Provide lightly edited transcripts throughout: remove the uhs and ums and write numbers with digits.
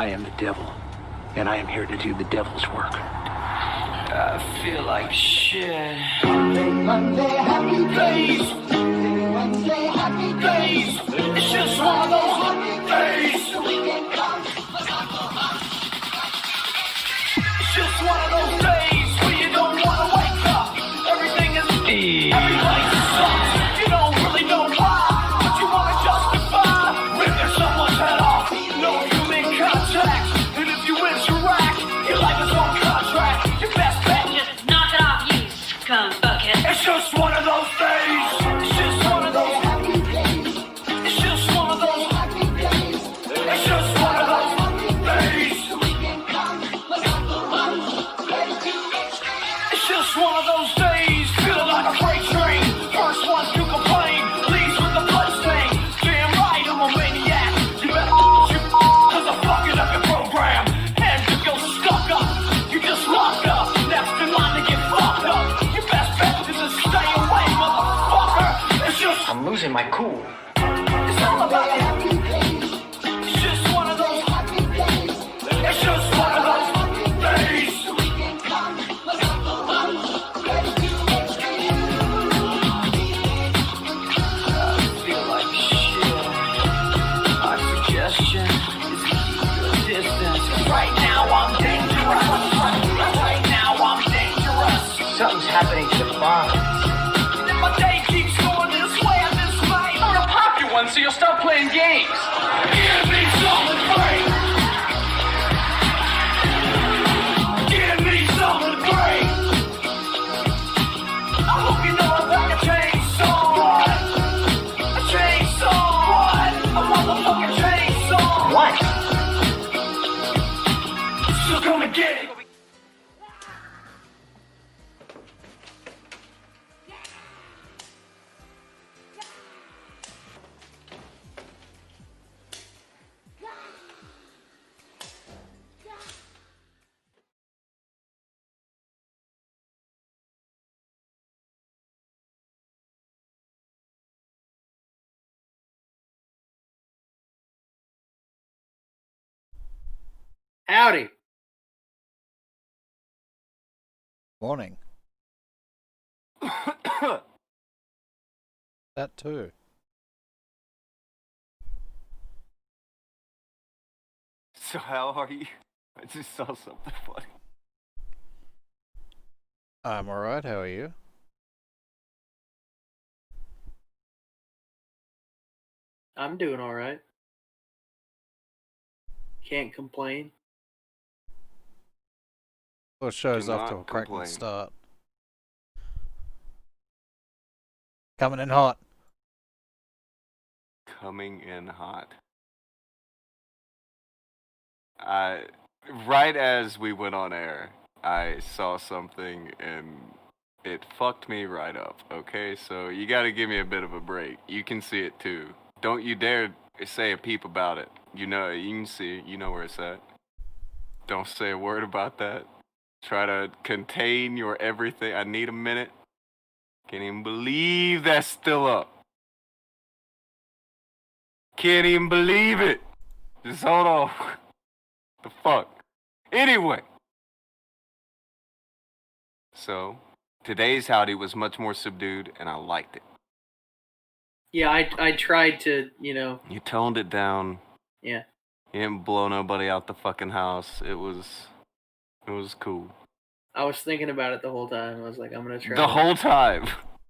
I am the devil, and I am here to do the devil's work. I feel like shit. Monday, happy days. Wednesday, happy days. It's just one of those happy days. The weekend comes. It's just one of those days where you don't want to wake up. Everything is everybody sucks. You don't really know why, but you want to justify ripping someone's head off. No human contact, and if you interact, your life is on contract. Your best bet, Just knock it off, you scum bucket. it's just one of those days. It's just one of those. Happy days. It's just one of those. Happy days. It's just one of those days. The weekend comes. Look out the ones ready to escape. It's just one of those days, feeling like a freight train. First one to complain, leaves with the blood stain. Damn right, I'm a maniac. You better shoot, cause I'm fucking up your program. And if you're stuck up, you just locked up. Next in line to get fucked up. Your best bet is to stay away, motherfucker. It's just, I'm losing my cool. it's all about you. Happy days. It's just one of those, Happy days. it's just one of those days. The weekend comes. Look out the ones ready to escape. Feel like shit. My suggestion is keep your distance. Right now I'm dangerous. Right now I'm dangerous. Something's happening to the farm. My day keeps going this way and this way. I'm gonna pop you one so you'll stop playing games. Give me something great. Give me something great. I hope you know I like a chainsaw. A chainsaw. A motherfucking chainsaw. What? So come and get it. Howdy. Morning. That too. So how are you? I just saw something funny. I'm alright, how are you? I'm doing all right. Can't complain. Well, show's Do off to not a cracking complain. start. Coming in hot. Coming in hot. Right as we went on air, I saw something and it fucked me right up, okay? So you gotta give me a bit of a break. You can see it too. Don't you dare say a peep about it. You know, you can see it. You know where it's at. Don't say a word about that. Try to contain your everything. I need a minute. Can't even believe that's still up. Can't even believe it. Just hold on. The fuck. Anyway. So, today's howdy was much more subdued, and I liked it. Yeah, I tried to, You toned it down. yeah. You didn't blow nobody out the fucking house. It was cool. I was thinking about it the whole time. I was like, I'm gonna try. The whole time.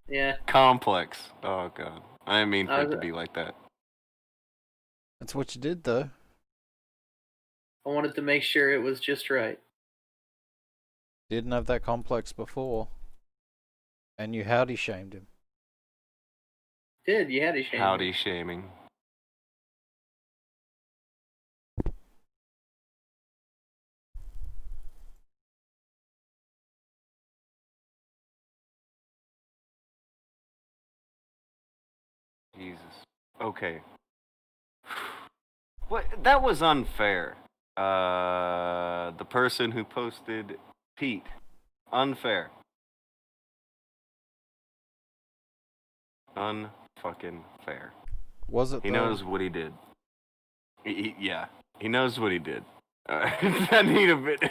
Yeah. Complex. Oh god. I didn't mean for it to be like that. That's what you did, though. I wanted to make sure it was just right. Didn't have that complex before. And you howdy shamed him. Did you had a shame? Howdy shaming. Jesus. Okay. What? That was unfair. The person who posted Pete. Unfair. Unfucking fair. Was it He though? knows what he did. Yeah, he knows what he did. I need a bit.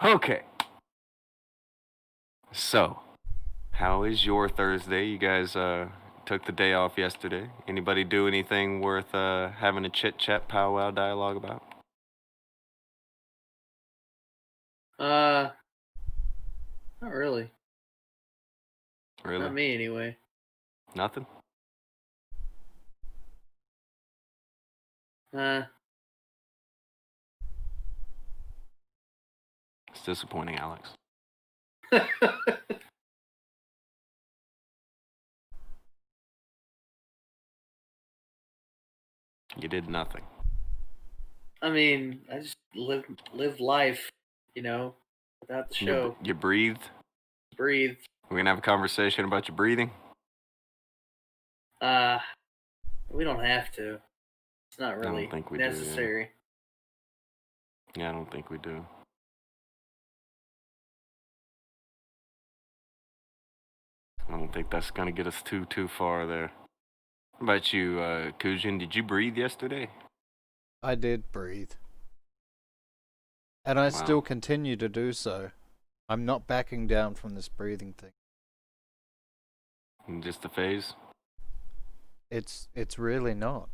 Okay. So, how is your Thursday? You guys took the day off yesterday. Anybody do anything worth having a chit chat powwow dialogue about? Not really. Really? Not me, anyway. Nothing? It's disappointing, Alex. You did nothing. I mean, I just live life, without the show. You breathed? Breathe. We're gonna have a conversation about your breathing? We don't have to. It's not really don't think we do, yeah. necessary. Yeah, I don't think we do. I don't think that's gonna get us too far there. How about you, Akujin? Did you breathe yesterday? I did breathe. And I still continue to do so. I'm not backing down from this breathing thing. Just a phase? It's really not.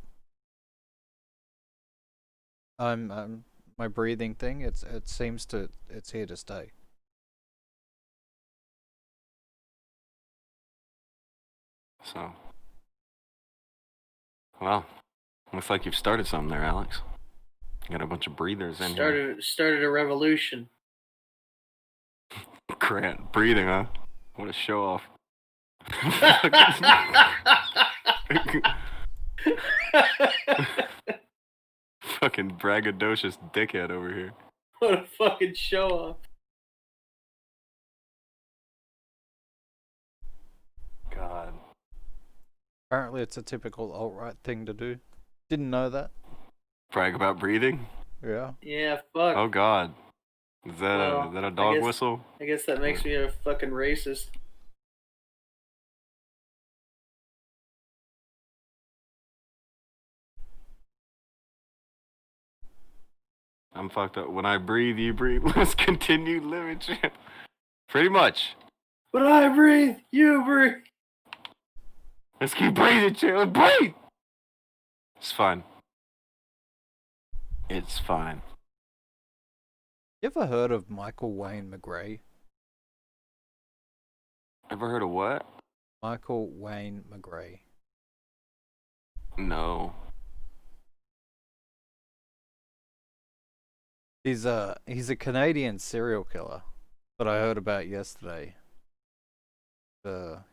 My breathing thing, it's here to stay. So, well, looks like you've started something there, Alex. You got a bunch of breathers in here. Started a revolution. Grant, breathing, huh? What a show off. Fucking braggadocious dickhead over here. What a fucking show off. God. Apparently it's a typical alt-right thing to do. Didn't know that. Brag about breathing? Yeah. Yeah, fuck. Oh God. Is that a dog whistle? I guess that makes me a fucking racist. I'm fucked up. When I breathe, you breathe. Let's continue living, champ. Pretty much. When I breathe, you breathe. Let's keep breathing, champ. Let's breathe. It's fine. It's fine. You ever heard of Michael Wayne McGray? Ever heard of what? Michael Wayne McGray. No. He's a Canadian serial killer that I heard about yesterday.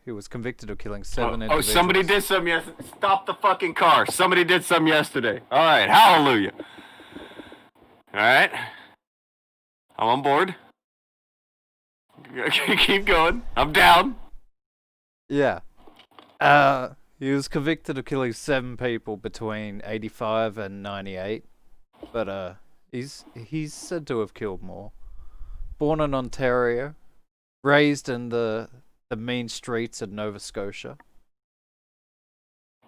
He was convicted of killing 7 individuals. Oh, somebody did something yesterday. Stop the fucking car. Somebody did something yesterday. All right, hallelujah. All right. I'm on board. Keep going. I'm down. Yeah. He was convicted of killing 7 people between 85 and 98. But he's said to have killed more. Born in Ontario, raised in the mean streets of Nova Scotia.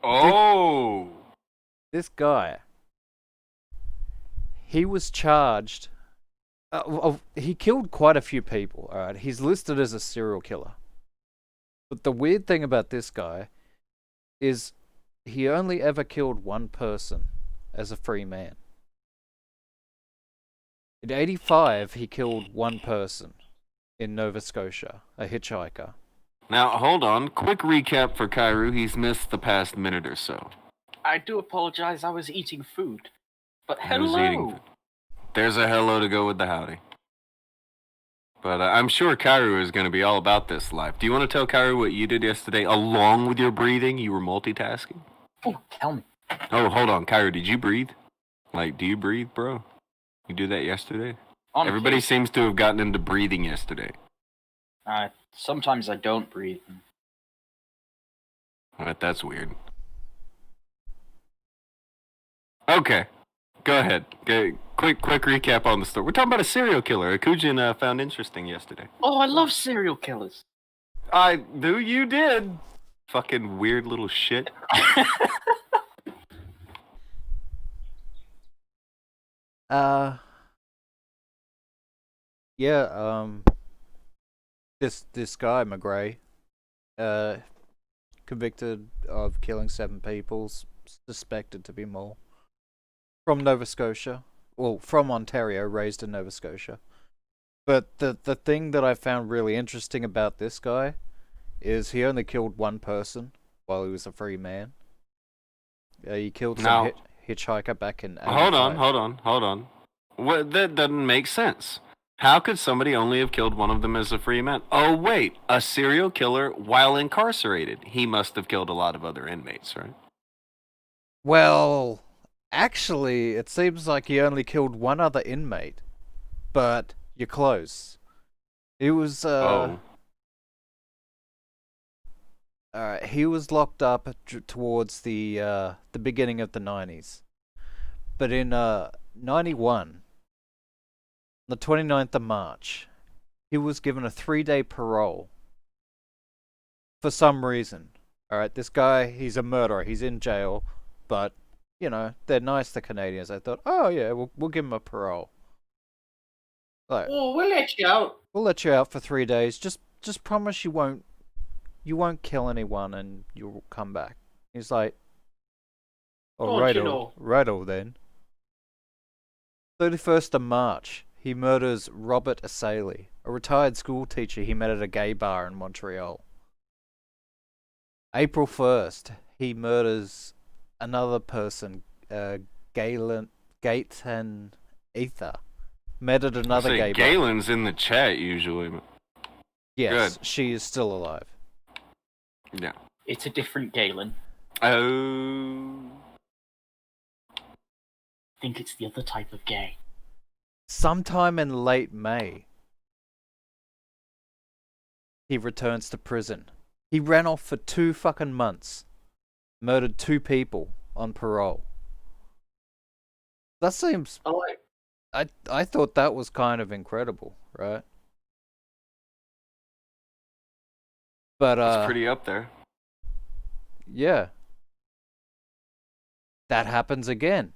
Oh. This guy, he was charged. He killed quite a few people, alright? He's listed as a serial killer. But the weird thing about this guy is he only ever killed one person as a free man. In 85, he killed one person in Nova Scotia, a hitchhiker. Now, hold on. Quick recap for Kairu. He's missed the past minute or so. I do apologize. I was eating food. But He was eating hello. food. There's a hello to go with the howdy. But I'm sure Kairu is going to be all about this life. Do you want to tell Kairu what you did yesterday along with your breathing? You were multitasking? Oh, tell me. Oh, hold on. Kairu, did you breathe? Like, do you breathe, bro? You did that yesterday? On Everybody occasion. seems to have gotten into breathing yesterday. Sometimes I don't breathe. Alright, that's weird. Okay. Go ahead. Quick recap on the story. We're talking about a serial killer. Akujin found interesting yesterday. Oh, I love serial killers. I knew you did. Fucking weird little shit. Uh, yeah. This guy McGray, uh, convicted of killing 7 people, suspected to be more, from Nova Scotia. Well, from Ontario, raised in Nova Scotia. But the thing that I found really interesting about this guy is he only killed 1 person while he was a free man. He killed some Now- hitchhiker back in. Hold 85. on. What? That doesn't make sense. How could somebody only have killed one of them as a free man? Oh, wait. A serial killer while incarcerated. He must have killed a lot of other inmates, right? Well, actually, it seems like he only killed 1 other inmate, but you're close. He was Alright, he was locked up towards the beginning of the 90s. But in 91, the 29th of March, he was given a 3-day parole for some reason. Alright, this guy, he's a murderer, he's in jail, but, you know, they're nice, the Canadians. I thought, oh yeah, we'll give him a parole. Like, Well, we'll let you out. we'll let you out for 3 days. Just promise you won't kill anyone and you'll come back. He's like, oh, Don't you know? righto then. 31st of March, he murders Robert Assaley, a retired school teacher he met at a gay bar in Montreal. April 1st, he murders another person, Gaten Ether, met at another Say, gay bar. Galen's in the chat usually. Yes, Good. she is still alive. Yeah. It's a different Galen. Oh. I think it's the other type of gay. Sometime in late May, he returns to prison. He ran off for 2 fucking months, murdered 2 people on parole. That seems. I like. I thought that was kind of incredible, right? But It's pretty up there. yeah, that happens again.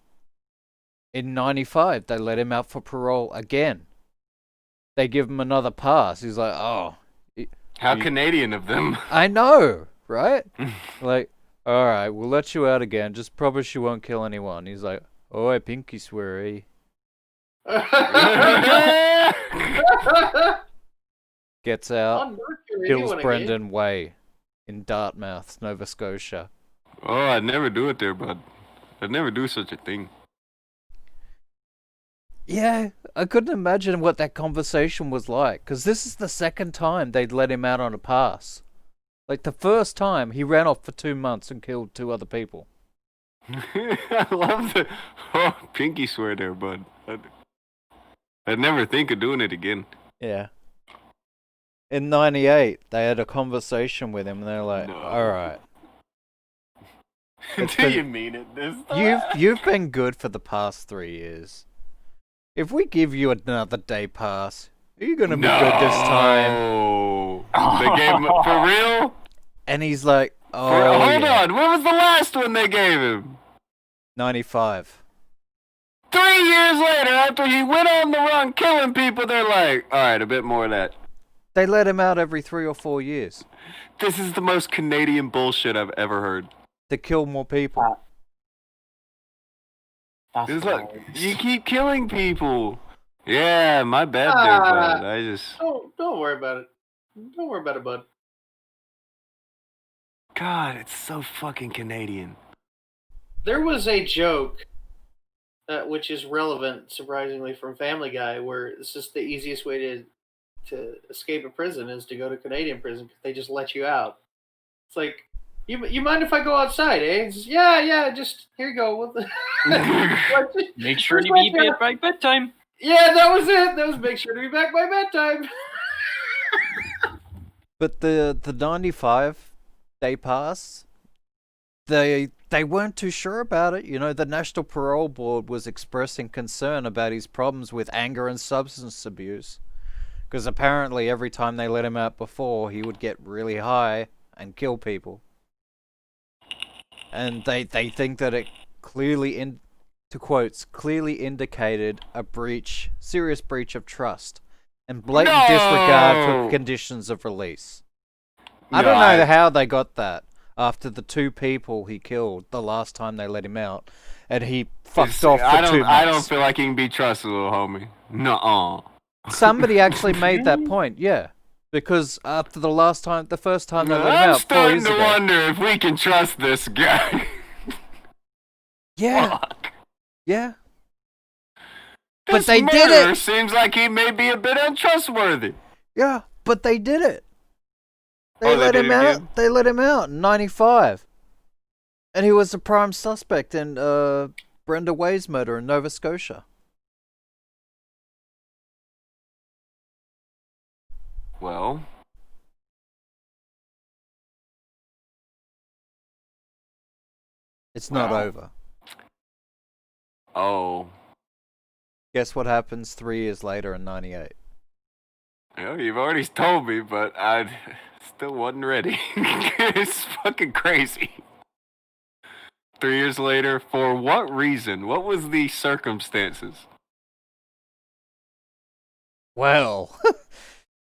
In 95, they let him out for parole again. They give him another pass. He's like, oh. How Canadian of them. I know, right? Like, alright, we'll let you out again. Just promise you won't kill anyone. He's like, oh, I pinky swear, Gets out, On Mercury, kills anyone Brendan Way in Dartmouth, Nova Scotia. Oh, I'd never do it there, bud. I'd never do such a thing. Yeah, I couldn't imagine what that conversation was like, because this is the second time they'd let him out on a pass. Like, the first time, he ran off for 2 months and killed 2 other people. I love the pinky swear there, bud. I'd never think of doing it again. Yeah. In 98, they had a conversation with him, and they're like, No. alright, It's Do been- you mean it this time? you've been good for the past 3 years. If we give you another day pass, are you gonna be good this time? No. They gave him for real? And he's like, oh, Hold yeah. on. When was the last one they gave him? 95. 3 years later, after he went on the run killing people, they're like, all right, a bit more of that. They let him out every 3 or 4 years This is the most Canadian bullshit I've ever heard. to kill more people. That's It's like, hilarious. you keep killing people. Yeah, my bad there, bud. I just... Don't worry about it. Don't worry about it, bud. God, it's so fucking Canadian. There was a joke, which is relevant, surprisingly, from Family Guy, where it's just the easiest way to escape a prison is to go to Canadian prison because they just let you out. It's like, you mind if I go outside, eh? It's just, yeah, just here you go. Make sure to be bed by bedtime. Yeah, that was it. That was make sure to be back by bedtime. But the 95 day pass, they weren't too sure about it. You know, the National Parole Board was expressing concern about his problems with anger and substance abuse. Because apparently every time they let him out before, he would get really high and kill to to quotes, clearly indicated a serious breach of trust, and blatant disregard for No! conditions of release. I No, don't know how they got that after the 2 people he killed the last time they let him out, and he fucked off for 2 months. I don't feel like he can be trusted, little homie. Nuh-uh. Somebody actually made that point, yeah. Because after the first time they let him out, 4 years ago. I'm starting to wonder if we can trust this guy. Yeah. Fuck. Yeah. This But they did murderer it! seems like he may be a bit untrustworthy. Yeah, but they did it. They They let did him it out. again? They let him out in 95. And he was the prime suspect in Brenda Way's murder in Nova Scotia. Well, It's not Wow. over. oh. Guess what happens 3 years later in 98? You've already told me, but I still wasn't ready. It's fucking crazy. 3 years later, for what reason? What was the circumstances? Well,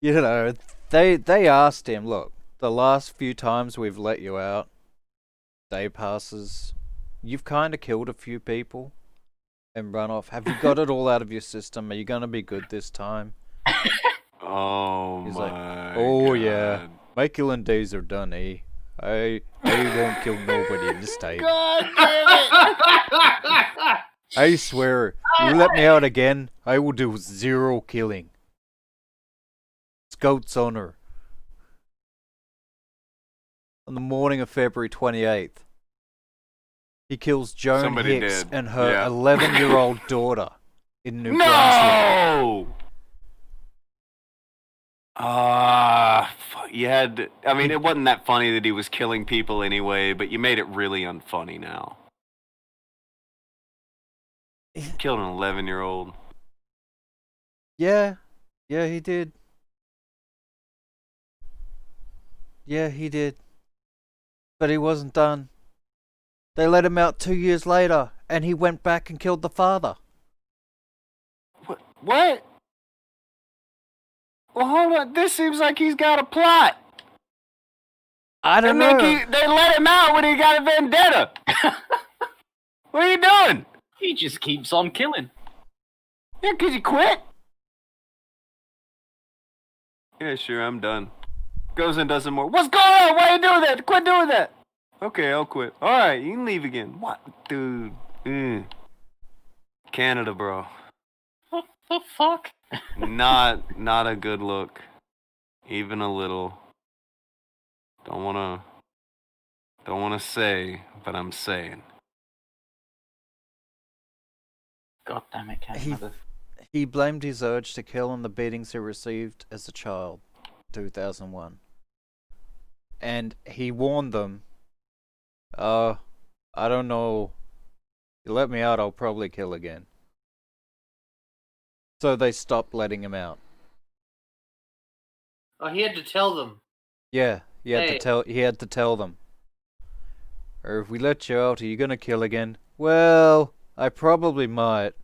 you know, they asked him, look, the last few times we've let you out, day passes, you've kind of killed a few people and run off. Have you got it all out of your system? Are you going to be good this time? Oh He's my like, oh God. yeah, my killing days are done, eh? I won't kill nobody this time. God damn it! I swear, you let me out again, I will do 0 killing. Scout's honor. On the morning of February 28th, he kills Joan Somebody Hicks did, and her yeah. 11-year-old daughter in New Brunswick. No! You had. I mean, it wasn't that funny that he was killing people anyway, but you made it really unfunny now. Killed an 11-year-old. Yeah, he did. Yeah, he did. But he wasn't done. They let him out 2 years later, and he went back and killed the father. What? Well, hold on. This seems like he's got a plot. I don't know. They let him out when he got a vendetta. What are you doing? He just keeps on killing. Yeah, 'cause you quit. Yeah, sure, I'm done. Goes and does some more. What's going on? Why are you doing that? Quit doing that. Okay, I'll quit. All right, you can leave again. What, dude? Canada, bro. What the fuck? Not a good look. Even a little. Don't wanna say, but I'm saying. God damn it, Canada. He blamed his urge to kill on the beatings he received as a child, 2001. And he warned them, I don't know, you let me out, I'll probably kill again. So they stopped letting him out. Oh, he had to tell them. Yeah, he had Hey. to tell them. Or if we let you out, are you gonna kill again? Well, I probably might.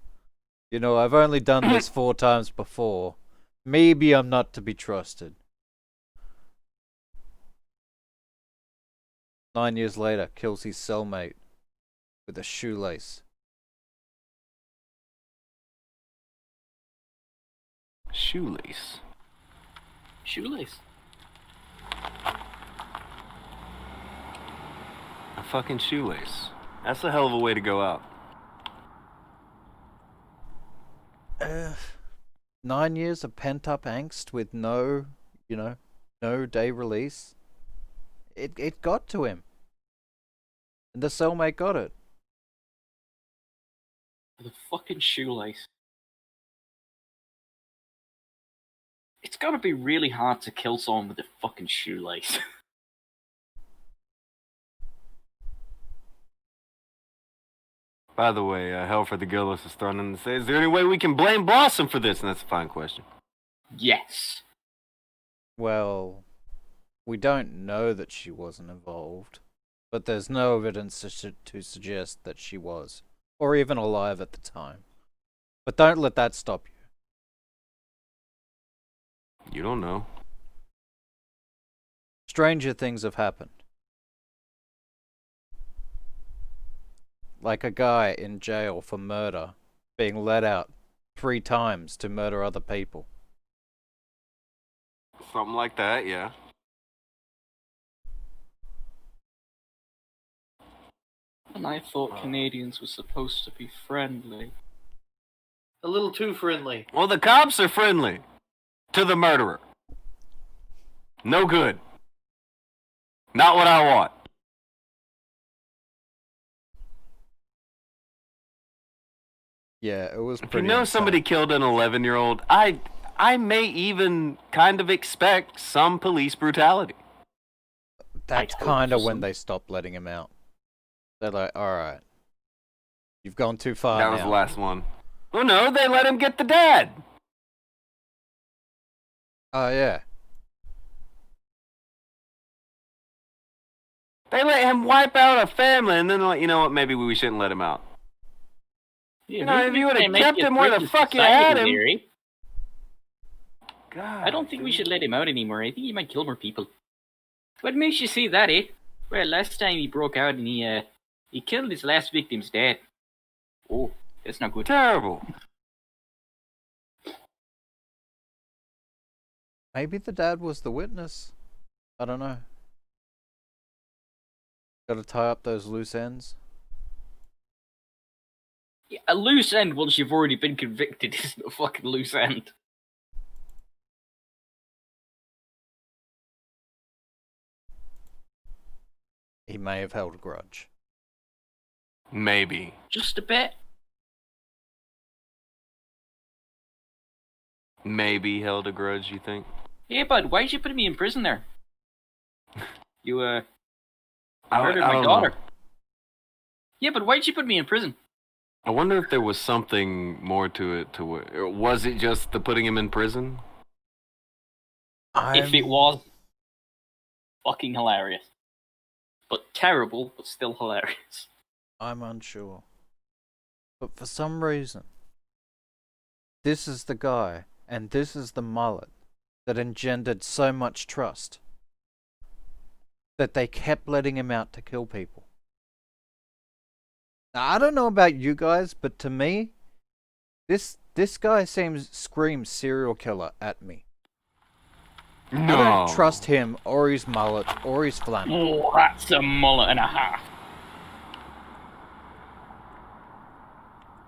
You know, I've only done this 4 times before. Maybe I'm not to be trusted. 9 years later, kills his cellmate with a shoelace. Shoelace. Shoelace. A fucking shoelace. That's a hell of a way to go out. 9 years of pent-up angst with no day release. It got to him. And the cellmate got it. The fucking shoelace. It's gotta be really hard to kill someone with a fucking shoelace. By the way, Helford Gillis is thrown in to say, is there any way we can blame Blossom for this? And that's a fine question. Yes. Well, we don't know that she wasn't involved, but there's no evidence to suggest that she was. or even alive at the time. But don't let that stop you. You don't know. Stranger things have happened. Like a guy in jail for murder being let out 3 times to murder other people. Something like that, yeah. And I thought Canadians were supposed to be friendly. A little too friendly. Well, the cops are friendly to the murderer. No good. Not what I want. Yeah, it was If you pretty know insane. somebody killed an 11-year-old, I may even kind of expect some police brutality. That's I'd hope kind of for when some. they stopped letting him out. They're like, alright. You've gone too far That was the now. last one. Oh no, they let him get the dad. Oh, yeah. They let him wipe out a family, and then they're like, you know what, maybe we shouldn't let him out. Yeah, You know, if maybe you would've they make kept it him where threat the to fuck you society had him. there, eh? God, I don't think we dude. should let him out anymore. I think he might kill more people. What makes you say that, eh? Well, last time he broke out and he killed his last victim's dad. Oh, that's not good. Terrible. Maybe the dad was the witness. I don't know. Gotta tie up those loose ends. Yeah, a loose end once you've already been convicted isn't a fucking loose end. He may have held a grudge. Maybe. Just a bit. Maybe held a grudge, you think? Hey, bud, why'd you put me in prison there? You, I murdered my don't daughter. know. Yeah, but why'd you put me in prison? I wonder if there was something more to it, or was it just the putting him in prison? If it was, fucking hilarious. But terrible, but still hilarious. I'm unsure. But for some reason, this is the guy, and this is the mullet that engendered so much trust that they kept letting him out to kill people. Now, I don't know about you guys, but to me, this guy screams serial killer at me. No. I don't trust him, or his mullet, or his flannel. Oh, that's a mullet and a half.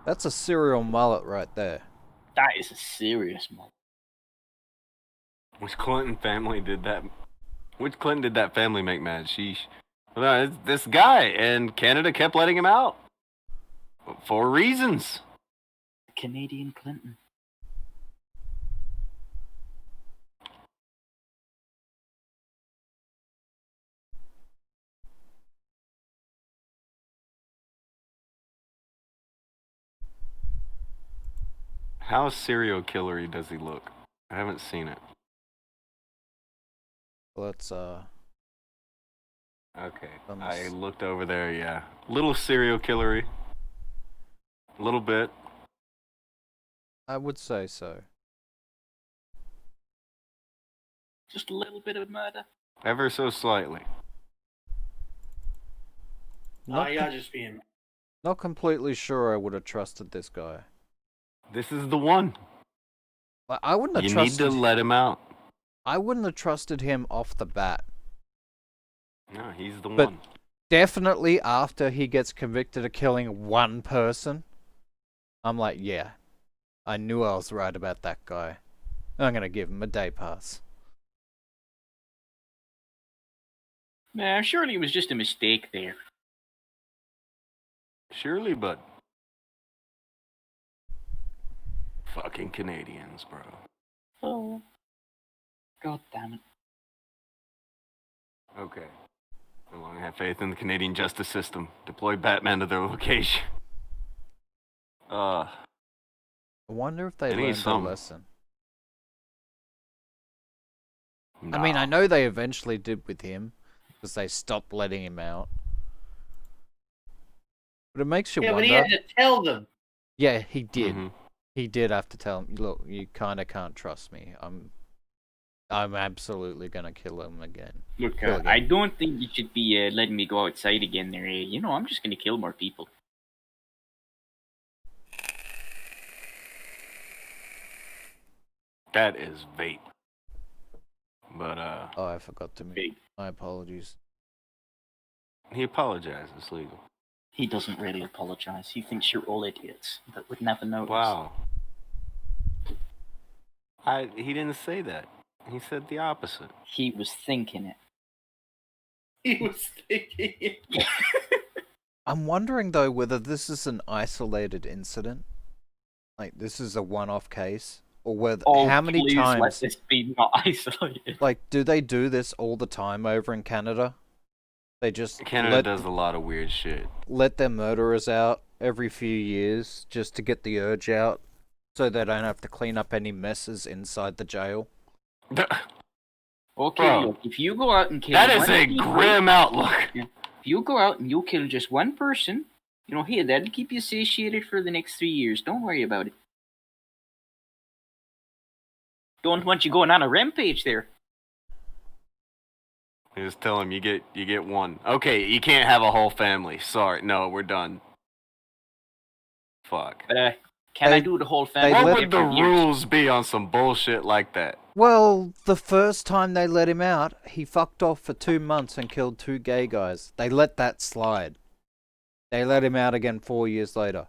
That's a serial mullet right there. That is a serious mullet. Which Clinton family did that? Which Clinton did that family make mad? Sheesh. Well, it's this guy, and Canada kept letting him out. For reasons. Canadian Clinton. How serial killery does he look? I haven't seen it. Let's Okay. Thumbs. I looked over there, yeah. Little serial killery. A little bit. I would say so. Just a little bit of murder. Ever so slightly. Not, Y'all just being. not completely sure I would have trusted this guy. This is the one. Like, I wouldn't have You need trusted. to let him out. I wouldn't have trusted him off the bat. No, he's the But- one. Definitely after he gets convicted of killing one person, I'm like, yeah, I knew I was right about that guy. I'm gonna give him a day pass. Nah, surely it was just a mistake there. Surely, bud. Fucking Canadians, bro. Oh. God damn it. Okay. No longer have faith in the Canadian justice system. Deploy Batman to their location. I wonder if they They need learned a some. lesson. Nah. I mean, I know they eventually did with him, because they stopped letting him out. But it makes you Yeah, wonder. but he had to tell them. Yeah, he did. Mhm. He did have to tell him, look, you kind of can't trust me. I'm absolutely gonna kill him again. Look, Kill again. I don't think you should be letting me go outside again there. You know, I'm just gonna kill more people. That is vape. But Oh, I forgot to mute. Big. My apologies. he apologized. It's legal. He doesn't really apologize. He thinks you're all idiots that would never notice. Wow. He didn't say that. He said the opposite. He was thinking it. He was thinking it. I'm wondering though whether this is an isolated incident, like this is a one-off case, or whether how many please times, let this be not isolated. like, do they do this all the time over in Canada? They just Canada does a lot of weird shit. let their murderers out every few years just to get the urge out, so they don't have to clean up any messes inside the jail. Okay, Bro, look, if you go out and kill That is one a people- grim outlook. if you go out and you kill just one person, you know, hey, that'll keep you satiated for the next 3 years. Don't worry about it. Don't want you going on a rampage there. Just tell him you get one. Okay, you can't have a whole family. Sorry, no, we're done. Fuck. But can They- I do the whole family? they What let- would the different years? rules be on some bullshit like that? Well, the first time they let him out, he fucked off for 2 months and killed 2 gay guys. They let that slide. They let him out again 4 years later.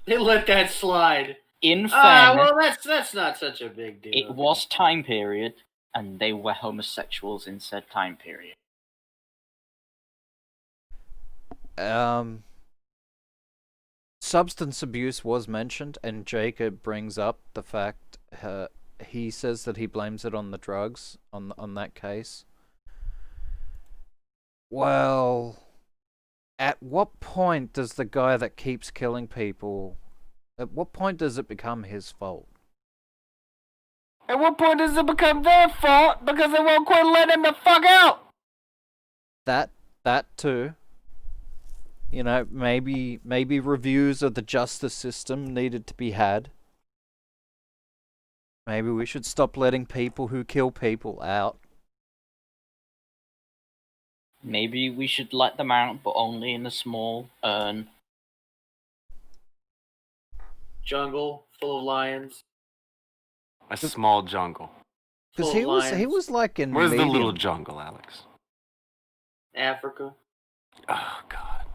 They let that slide. In Ah, fairness, well, that's not such a big deal. it was time period, and they were homosexuals in said time period. Substance abuse was mentioned, and Jacob brings up the fact he says that he blames it on the drugs on that case. Well, at what point does the guy that keeps killing people? At what point does it become his fault? At what point does it become their fault because they won't quit letting the fuck out? That too. You know, maybe reviews of the justice system needed to be had. Maybe we should stop letting people who kill people out. Maybe we should let them out, but only in a small urn. Jungle full of lions. A small jungle. Because Full of he lions. was like in Where's the medium. little jungle, Alex? Africa. Oh, God.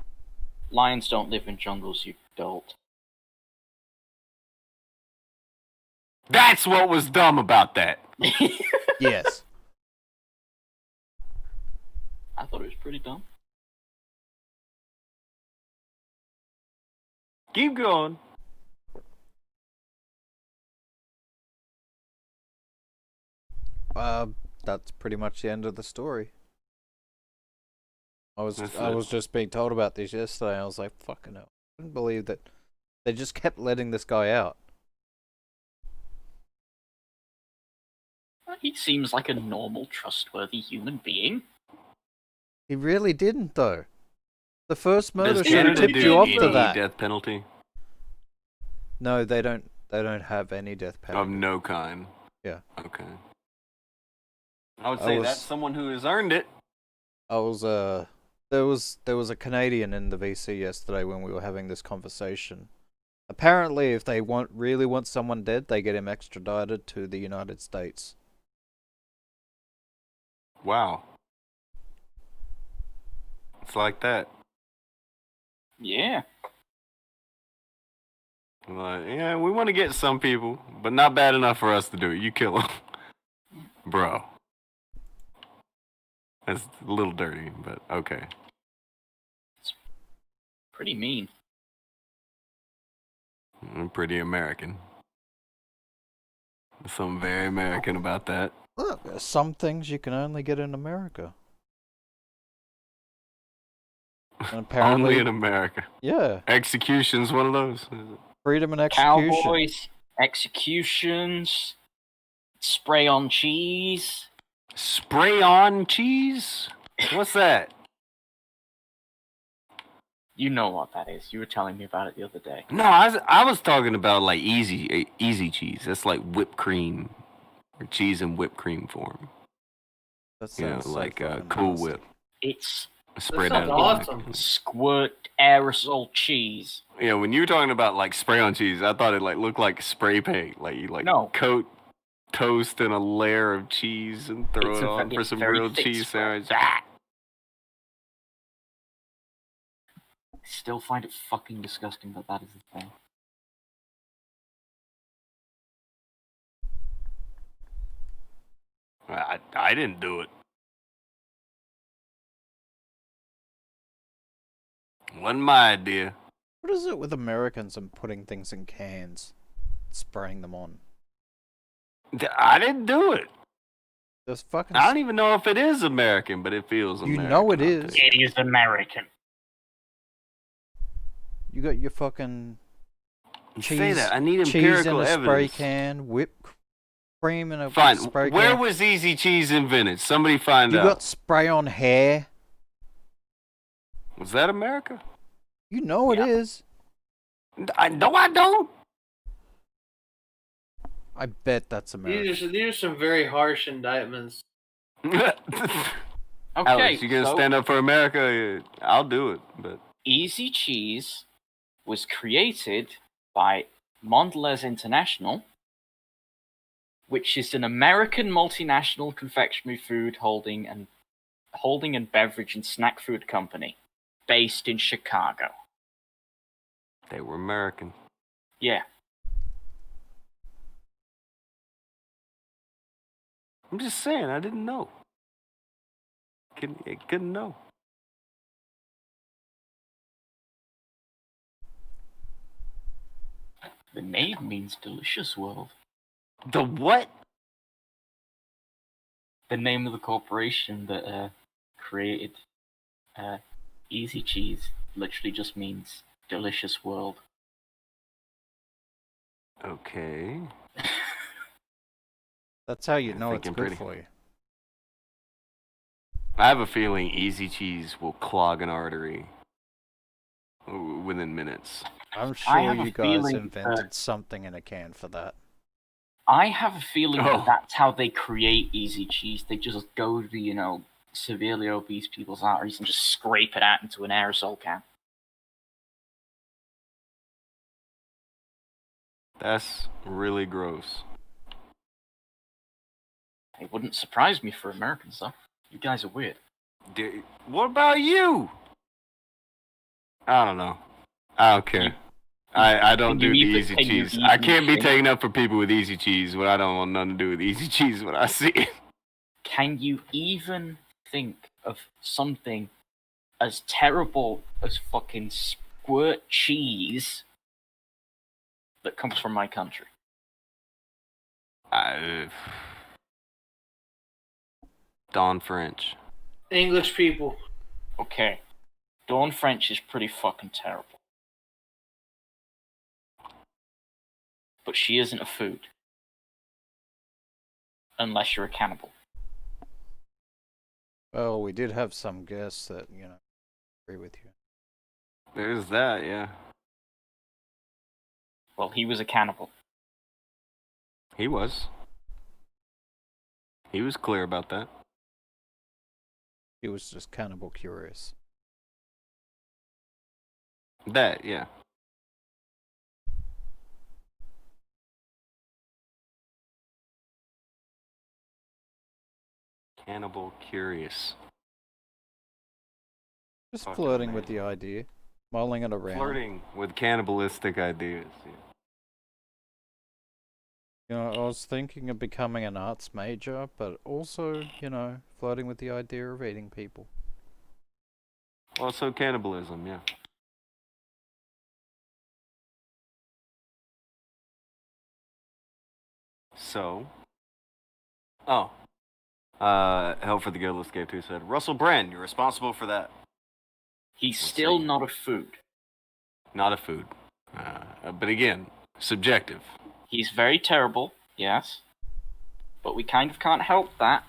Lions don't live in jungles, you dolt. That's what was dumb about that. Yes. I thought it was pretty dumb. Keep going. That's pretty much the end of the story. I was That's I it. was just being told about this yesterday. I was like, fucking hell. I couldn't believe that they just kept letting this guy out. He seems like a normal, trustworthy human being. He really didn't though. The first murder Does should have Canada tipped do you off to any that. death penalty? No, they don't have any death penalty. Of no kind. Yeah. Okay. I would I say was- that's someone who has earned it. I was there was a Canadian in the VC yesterday when we were having this conversation. Apparently, if they really want someone dead, they get him extradited to the United States. Wow. It's like that. Yeah. Like, yeah, we want to get some people, but not bad enough for us to do it. You kill them. Bro. That's a little dirty, but okay. Pretty mean. Pretty American. There's something very American about that. Look, there's some things you can only get in America. And apparently, Only in America. yeah, Execution's one of those. freedom and execution. Cowboys, executions, spray on cheese. Spray on cheese? What's that? You know what that is. You were telling me about it the other day. No, I was talking about like easy cheese. That's like whipped cream, or cheese in whipped cream form. That You know, sounds so like fucking Cool nasty. Whip. It's Spread sounds out. awesome. squirt aerosol cheese. Yeah, when you were talking about like spray on cheese, I thought it like looked like spray paint. Like you like No. coat toast in a layer of cheese and throw It's it a on ve- for it's some very grilled thick cheese spray. sandwich. Ah! I still find it fucking disgusting that that is a thing. I didn't do it. Wasn't my idea. What is it with Americans and putting things in cans, spraying them on? I didn't do it. There's fucking. I don't even know if it is American, but it feels You American. know it I'll is. tell you. It is American. You got your fucking You cheese. say that. I need cheese in empirical a spray evidence. can, whipped cream in a Fine. spray Where can. was easy cheese invented? Somebody find You out. got spray on hair. Was that America? You know it is. No, I don't. I bet that's American. These are some very harsh indictments. Okay, Alex, you gonna so stand up for America? I'll do it, but Easy Cheese was created by Mondelez International, which is an American multinational confectionery food holding and beverage and snack food company based in Chicago. they were American. Yeah. I'm just saying, I didn't know. Couldn't know. The name means delicious world. The what? The name of the corporation that created Easy Cheese literally just means delicious world. Okay. That's how you know it's Thinking good pretty. for you. I have a feeling easy cheese will clog an artery within minutes. I'm I sure have a you guys feeling invented something in a can for that. I have a feeling Oh. that that's how they create Easy Cheese. They just go to the, severely obese people's arteries and just scrape it out into an aerosol can. That's really gross. It wouldn't surprise me for Americans, though. You guys are weird. What about you? I don't know. I don't care. I don't do the easy cheese. I can't be taken up for people with easy cheese when I don't want nothing to do with easy cheese when I see it. Can you even think of something as terrible as fucking squirt cheese that comes from my country? Dawn French. English people. Okay. Dawn French is pretty fucking terrible. But she isn't a food. Unless you're a cannibal. Well, we did have some guests that, agree with you. There's that, yeah. Well, he was a cannibal. He was. He was clear about that. He was just cannibal curious. That, yeah. Cannibal curious. Just Fucking flirting with amazing. the idea. Mulling it around. Flirting with cannibalistic ideas. Yeah. I was thinking of becoming an arts major, but also, flirting with the idea of eating people. Also cannibalism, yeah. So. Oh. Help for the Good Escape 2 said, Russell Brand, you're responsible for that. He's Let's still see. not a food. Not a food. But again, subjective. He's very terrible, yes. But we kind of can't help that.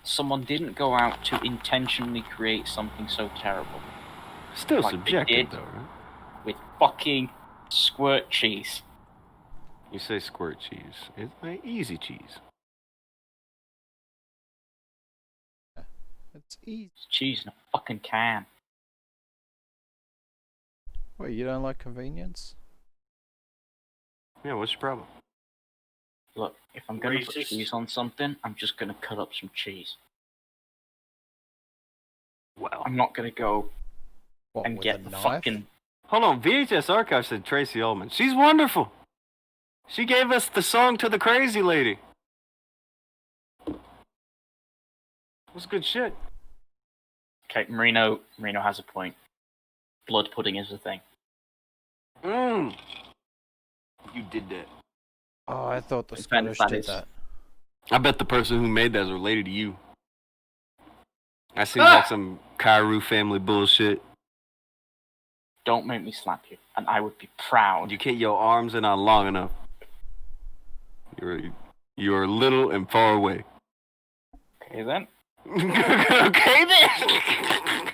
Someone didn't go out to intentionally create something so terrible. Still Like they subjective, did. though, right? with fucking squirt cheese. You say squirt cheese. It's like easy cheese. It's easy. It's cheese in a fucking can. What, you don't like convenience? Yeah, what's your problem? Look, if I'm gonna put Racist. cheese on something, I'm just gonna cut up some cheese. Well, I'm not gonna go What, and with get a the knife? fucking. hold on. VHS Archive said Tracy Ullman. She's wonderful. She gave us the song to the crazy lady. It was good shit. Okay, Marino has a point. Blood pudding is a thing. Mmm. You did that. Oh, I thought the In fairness, Scottish that did is- that. I bet the person who made that is related to you. That seems like some Kairu family bullshit. Don't make me slap you, and I would be proud. You can't. Your arms are not long enough. You're little and far away. Okay then. Okay then.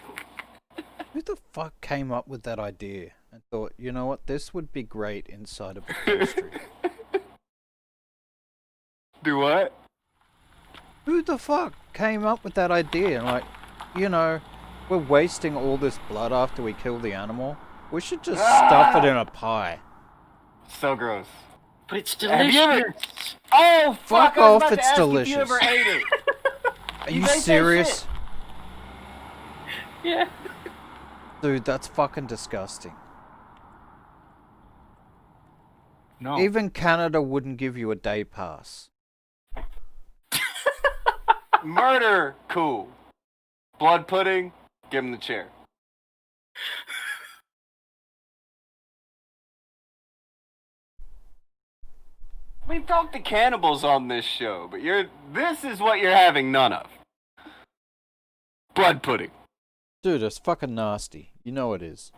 Who the fuck came up with that idea and thought, you know what, this would be great inside of a pastry? Do what? Who the fuck came up with that idea? And like, you know, we're wasting all this blood after we kill the animal. We should just stuff it in a pie. So gross. But it's Have delicious. you ever- Oh Fuck I was off, about to it's ask delicious. If you ever ate it. Are You you ate that serious? shit? Yeah. Dude, that's fucking disgusting. No. Even Canada wouldn't give you a day pass. Murder, cool. Blood pudding, give him the chair. We talked to cannibals on this show, but this is what you're having none of. Blood pudding. Dude, it's fucking nasty. You know it is.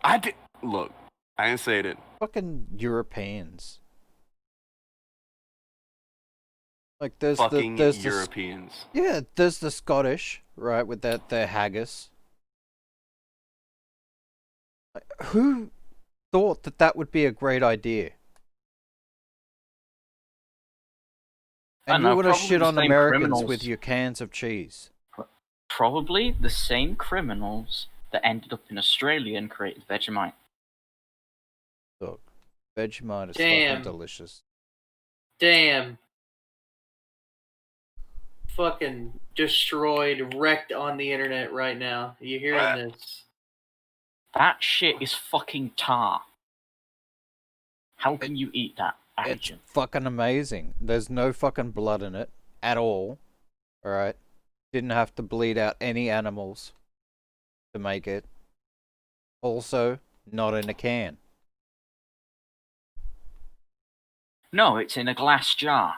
Look, I didn't say it. Fucking Europeans. Like there's Fucking there's Europeans. yeah, there's the Scottish, right, with their haggis. Like, who thought that would be a great idea? I And don't you know, want to probably shit the on same Americans criminals. with your cans of cheese. Probably the same criminals that ended up in Australia and created Vegemite. Look, Vegemite is Damn. fucking delicious. Damn. Fucking destroyed, wrecked on the internet right now. You hearing this? That shit is fucking tar. How can you eat that? It's Akujin? fucking amazing. There's no fucking blood in it at all. Alright? Didn't have to bleed out any animals to make it. Also, not in a can. No, it's in a glass jar.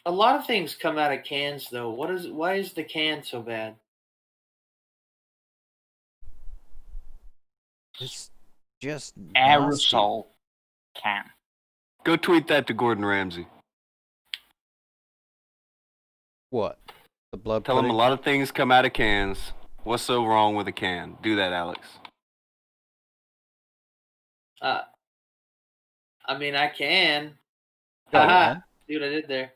A lot of things come out of cans, though. Why is the can so bad? It's just nasty. Aerosol can. Go tweet that to Gordon Ramsay. What? The blood Tell him pudding? a lot of things come out of cans. What's so wrong with a can? Do that, Alex. I mean, I can. Go Haha. on. See what I did there?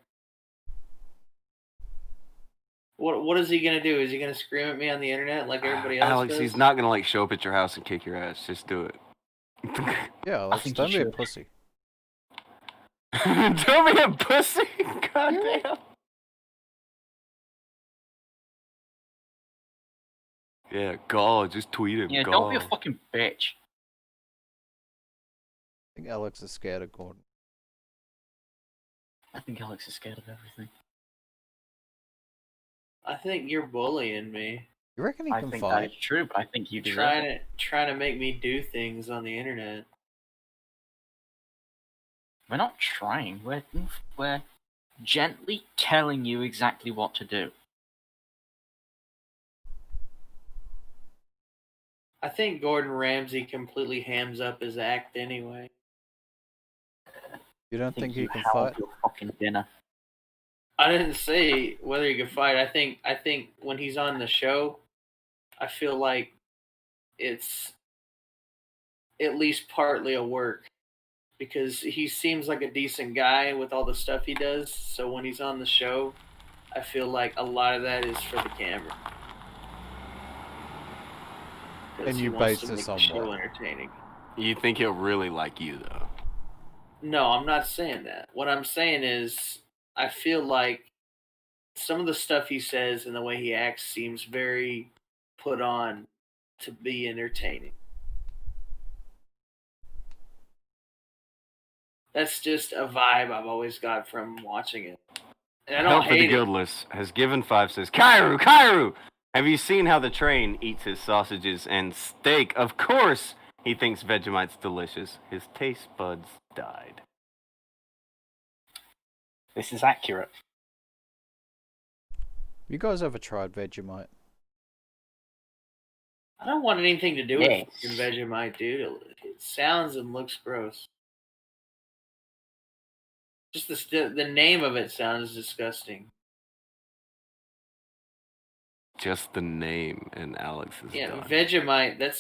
What is he gonna do? Is he gonna scream at me on the internet like everybody else Alex, does? he's not gonna like show up at your house and kick your ass. Just do it. Yeah, Alex, think don't you be a should. pussy. Don't be a pussy. Goddamn. Yeah, God, just tweet him. Yeah, God. don't be a fucking bitch. I think Alex is scared of Gordon. I think Alex is scared of everything. I think you're bullying me, You reckon he I can think that fight? is true, but I think you deserve it. trying to make me do things on the internet. We're not trying. We're gently telling you exactly what to do. I think Gordon Ramsay completely hams up his act anyway. You don't think he you can held fight? your fucking dinner. I didn't say whether he could fight. I think when he's on the show, I feel like it's at least partly a work because he seems like a decent guy with all the stuff he does. So when he's on the show, I feel like a lot of that is for the camera. 'Cause And he you wants base to this make on the show what? entertaining. You think he'll really like you though? No, I'm not saying that. What I'm saying is, I feel like some of the stuff he says and the way he acts seems very put on to be entertaining. That's just a vibe I've always got from watching it. And I don't Help for the hate it. Guildless has given 5 says, Kairu, Kairu! Have you seen how the train eats his sausages and steak? Of course he thinks Vegemite's delicious. His taste buds died. This is accurate. You guys ever tried Vegemite? I don't want anything to do Yes. with fucking Vegemite, dude. It sounds and looks gross. Just the name of it sounds disgusting. Just the name, and Alex is Yeah, done. Vegemite. That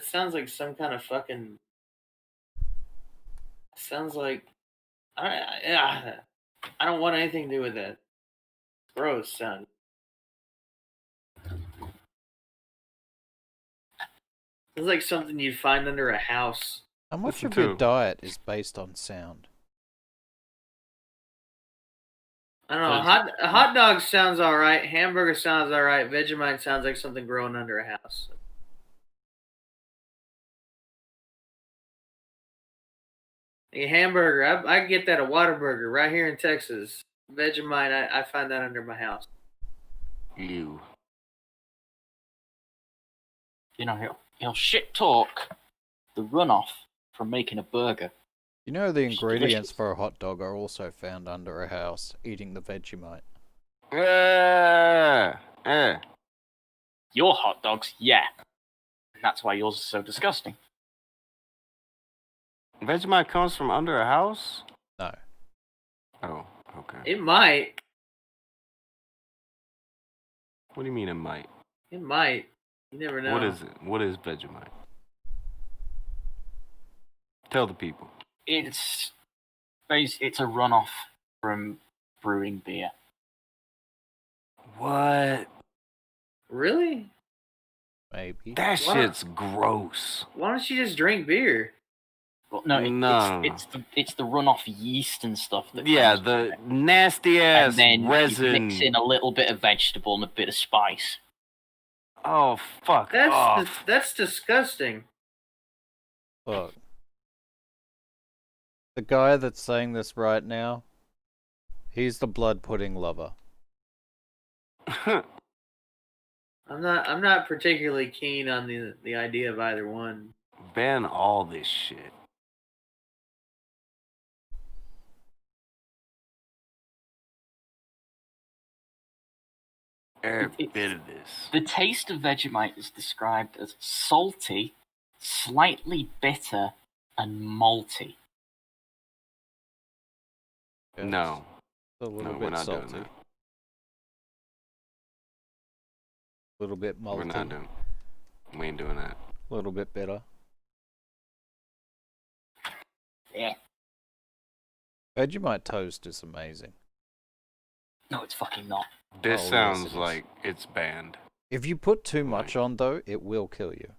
sounds like some kind of fucking. Sounds like. I don't want anything to do with that. Gross sound. It's like something you'd find under a house. How much Listen of your to- diet is based on sound? I don't know. A hot dog sounds all right. Hamburger sounds all right. Vegemite sounds like something growing under a house. A hamburger, I get that at Whataburger right here in Texas. Vegemite, I find that under my house. You. You know, he'll shit talk the runoff from making a burger. You know the It's ingredients delicious. for a hot dog are also found under a house, eating the Vegemite. Your hot dogs, yeah. And that's why yours is so disgusting. Vegemite comes from under a house? No. Oh, okay. It might. What do you mean it might? It might. You never know. What is it? What is Vegemite? Tell the people. It's a runoff from brewing beer. What? Really? Maybe. That What? shit's gross. Why don't you just drink beer? Well, no, No. it's the runoff yeast and stuff that Yeah, comes the from it. nasty ass And then resin. you mix in a little bit of vegetable and a bit of spice. Oh, fuck off. That's disgusting. Look. The guy that's saying this right now, he's the blood pudding lover. I'm not particularly keen on the idea of either one. Ban all this shit. Every bit of this. The taste of Vegemite is described as salty, slightly bitter, and malty. Yes. No. A little No, bit we're not salty. doing that. A little bit malty. We're not doing. We ain't doing that. A little bit bitter. Yeah. Vegemite toast is amazing. No, it's fucking not. This Oh, yes, sounds it is. like it's banned. If you put too much on though, it will kill you.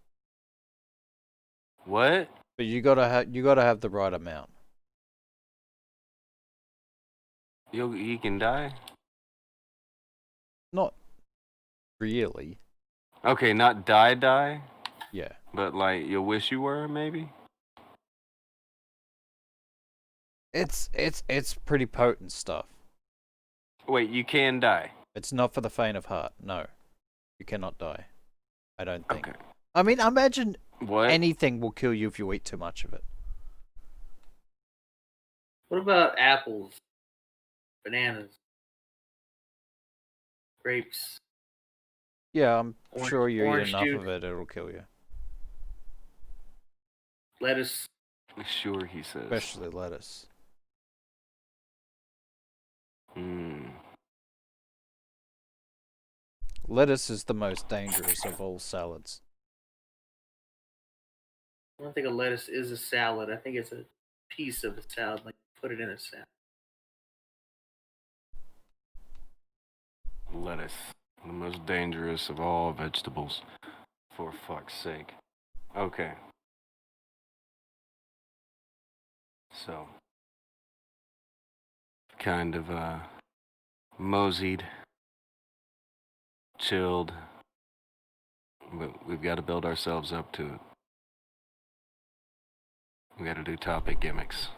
What? But you gotta have the right amount. He can die? Not really. Okay, not die, Yeah. but like you wish you were, maybe? It's pretty potent stuff. Wait, you can die. It's not for the faint of heart. No. You cannot die. I don't think. Okay. I mean, imagine What? anything will kill you if you eat too much of it. What about apples? Bananas? Grapes? Yeah, I'm Orange- sure you eat orange enough juice. of it, it'll kill you. Lettuce? Sure, he says. Especially lettuce. Hmm. Lettuce is the most dangerous of all salads. I don't think a lettuce is a salad. I think it's a piece of a salad, like put it in a salad. Lettuce. The most dangerous of all vegetables. For fuck's sake. Okay. So. Kind of, moseyed. Chilled. But we've got to build ourselves up to it. We got to do topic gimmicks.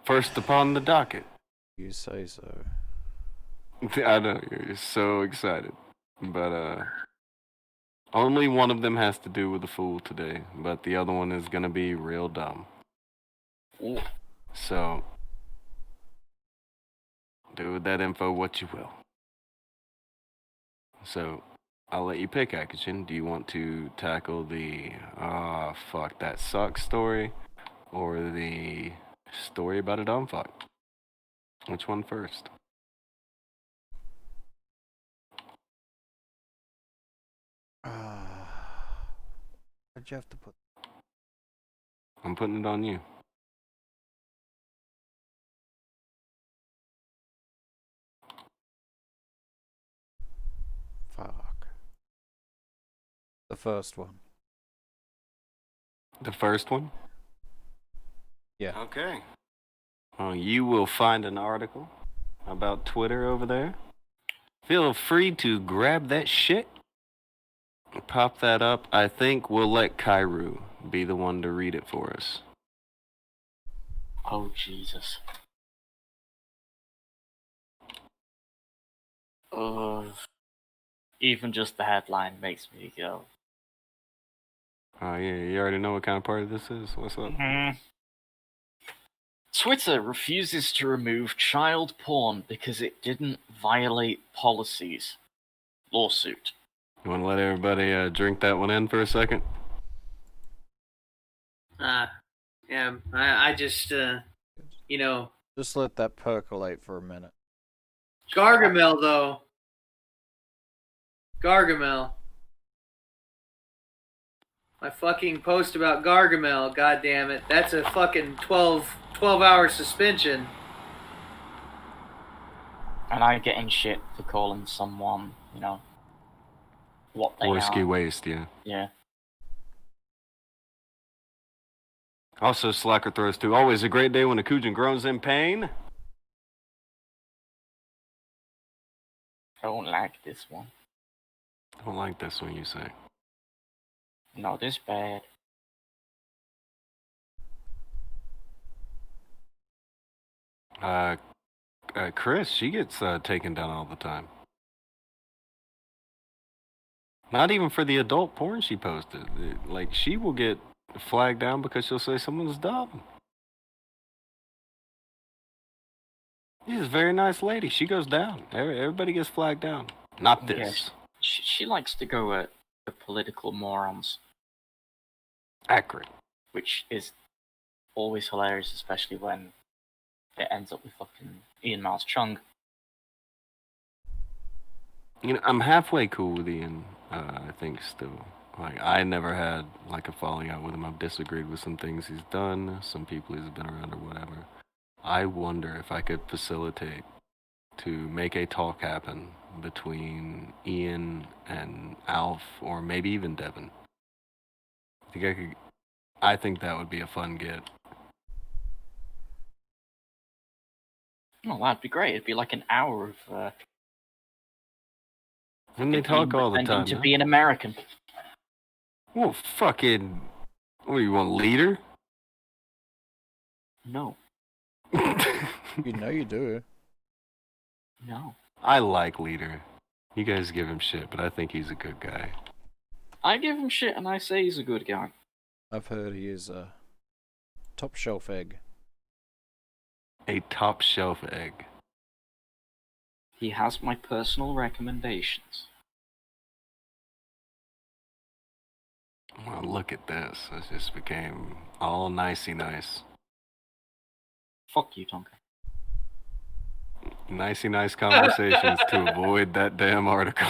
First upon the docket. You say so. I know, you're so excited. But, only one of them has to do with the fool today, but the other one is gonna be real dumb. Ooh. So, do with that info what you will. So, I'll let you pick, Akujin. Do you want to tackle the, fuck, that sucks story, or the story about a dumb fuck? Which one first? What'd you have to put? I'm putting it on you. Fuck. The first one. The first one? Yeah. Okay. Well, you will find an article about Twitter over there. Feel free to grab that shit. Pop that up. I think we'll let Kairu be the one to read it for us. Oh, Jesus. Even just the headline makes me go. Oh, yeah, you already know what kind of party this is? What's up? Twitter refuses to remove child porn because it didn't violate policies. Lawsuit. You want to let everybody drink that one in for a second? Yeah, I just, you know, Just let that percolate for a minute. Gargamel, though. Gargamel. My fucking post about Gargamel, goddammit. That's a fucking 12-hour suspension. And I get in shit for calling someone, you know, what they Whiskey are. waste, yeah. Yeah. Also, Slacker throws too. Always a great day when Akujin groans in pain. I don't like this one. Don't like this one, you say. Not this bad. Chris, she gets taken down all the time. Not even for the adult porn she posted. Like, she will get flagged down because she'll say someone's dumb. She's a very nice lady. She goes down. Everybody gets flagged down. Not this. Yes. She likes to go at the political morons, Accurate. which is always hilarious, especially when it ends up with fucking Ian Miles Chung. You know, I'm halfway cool with Ian, I think, still. Like, I never had, like, a falling out with him. I've disagreed with some things he's done, some people he's been around or whatever. I wonder if I could facilitate to make a talk happen between Ian and Alf, or maybe even Devin. I think that would be a fun get. Oh, that'd be great. It'd be like an hour of And they talk all the pretending time. to huh? be an American. Well, fucking... What, you want leader? No. You know you do. No. I like leader. You guys give him shit, but I think he's a good guy. I give him shit and I say he's a good guy. I've heard he is a top shelf egg. A top shelf egg. He has my personal recommendations. Well, look at this. It just became all nicey nice. Fuck you, Tonka. Nicey nice conversations to avoid that damn article.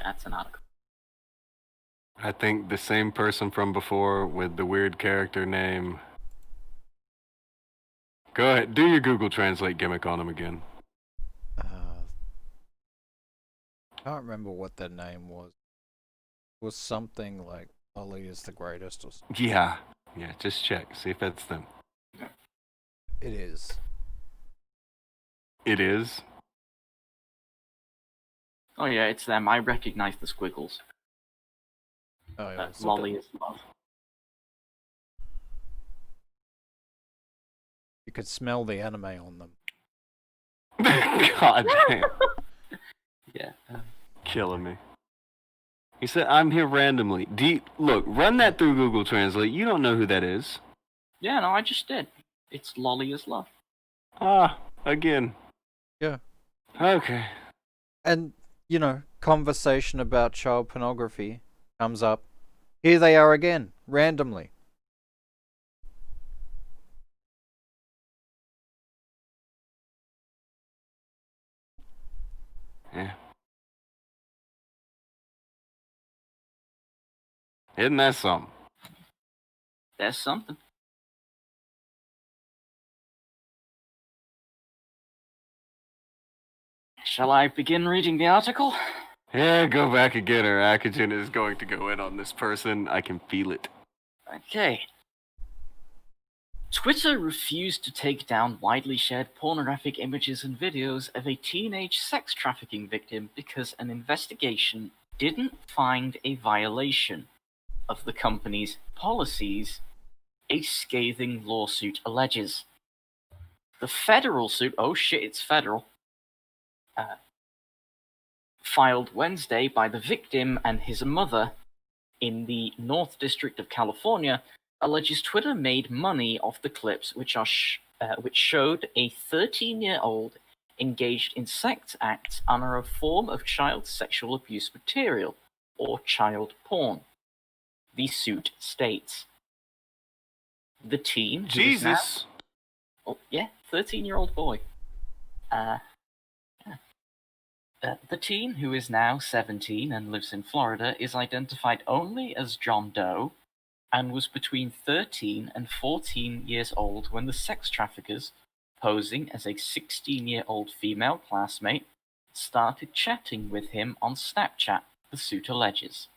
That's an article. I think the same person from before with the weird character name. Go ahead, do your Google Translate gimmick on him again. Can't remember what their name was. It was something like Ollie is the greatest or something. Yeah, just check, see if that's them. It is. It is? Oh yeah, it's them. I recognize the squiggles. Oh, yeah. Lolly is love. You could smell the anime on them. God damn. Yeah. Killing me. He said, I'm here randomly. Look, run that through Google Translate. You don't know who that is. Yeah, no, I just did. It's Lolly is love. Ah, again. Yeah. Okay. And, you know, conversation about child pornography comes up. Here they are again, randomly. Yeah. Isn't that something? There's something. Shall I begin reading the article? Yeah, go back and get her. Akujin is going to go in on this person. I can feel it. Okay. Twitter refused to take down widely shared pornographic images and videos of a teenage sex trafficking victim because an investigation didn't find a violation of the company's policies, a scathing lawsuit alleges. The federal suit, oh shit, it's federal, filed Wednesday by the victim and his mother in the North District of California, alleges Twitter made money off the clips which showed a 13-year-old engaged in sex acts under a form of child sexual abuse material, or child porn. The suit states. The teen, who is now, Jesus! 13-year-old boy. The teen, who is now 17 and lives in Florida, is identified only as John Doe and was between 13 and 14 years old when the sex traffickers, posing as a 16-year-old female classmate, started chatting with him on Snapchat, the suit alleges.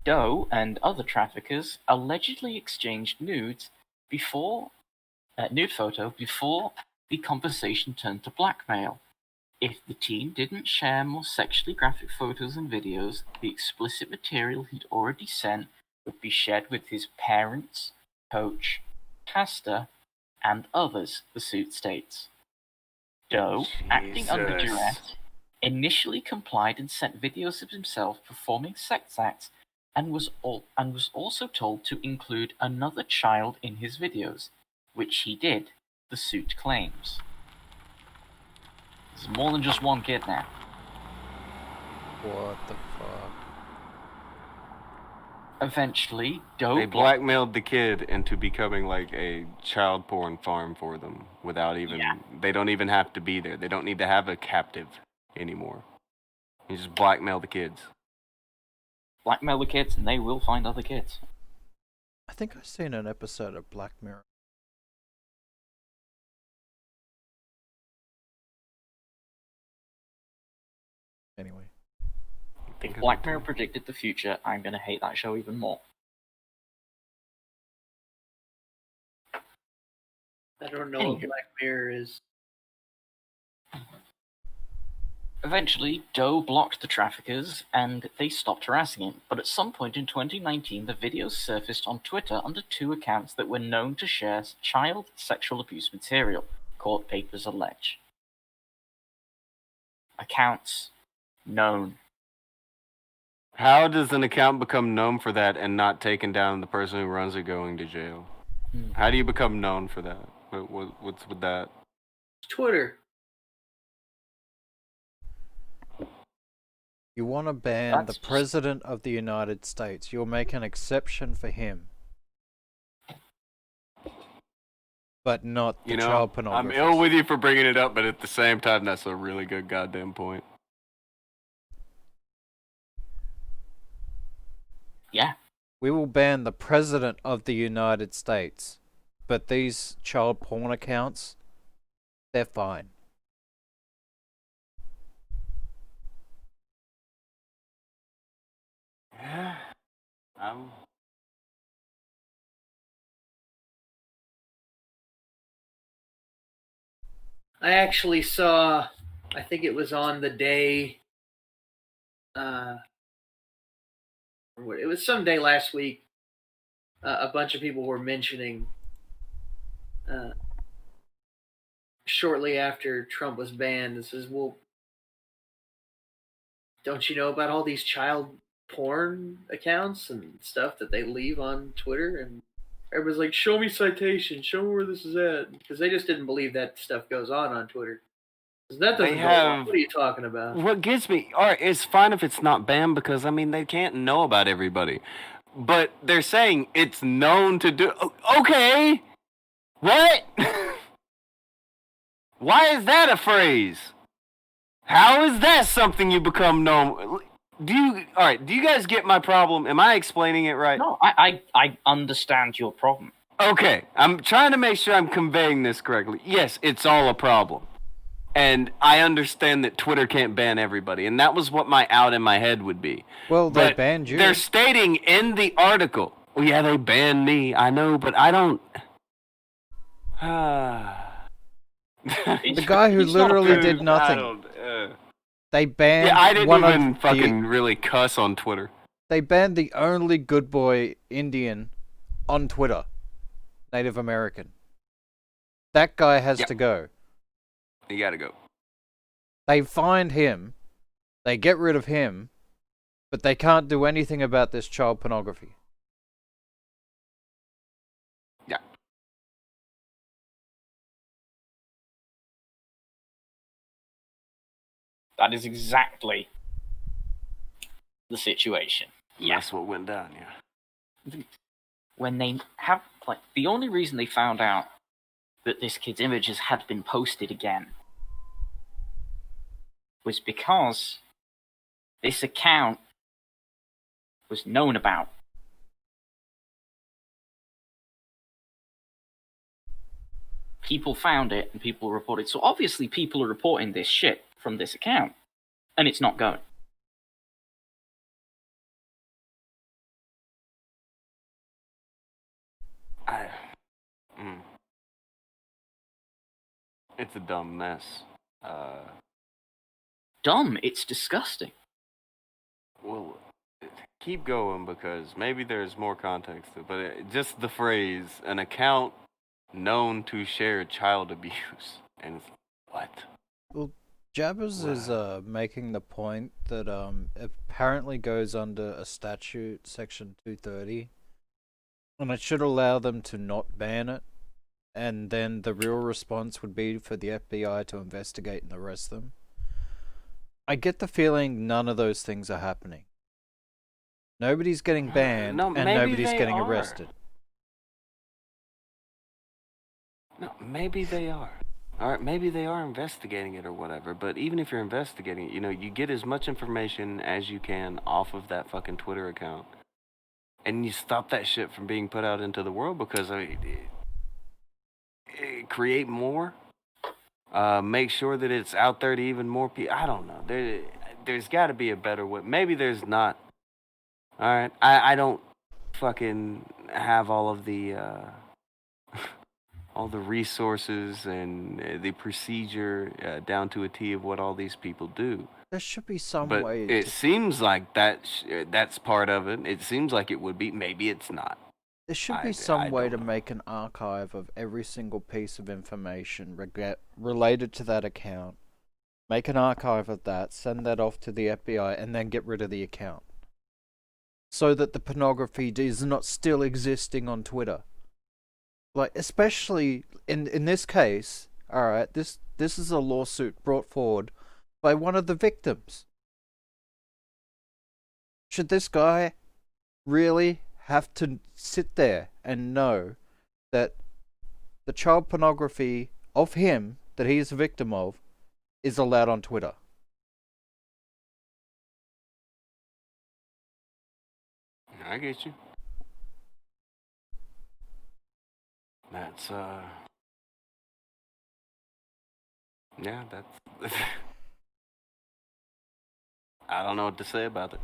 Doe and other traffickers allegedly exchanged nude photo before the conversation turned to blackmail. If the teen didn't share more sexually graphic photos and videos, the explicit material he'd already sent would be shared with his parents, coach, pastor, and others, the suit states. Doe, acting under Jesus. duress, initially complied and sent videos of himself performing sex acts and was also told to include another child in his videos, which he did, the suit claims. There's more than just one kid now. What the fuck? Eventually, Doe They blackmailed the kid into becoming like a child porn farm for them without even... Yeah. They don't even have to be there. They don't need to have a captive anymore. You just blackmail the kids. blackmail the kids and they will find other kids. I think I've seen an episode of Black Mirror. Anyway. If Black Mirror predicted the future, I'm gonna hate that show even more. I don't know what Black Mirror is. Eventually, Doe blocked the traffickers, and they stopped harassing him. But at some point in 2019, the videos surfaced on Twitter under two accounts that were known to share child sexual abuse material, court papers allege. Accounts known. How does an account become known for that and not taken down and the person who runs it going to jail? How do you become known for that? What's with that? Twitter. You want to ban That's the President of the United States. You'll make an exception for him. But not the You know, child I'm pornography. ill with you for bringing it up, but at the same time, that's a really good goddamn point. Yeah. We will ban the President of the United States. But these child porn accounts, they're fine. Yeah. I actually saw, I think it was on the day, it was some day last week, a bunch of people were mentioning, shortly after Trump was banned, this is, well, don't you know about all these child porn accounts and stuff that they leave on Twitter? And everybody's like, show me citations, show me where this is at. Because they just didn't believe that stuff goes on Twitter. Because that doesn't go on. What are you talking about? What gets me, alright, it's fine if it's not banned because, I mean, they can't know about everybody. But they're saying it's known to do. Okay! What? Why is that a phrase? How is that something you become known? Do you guys get my problem? Am I explaining it right? No, I understand your problem. Okay, I'm trying to make sure I'm conveying this correctly. Yes, it's all a problem. And I understand that Twitter can't ban everybody, and that was what my out in my head would be. Well, they But banned you. they're stating in the article, well, yeah, they banned me, I know, but I don't... The guy who literally did nothing. They banned Yeah, I didn't one even of fucking really cuss on Twitter. They banned the only good boy Indian on Twitter. Native American. That guy has Yep. to go. You gotta go. They find him. They get rid of him. But they can't do anything about this child pornography. Yeah. That is exactly the situation. Yeah. That's what went down, yeah. When they have, like, the only reason they found out that this kid's images had been posted again was because this account was known about. People found it and people reported. So obviously people are reporting this shit from this account, and it's not going. It's a dumb mess. Dumb, it's disgusting. Well, keep going because maybe there's more context to it, but just the phrase, an account known to share child abuse. And it's, what? Well, Jabbers is making the point that it apparently goes under a statute, section 230, and it should allow them to not ban it, and then the real response would be for the FBI to investigate and arrest them. I get the feeling none of those things are happening. Nobody's getting banned, No, and maybe nobody's they getting are. arrested. No, maybe they are. Alright, maybe they are investigating it or whatever, but even if you're investigating it, you know, you get as much information as you can off of that fucking Twitter account. And you stop that shit from being put out into the world because, I mean, create more. Make sure that it's out there to even more people. I don't know. There's got to be a better way. Maybe there's not. All right. I don't fucking have all of the all the resources and the procedure down to a T of what all these people do. There should be some But way. it seems like that's part of it. It seems like it would be. Maybe it's not. There should be some way to make an archive of every single piece of information related to that account. Make an archive of that, send that off to the FBI, and then get rid of the account. So that the pornography is not still existing on Twitter. Like, especially in this case, alright, this is a lawsuit brought forward by one of the victims. should this guy really have to sit there and know that the child pornography of him that he is a victim of is allowed on Twitter? I get you. That's yeah, that's I don't know what to say about it.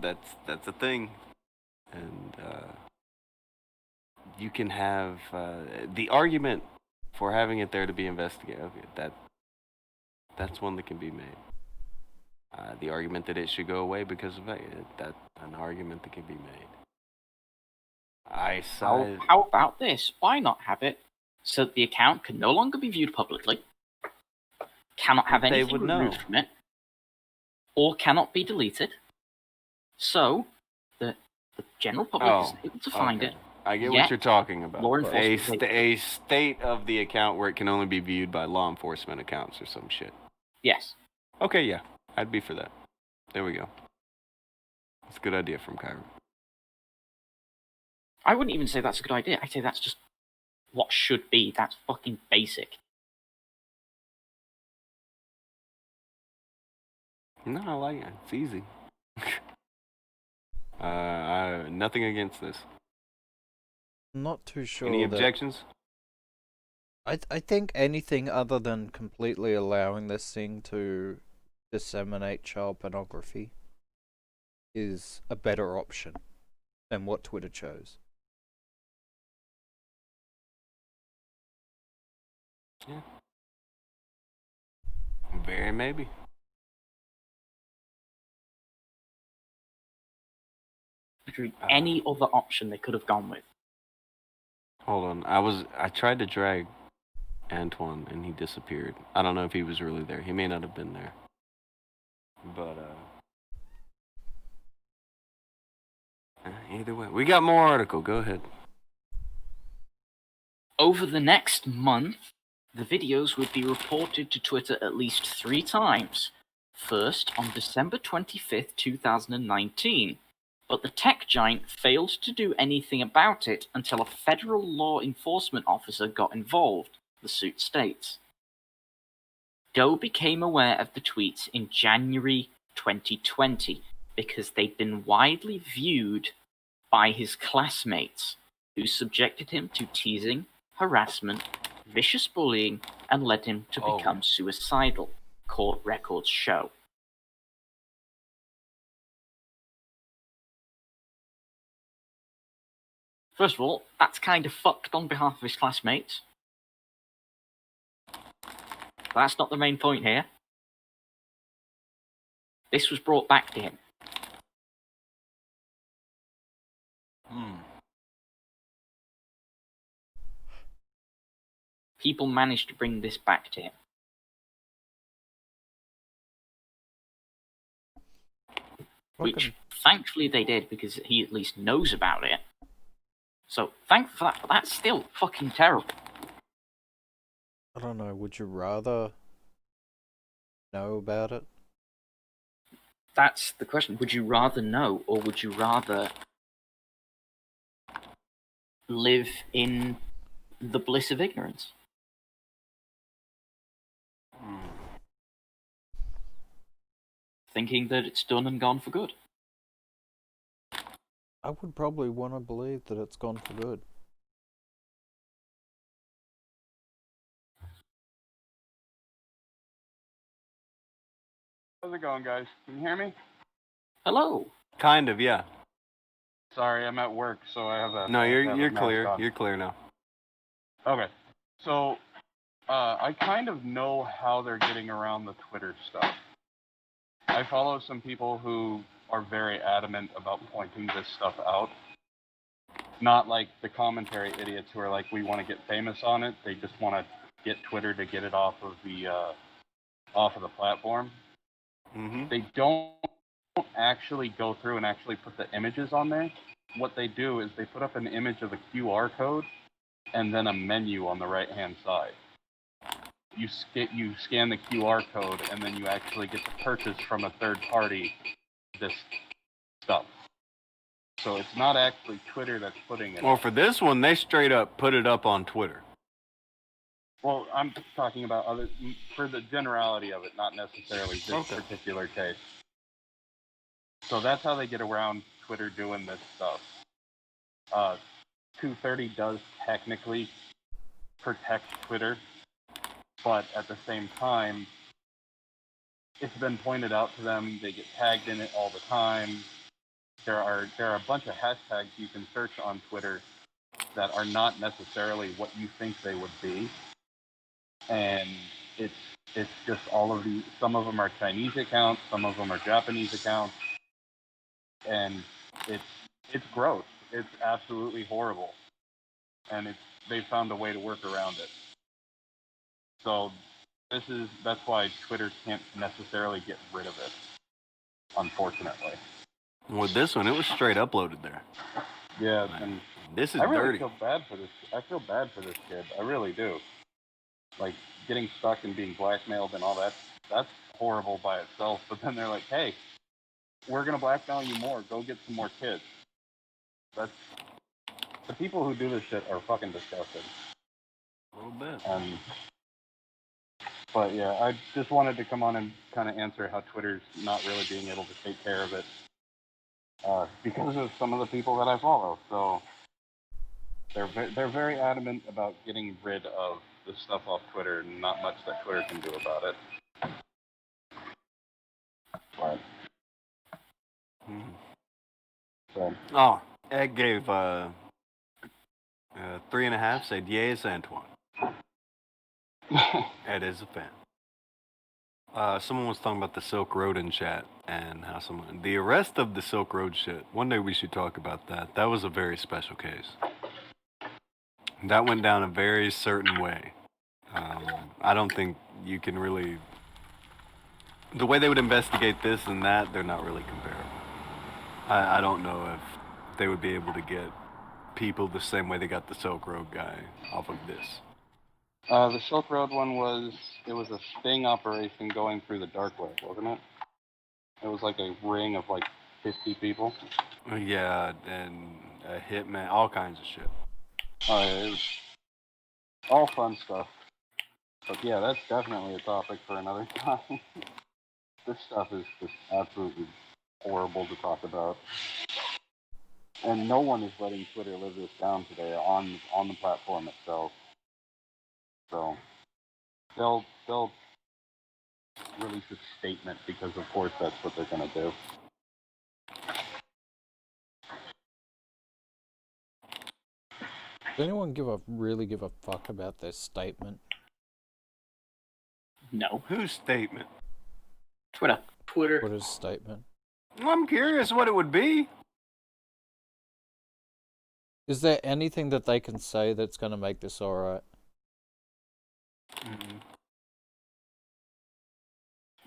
That's a thing, and you can have the argument for having it there to be investigated. Okay, that's one that can be made. The argument that it should go away because of it, that's an argument that can be made. How about this? Why not have it so that the account can no longer be viewed publicly, cannot have anything removed from it, or cannot be deleted, so that the general public is able to find it. I get what you're talking about. Law enforcement A state of the account where it can only be viewed by law enforcement accounts or some shit. Yes. Okay, yeah. I'd be for that. There we go. That's a good idea from Kyra. I wouldn't even say that's a good idea. I'd say that's just what should be. That's fucking basic. No, I like it. It's easy. Nothing against this. I'm not too sure. Any objections? I think anything other than completely allowing this thing to disseminate child pornography is a better option than what Twitter chose. Yeah. Very maybe. Literally any other option they could have gone with. Hold on. I tried to drag Antoine and he disappeared. I don't know if he was really there. He may not have been there. But either way, we got more article. Go ahead. Over the next month, the videos would be reported to Twitter at least 3 times. First, on December 25th, 2019. But the tech giant failed to do anything about it until a federal law enforcement officer got involved, the suit states. Doe became aware of the tweets in January 2020 because they'd been widely viewed by his classmates, who subjected him to teasing, harassment, vicious bullying, and led him to become suicidal, court records show. First of all, that's kind of fucked on behalf of his classmates. That's not the main point here. This was brought back to him. People managed to bring this back to him. Which, thankfully, they did, because he at least knows about it. So, thank for that, but that's still fucking terrible. I don't know, would you rather know about it? That's the question. Would you rather know, or would you rather live in the bliss of ignorance? Thinking that it's done and gone for good. I would probably want to believe that it's gone for good. How's it going, guys? Can you hear me? Hello. Kind of, yeah. Sorry, I'm at work, so I have a... No, I have you're a mask clear. on. You're clear now. Okay. So, I kind of know how they're getting around the Twitter stuff. I follow some people who are very adamant about pointing this stuff out. Not like the commentary idiots who are like, we want to get famous on it. They just want to get Twitter to get it off of the platform. Mm-hmm. They don't actually go through and actually put the images on there. What they do is they put up an image of a QR code and then a menu on the right-hand side. You scan the QR code and then you actually get to purchase from a third party this stuff. So it's not actually Twitter that's putting it Well, up. for this one, they straight up put it up on Twitter. Well, I'm talking about for the generality of it, not necessarily this particular case. So that's how they get around Twitter doing this stuff. 230 does technically protect Twitter, but at the same time, it's been pointed out to them. They get tagged in it all the time. There are a bunch of hashtags you can search on Twitter that are not necessarily what you think they would be, and it's just all of these. Some of them are Chinese accounts, some of them are Japanese accounts, and it's gross. It's absolutely horrible, and they found a way to work around it. So that's why Twitter can't necessarily get rid of it, unfortunately. With this one, it was straight uploaded there. Yeah, and this is I really dirty. feel bad for this. I feel bad for this kid. I really do. Like getting stuck and being blackmailed and all that. That's horrible by itself. But then they're like, "Hey, we're gonna blackmail you more. Go get some more kids." The people who do this shit are fucking disgusting. A little bit. But yeah, I just wanted to come on and kind of answer how Twitter's not really being able to take care of it because of some of the people that I follow. So they're very adamant about getting rid of the stuff off Twitter, and not much that Twitter can do about it. But, so. Oh, Ed gave 3.5. Said yes, Antoine. Ed is a fan. Someone was talking about the Silk Road in chat and how the arrest of the Silk Road shit. One day we should talk about that. That was a very special case. That went down a very certain way. I don't think you can really. The way they would investigate this and that, they're not really comparable. I don't know if they would be able to get people the same way they got the Silk Road guy off of this. The Silk Road one was a sting operation going through the dark web, wasn't it? It was like a ring of like 50 people. Yeah, and a hitman, all kinds of shit. Oh, yeah, it was all fun stuff. But yeah, that's definitely a topic for another time. This stuff is just absolutely horrible to talk about. And no one is letting Twitter live this down today on the platform itself. So they'll release a statement because of course that's what they're gonna do. Does anyone really give a fuck about their statement? No. Whose statement? Twitter. Twitter's statement. I'm curious what it would be. Is there anything that they can say that's going to make this alright?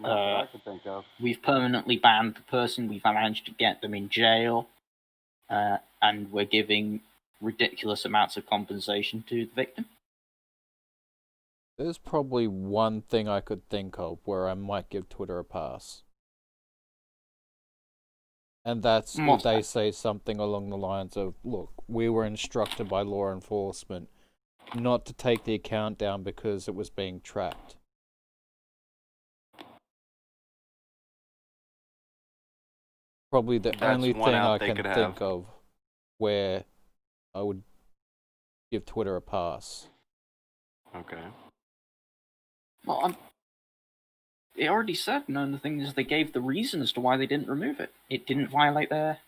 I could think of. We've permanently banned the person. We've managed to get them in jail, and we're giving ridiculous amounts of compensation to the victim. There's probably one thing I could think of where I might give Twitter a pass. And that's if they say something along the lines of, look, we were instructed by law enforcement not to take the account down because it was being tracked. Probably the only thing I can think of where I would give Twitter a pass. Okay. Well, it already said, the thing is they gave the reason as to why they didn't remove it. It didn't violate their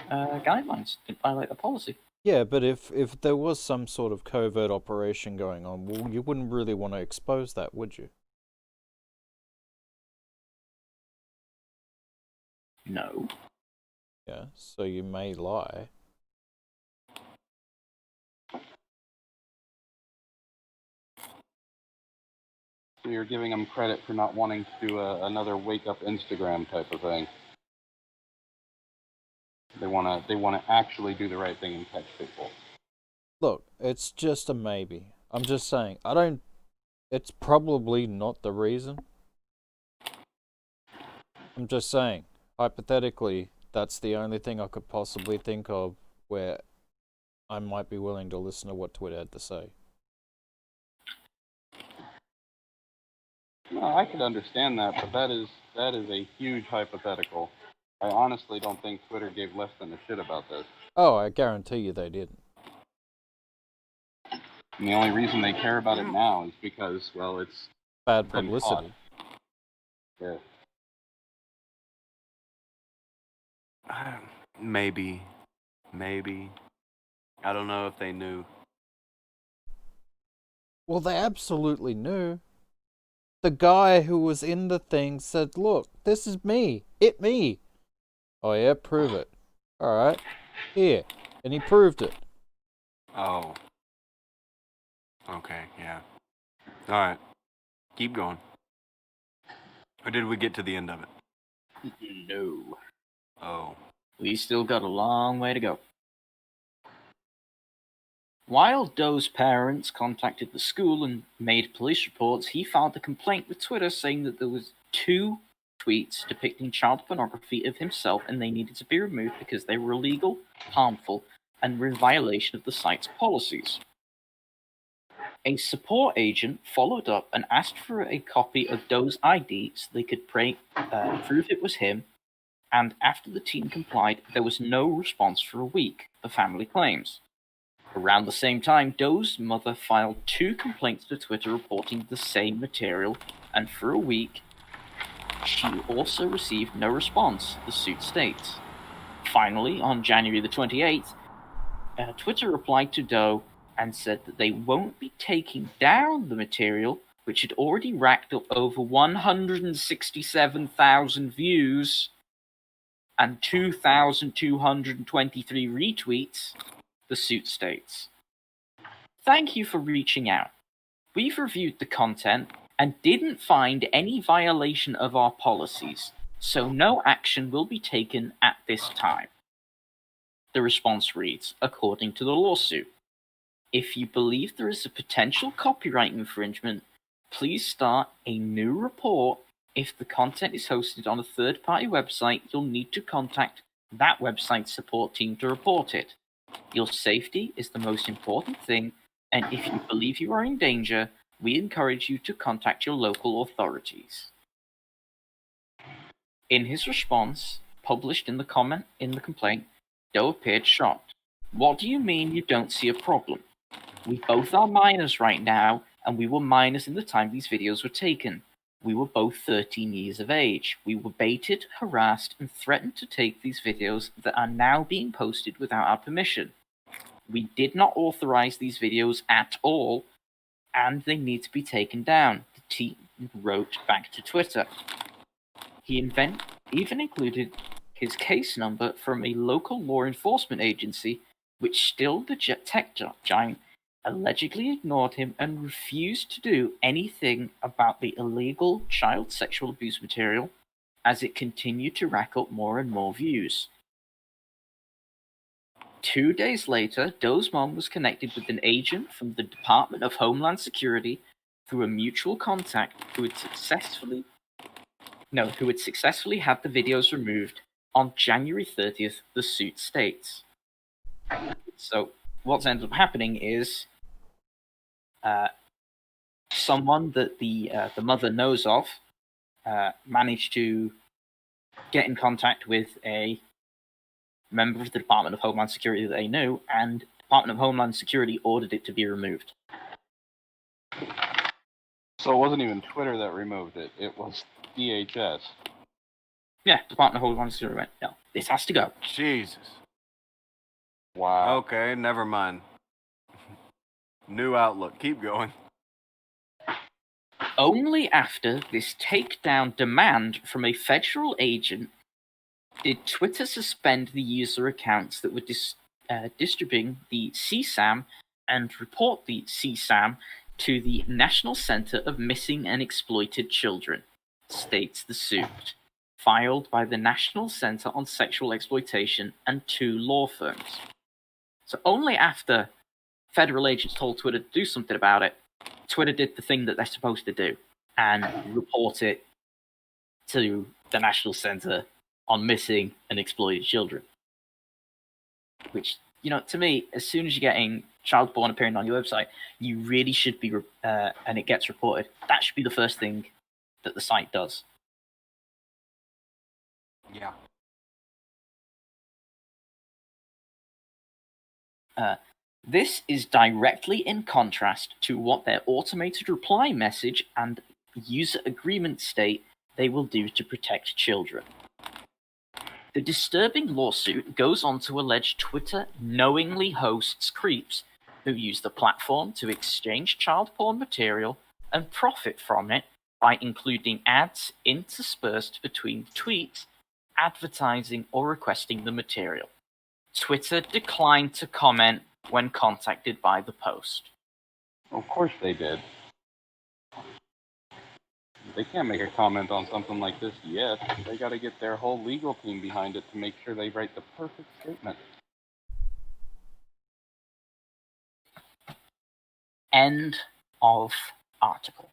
guidelines. It didn't violate the policy. Yeah, but if there was some sort of covert operation going on, well, you wouldn't really want to expose that, would you? No. Yeah, so you may lie. So you're giving them credit for not wanting to do another wake up Instagram type of thing. They wanna actually do the right thing and catch people. Look, it's just a maybe. I'm just saying, it's probably not the reason. I'm just saying, hypothetically, That's the only thing I could possibly think of where I might be willing to listen to what Twitter had to say. No, I could understand that, but that is a huge hypothetical. I honestly don't think Twitter gave less than a shit about this. Oh, I guarantee you they didn't. And the only reason they care about it now is because, well, it's Bad been publicity. caught. Yeah. Maybe. I don't know if they knew. Well, they absolutely knew. The guy who was in the thing said, look, this is me. Me. Oh, yeah, prove it. Alright. Here. And he proved it. Oh. Okay, yeah. Alright. Keep going. Or did we get to the end of it? No. Oh. We still got a long way to go. While Doe's parents contacted the school and made police reports, he filed a complaint with Twitter saying that there was 2 tweets depicting child pornography of himself and they needed to be removed because they were illegal, harmful, and were in violation of the site's policies. A support agent followed up and asked for a copy of Doe's ID so they could prove it was him, and after the teen complied, there was no response for a week, the family claims. Around the same time, Doe's mother filed 2 complaints to Twitter reporting the same material, and for a week, she also received no response, the suit states. Finally, on January the 28th, Twitter replied to Doe and said that they won't be taking down the material, which had already racked up over 167,000 views and 2,223 retweets, the suit states. Thank you for reaching out. We've reviewed the content and didn't find any violation of our policies, so no action will be taken at this time. The response reads, according to the lawsuit, if you believe there is a potential copyright infringement, please start a new report. If the content is hosted on a third-party website, you'll need to contact that website's support team to report it. Your safety is the most important thing, and if you believe you are in danger, we encourage you to contact your local authorities. In his response, published in the complaint, Doe appeared shocked. What do you mean you don't see a problem? We both are minors right now, and we were minors in the time these videos were taken. We were both 13 years of age. We were baited, harassed, and threatened to take these videos that are now being posted without our permission. We did not authorize these videos at all, and they need to be taken down, the team wrote back to Twitter. He even included his case number from a local law enforcement agency, which still the tech giant allegedly ignored him and refused to do anything about the illegal child sexual abuse material as it continued to rack up more and more views. 2 days later, Doe's mom was connected with an agent from the Department of Homeland Security through a mutual contact who had successfully had the videos removed on January 30th, the suit states. So what's ended up happening is someone that the mother knows of managed to get in contact with a member of the Department of Homeland Security that they knew, and the Department of Homeland Security ordered it to be removed. So it wasn't even Twitter that removed it. It was DHS. Yeah, Department of Homeland Security went, no, this has to go. Jesus. Wow. Okay, never mind. New outlook. Keep going. Only after this takedown demand from a federal agent did Twitter suspend the user accounts that were distributing the CSAM and report the CSAM to the National Center of Missing and Exploited Children, states the suit, filed by the National Center on Sexual Exploitation and 2 law firms. So only after federal agents told Twitter to do something about it, Twitter did the thing that they're supposed to do and report it to the National Center on missing and exploited children. Which, to me, as soon as you're getting child porn appearing on your website, you really should be, and it gets reported, that should be the first thing that the site does. Yeah. This is directly in contrast to what their automated reply message and user agreement state they will do to protect children. The disturbing lawsuit goes on to allege Twitter knowingly hosts creeps who use the platform to exchange child porn material and profit from it by including ads interspersed between tweets, advertising, or requesting the material. Twitter declined to comment when contacted by the Post. Of course they did. They can't make a comment on something like this yet. They gotta get their whole legal team behind it to make sure they write the perfect statement. End of article.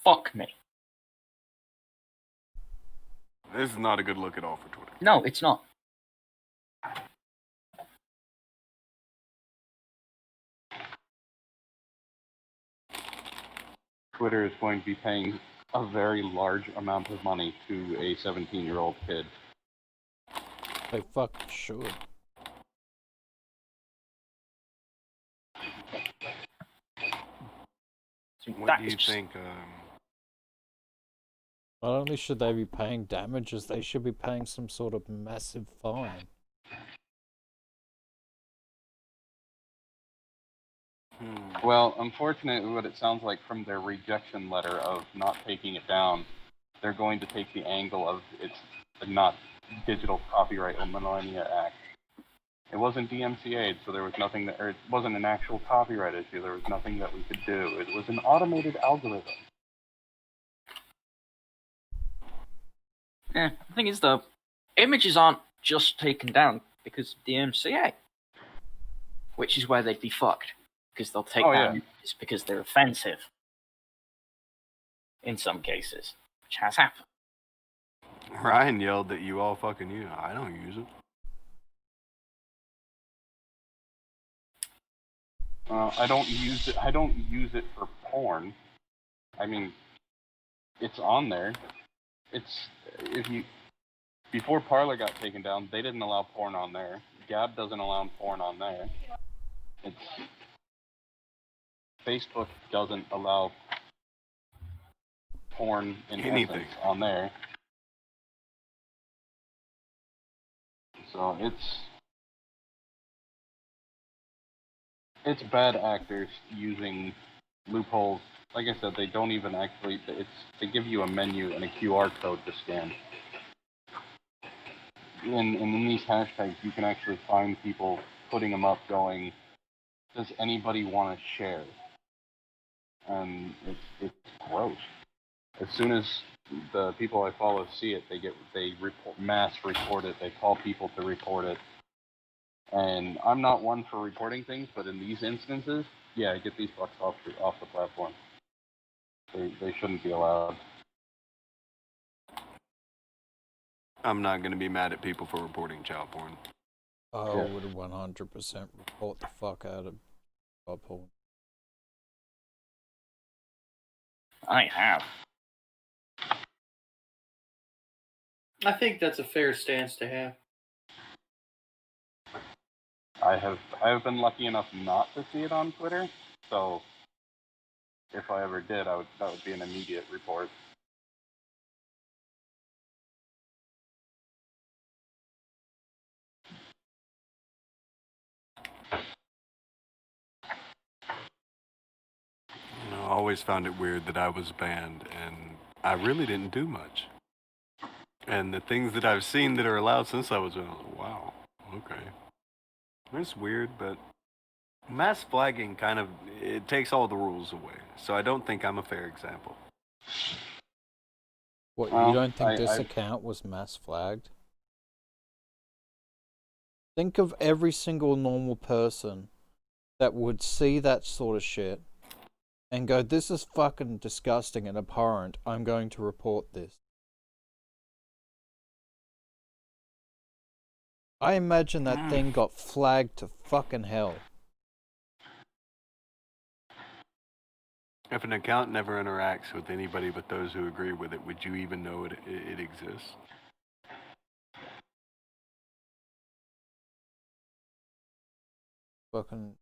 Fuck me. This is not a good look at all for Twitter. No, it's not. Twitter is going to be paying a very large amount of money to a 17-year-old kid. They fucking should. What do you think? Not only should they be paying damages, they should be paying some sort of massive fine. Well, unfortunately, what it sounds like from their rejection letter of not taking it down, they're going to take the angle of it's not Digital Copyright Millennia Act. It wasn't DMCA'd, so there was nothing that, or it wasn't an actual copyright issue. There was nothing that we could do. It was an automated algorithm. The thing is, though, images aren't just taken down because of DMCA, which is where they'd be fucked. Because they'll take down images because they're offensive. In some cases, which has happened. Ryan yelled that you all fucking use it. I don't use it. I don't use it. I don't use it for porn. I mean, it's on there. It's before Parler got taken down, they didn't allow porn on there. Gab doesn't allow porn on there. Facebook doesn't allow porn in essence on there. So it's bad actors using loopholes. Like I said, they don't even actually. They give you a menu and a QR code to scan. And in these hashtags, you can actually find people putting them up, going, "Does anybody want to share?" And it's gross. As soon as the people I follow see it, they mass report it. They call people to report it. And I'm not one for reporting things, but in these instances, yeah, get these fucks off the platform. They shouldn't be allowed. I'm not going to be mad at people for reporting child porn. I would 100% report the fuck out of child porn. I have. I think that's a fair stance to have. I have been lucky enough not to see it on Twitter, so if I ever did, that would be an immediate report. I always found it weird that I was banned, and I really didn't do much. And the things that I've seen that are allowed since I was like, wow, okay. It's weird, but mass flagging it takes all the rules away. So I don't think I'm a fair example. What, you don't think this account was mass flagged? Think of every single normal person that would see that sort of shit and go, this is fucking disgusting and abhorrent, I'm going to report this. I imagine that thing got flagged to fucking hell. If an account never interacts with anybody but those who agree with it, would you even know it exists? Fucking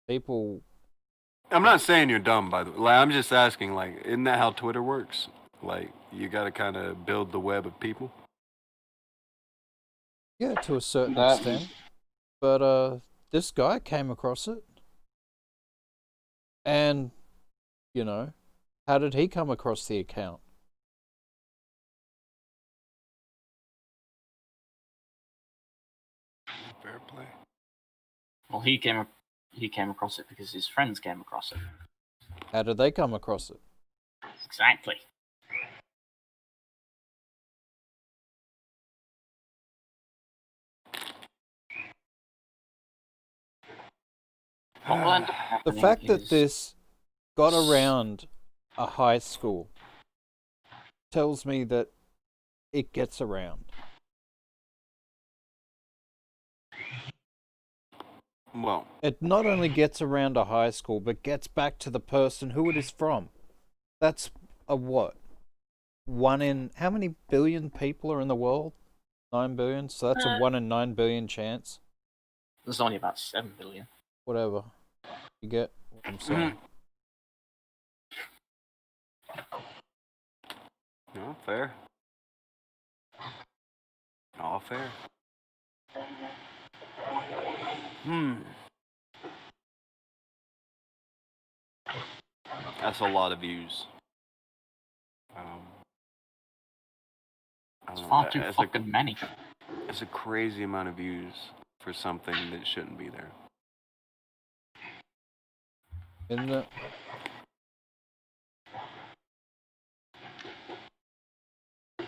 people. I'm not saying you're dumb, by the way. Like, I'm just asking, like, isn't that how Twitter works? Like, you gotta kind of build the web of people. Yeah, to a certain That- extent. But this guy came across it. And, you know, how did he come across the account? Fair play. Well, he came across it because his friends came across it. How did they come across it? Exactly. What will end up The happening fact that is- this got around a high school tells me that it gets around. Well, It not only gets around a high school, but gets back to the person who it is from. That's a what? 1 in... How many billion people are in the world? 9 billion? So that's a 1 in 9 billion chance. There's only about 7 billion. Whatever. You get what I'm saying? no, fair. All fair. That's a lot of views. I It's don't know, far too that's fucking many. It's a crazy amount of views for something that shouldn't be there. Isn't it?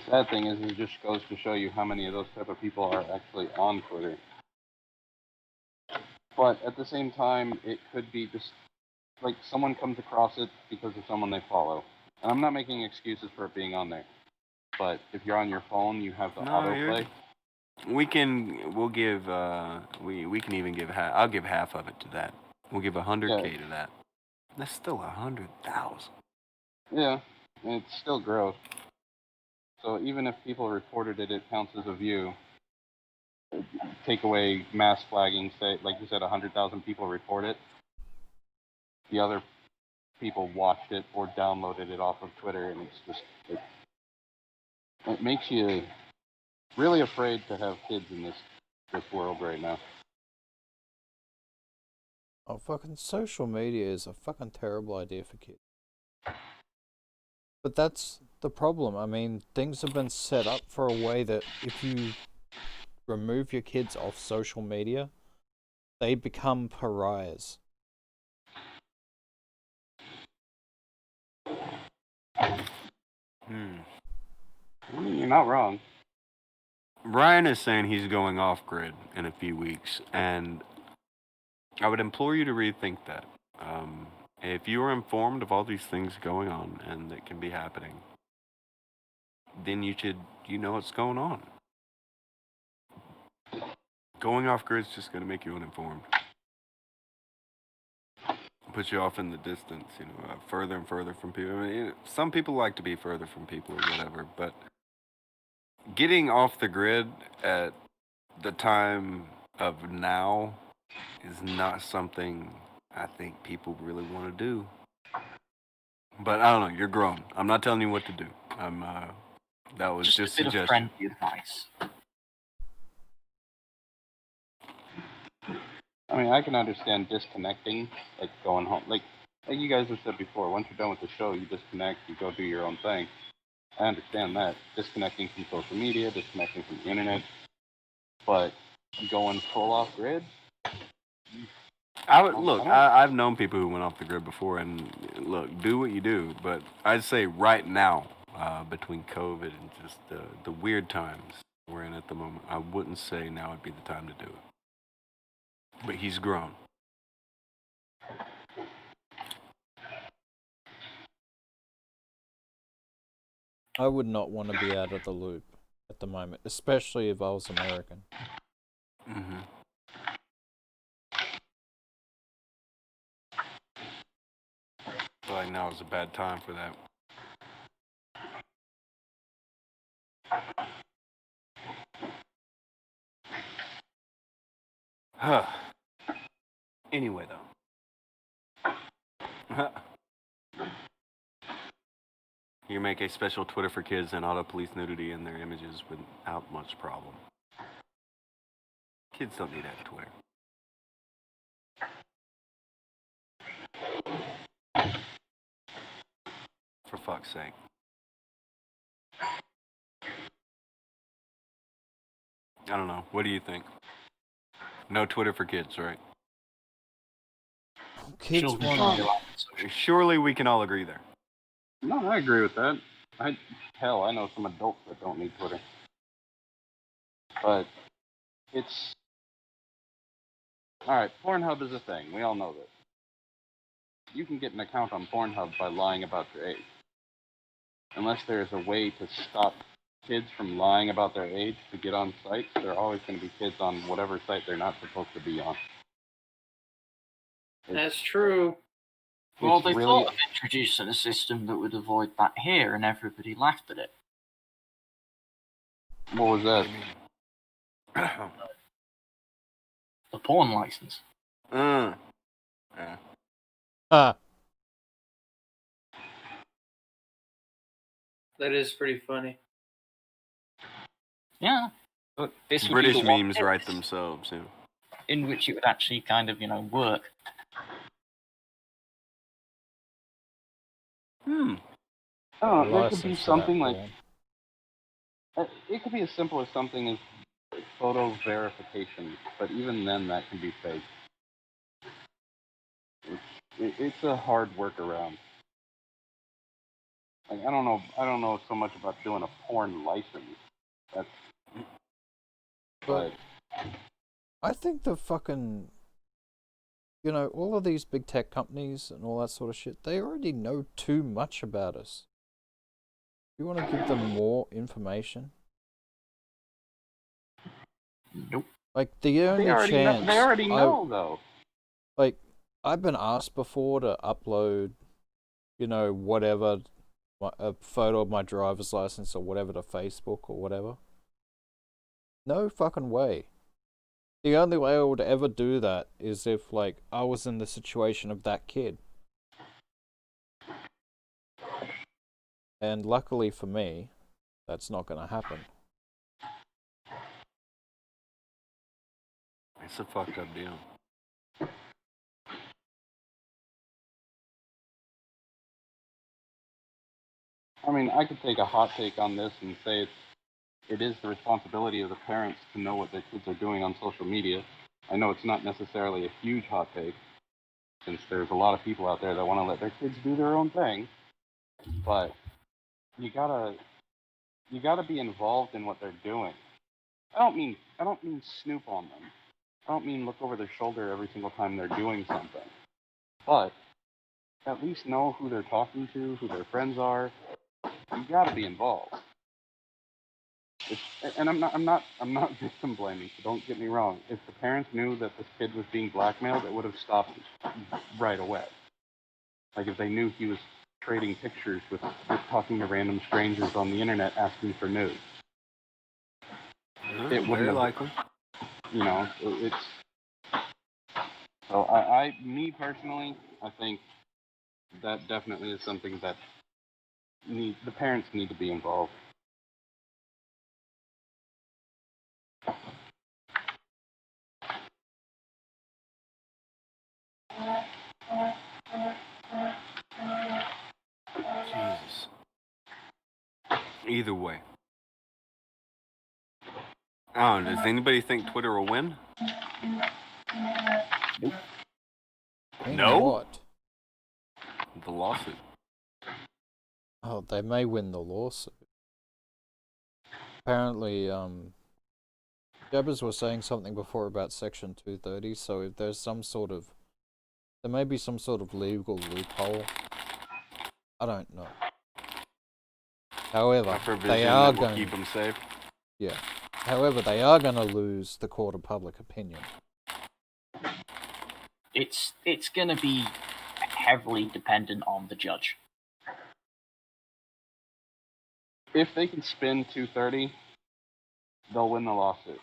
Sad thing is, it just goes to show you how many of those type of people are actually on Twitter. But at the same time, it could be just like someone comes across it because of someone they follow. And I'm not making excuses for it being on there. But if you're on your phone, you have the autoplay. We'll give, we can even give half, I'll give half of it to that. We'll give 100K to that. That's still 100,000. Yeah, and it's still growth. So even if people reported it, it counts as a view. Take away mass flagging, say, like you said, 100,000 people report it. The other people watched it or downloaded it off of Twitter, and it's just, it makes you really afraid to have kids in this world right now. Oh, fucking social media is a fucking terrible idea for kids. But that's the problem. I mean, things have been set up for a way that if you remove your kids off social media, they become pariahs. You're not wrong. Ryan is saying he's going off grid in a few weeks, and I would implore you to rethink that. If you are informed of all these things going on and that can be happening, then you know what's going on. Going off grid is just going to make you uninformed. Put you off in the distance, further and further from people. I mean, some people like to be further from people or whatever, but getting off the grid at the time of now is not something I think people really want to do. But I don't know, you're grown. I'm not telling you what to do. That was just a bit suggestion. of friendly advice. I mean, I can understand disconnecting, like going home. Like you guys have said before, once you're done with the show, you disconnect, you go do your own thing. I understand that. Disconnecting from social media, disconnecting from the internet. But going full off grid? I've known people who went off the grid before, and look, do what you do. But I'd say right now, between COVID and just the weird times we're in at the moment, I wouldn't say now would be the time to do it. But he's grown. I would not want to be out of the loop at the moment, especially if I was American. Mm-hmm. Feel like now is a bad time for that. Huh. Anyway, though. You make a special Twitter for kids and auto-police nudity in their images without much problem. Kids don't need to have Twitter. For fuck's sake. I don't know. What do you think? No Twitter for kids, right? Kids Children want feel like social. Surely we can all agree there. No, I agree with that. Hell, I know some adults that don't need Twitter. But it's... Alright, Pornhub is a thing. We all know this. You can get an account on Pornhub by lying about your age. Unless there's a way to stop kids from lying about their age to get on sites, there are always going to be kids on whatever site they're not supposed to be on. That's true. Well, It's they really- thought of introducing a system that would avoid that here, and everybody laughed at it. What was that? The porn license. Yeah. That is pretty funny. Yeah. But this would British be the one memes bit write themselves, yeah. in which it would actually kind of, work. Oh, there could license be for something that like... porn. It could be as simple as something as photo verification, but even then that can be fake. It's a hard workaround. Like, I don't know so much about doing a porn license. That's... But... I think the fucking, all of these big tech companies and all that sort of shit, they already know too much about us. You want to give them more information? Nope. Like, the only They already chance... know, though. Like, I've been asked before to upload, whatever, a photo of my driver's license or whatever to Facebook or whatever. No fucking way. The only way I would ever do that is if, like, I was in the situation of that kid. And luckily for me, that's not going to happen. It's a fucked up deal. I mean, I could take a hot take on this and say it is the responsibility of the parents to know what their kids are doing on social media. I know it's not necessarily a huge hot take, since there's a lot of people out there that want to let their kids do their own thing. But you gotta be involved in what they're doing. I don't mean snoop on them. I don't mean look over their shoulder every single time they're doing something. But at least know who they're talking to, who their friends are. You gotta be involved. And I'm not victim blaming, so don't get me wrong. If the parents knew that this kid was being blackmailed, it would have stopped right away. Like if they knew he was trading pictures with talking to random strangers on the internet asking for nudes. It wouldn't Very have, likely. It's... So me personally, I think that definitely is something that the parents need to be involved. Jesus. Either way. I don't know, does anybody think Twitter will win? Meaning No? What? The lawsuit. Oh, they may win the lawsuit. Apparently, Jabbers was saying something before about Section 230, so if there's there may be some sort of legal loophole. I don't know. However, A provision they are that will going. keep them safe. Yeah. However, they are going to lose the court of public opinion. It's going to be heavily dependent on the judge. If they can spin 230, they'll win the lawsuit.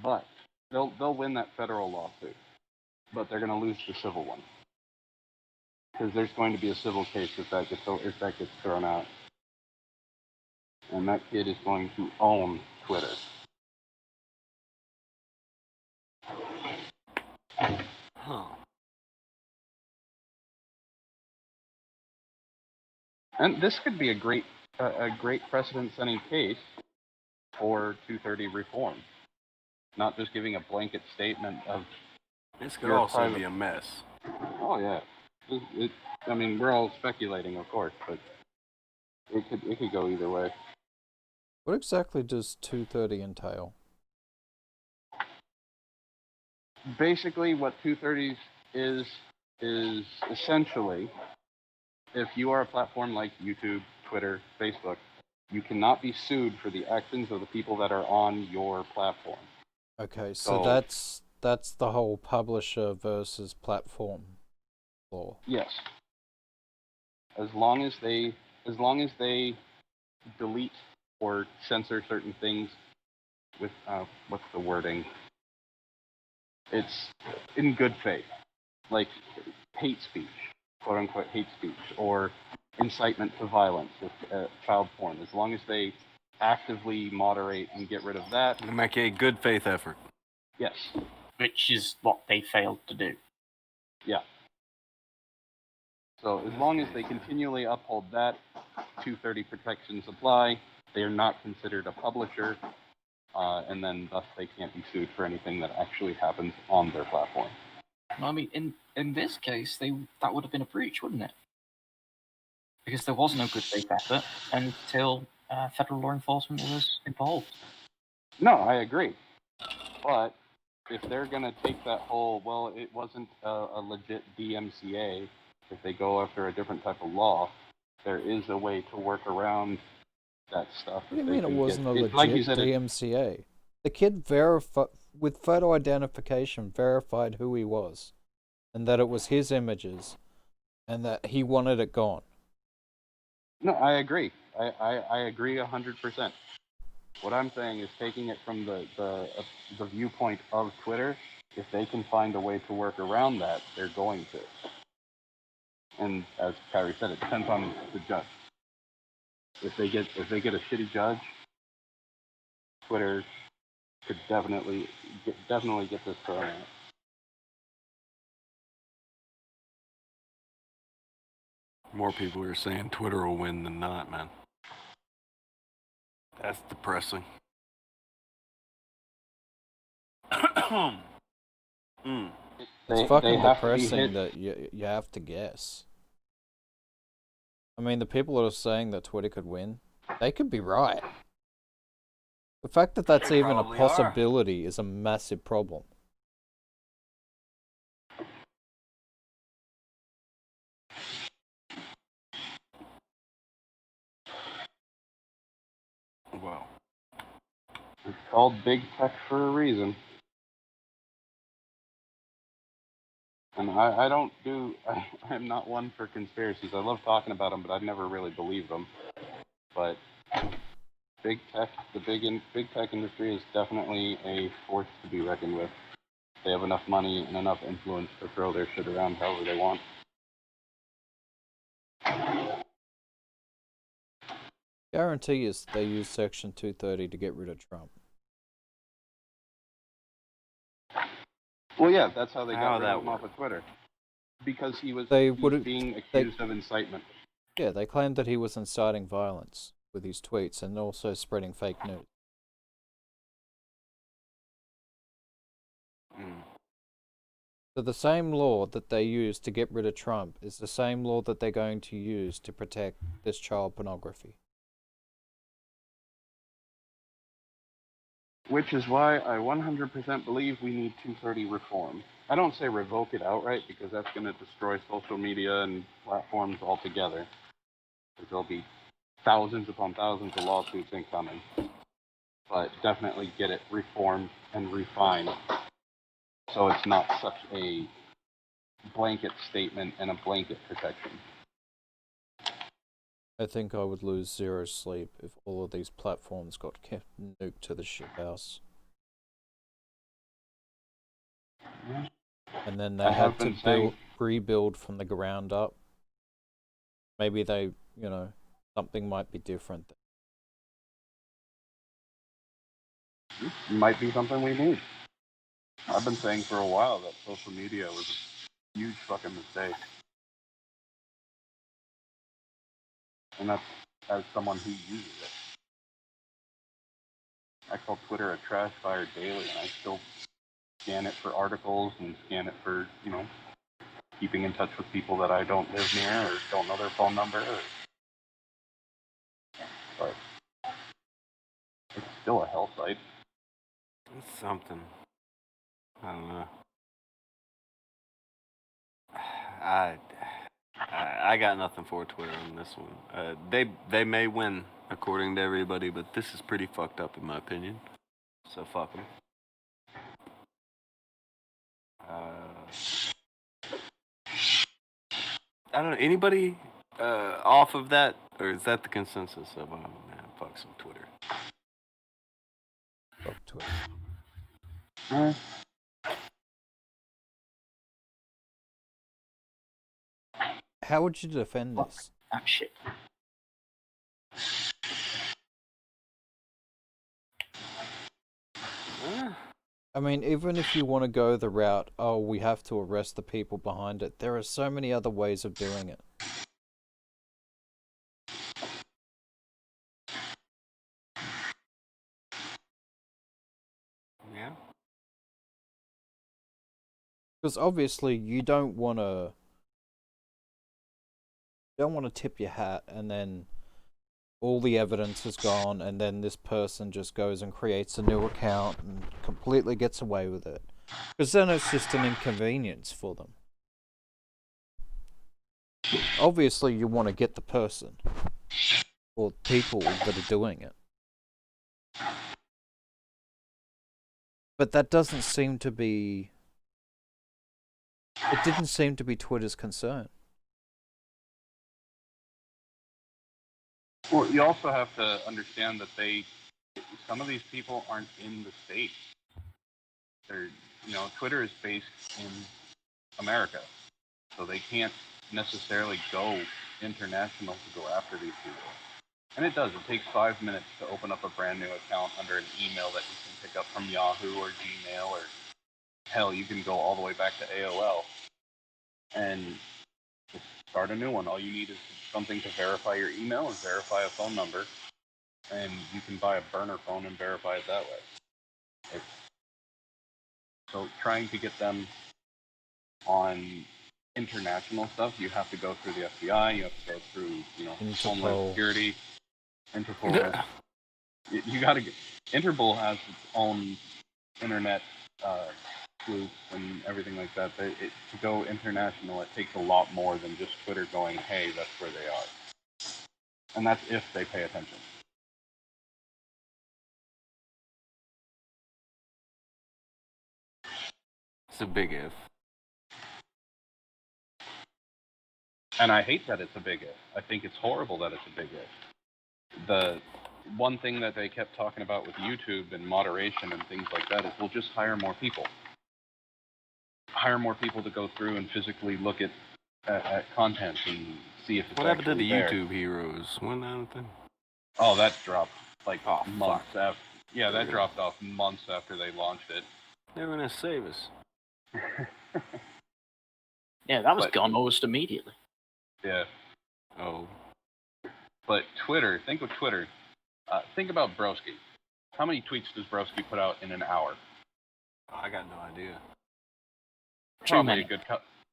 But they'll win that federal lawsuit. But they're going to lose the civil one. Because there's going to be a civil case if that gets thrown out. And that kid is going to own Twitter. Huh. And this could be a great precedent-setting case for 230 reform. Not just giving a blanket statement of. This could You're a also private- be a mess. Oh yeah. I mean, we're all speculating, of course, but it could go either way. What exactly does 230 entail? Basically, what 230 is essentially, if you are a platform like YouTube, Twitter, Facebook, you cannot be sued for the actions of the people that are on your platform. Okay, so that's the whole publisher versus platform law. Yes. As long as they delete or censor certain things with what's the wording? It's in good faith, like hate speech, quote unquote hate speech, or incitement to violence with child porn. As long as they actively moderate and get rid of that. To make a good faith effort. Yes. Which is what they failed to do. Yeah. So as long as they continually uphold that, 230 protections apply. They are not considered a publisher, and then thus they can't be sued for anything that actually happens on their platform. I mean, in this case, that would have been a breach, wouldn't it? Because there was no good faith effort until federal law enforcement was involved. No, I agree. But if they're going to take that whole, well, it wasn't a legit DMCA, if they go after a different type of law, there is a way to work around that stuff. What do you mean it wasn't a legit like you said, DMCA? The kid with photo identification verified who he was, and that it was his images, and that he wanted it gone. No, I agree. I agree 100%. What I'm saying is taking it from the viewpoint of Twitter. If they can find a way to work around that, they're going to. And as Kyrie said, it depends on the judge. If they get a shitty judge, Twitter could definitely get this thrown out. More people are saying Twitter will win than not, man. That's depressing. It's fucking depressing that you have to guess. I mean, the people that are saying that Twitter could win, they could be right. The fact that that's even a possibility is a massive problem. Wow. It's called big tech for a reason. And I'm not one for conspiracies. I love talking about them, but I've never really believed them. But big tech, big tech industry is definitely a force to be reckoned with. They have enough money and enough influence to throw their shit around however they want. Guarantee is they use Section 230 to get rid of Trump. Well, yeah, that's how they How got rid that of him off of Twitter. Because he was being they- accused of incitement. Yeah, they claimed that he was inciting violence with his tweets and also spreading fake news. So the same law that they use to get rid of Trump is the same law that they're going to use to protect this child pornography. Which is why I 100% believe we need 230 reform. I don't say revoke it outright because that's going to destroy social media and platforms altogether. Because there'll be thousands upon thousands of lawsuits incoming. But definitely get it reformed and refined so it's not such a blanket statement and a blanket protection. I think I would lose zero sleep if all of these platforms got kept nuked to the shithouse. And then they had to rebuild from the ground up. Maybe they, something might be different. Might be something we need. I've been saying for a while that social media was a huge fucking mistake. And that's as someone who uses it. I call Twitter a trash fire daily, and I still scan it for articles and scan it for, keeping in touch with people that I don't live near or don't know their phone number. But it's still a hell site. It's something. I don't know. I got nothing for Twitter on this one. They may win according to everybody, but this is pretty fucked up in my opinion. So fuck them. I don't know. Anybody off of that, or is that the consensus of man, fuck some Twitter? Fuck Twitter. How would you defend this? That shit. I mean, even if you want to go the route, oh, we have to arrest the people behind it, there are so many other ways of doing it. Yeah. Because obviously you don't want to tip your hat and then all the evidence is gone and then this person just goes and creates a new account and completely gets away with it. Because then it's just an inconvenience for them. Obviously you want to get the person or people that are doing it. But that doesn't seem to be... It didn't seem to be Twitter's concern. Well, you also have to understand that some of these people aren't in the States. They're, Twitter is based in America, so they can't necessarily go international to go after these people. And it does. It takes 5 minutes to open up a brand new account under an email that you can pick up from Yahoo or Gmail, or hell, you can go all the way back to AOL and just start a new one. All you need is something to verify your email and verify a phone number, and you can buy a burner phone and verify it that way. So trying to get them on international stuff, you have to go through the FBI, you have to go through, Homeland Security, Interpol. You got to get... Interpol has its own internet sleuths and everything like that. To go international, it takes a lot more than just Twitter going, hey, that's where they are. And that's if they pay attention. It's a big if. And I hate that it's a big if. I think it's horrible that it's a big if. The one thing that they kept talking about with YouTube and moderation and things like that is we'll just hire more people. Hire more people to go through and physically look at content and see if it's What happened to actually the there. YouTube heroes? When anything? Oh, that dropped like Oh, months fuck. after. Yeah, that dropped off months after they launched it. They were gonna save us. Yeah, that was gone almost immediately. Yeah. Oh. But Twitter, think of Twitter. Think about Broski. How many tweets does Broski put out in an hour? I got no idea. Too many.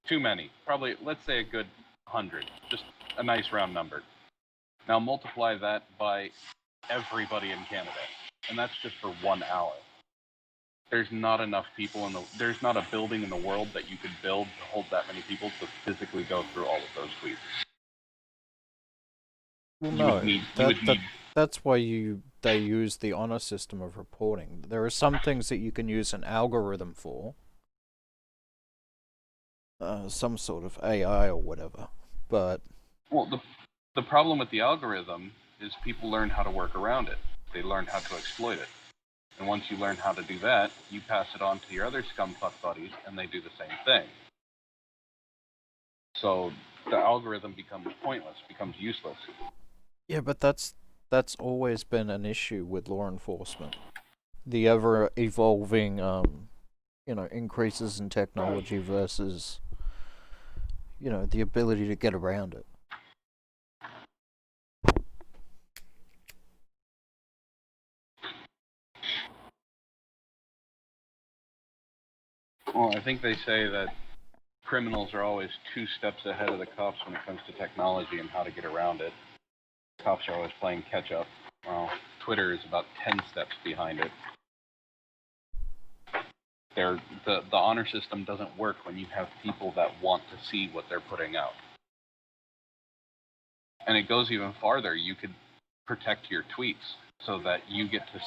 Too many. Probably, let's say a good 100. Just a nice round number. Now multiply that by everybody in Canada. And that's just for 1 hour. There's not enough people there's not a building in the world that you could build to hold that many people to physically go through all of those tweets. Well, You no, would need. You would need. that's why they use the honor system of reporting. There are some things that you can use an algorithm for, some sort of AI or whatever. But Well, the problem with the algorithm is people learn how to work around it. They learn how to exploit it. And once you learn how to do that, you pass it on to your other scumfuck buddies, and they do the same thing. So the algorithm becomes pointless, becomes useless. yeah, but that's always been an issue with law enforcement. The ever evolving, increases in technology versus, the ability to get around it. Well, I think they say that criminals are always 2 steps ahead of the cops when it comes to technology and how to get around it. Cops are always playing catch up. Well, Twitter is about 10 steps behind it. The honor system doesn't work when you have people that want to see what they're putting out. And it goes even farther. You could protect your tweets so that you get to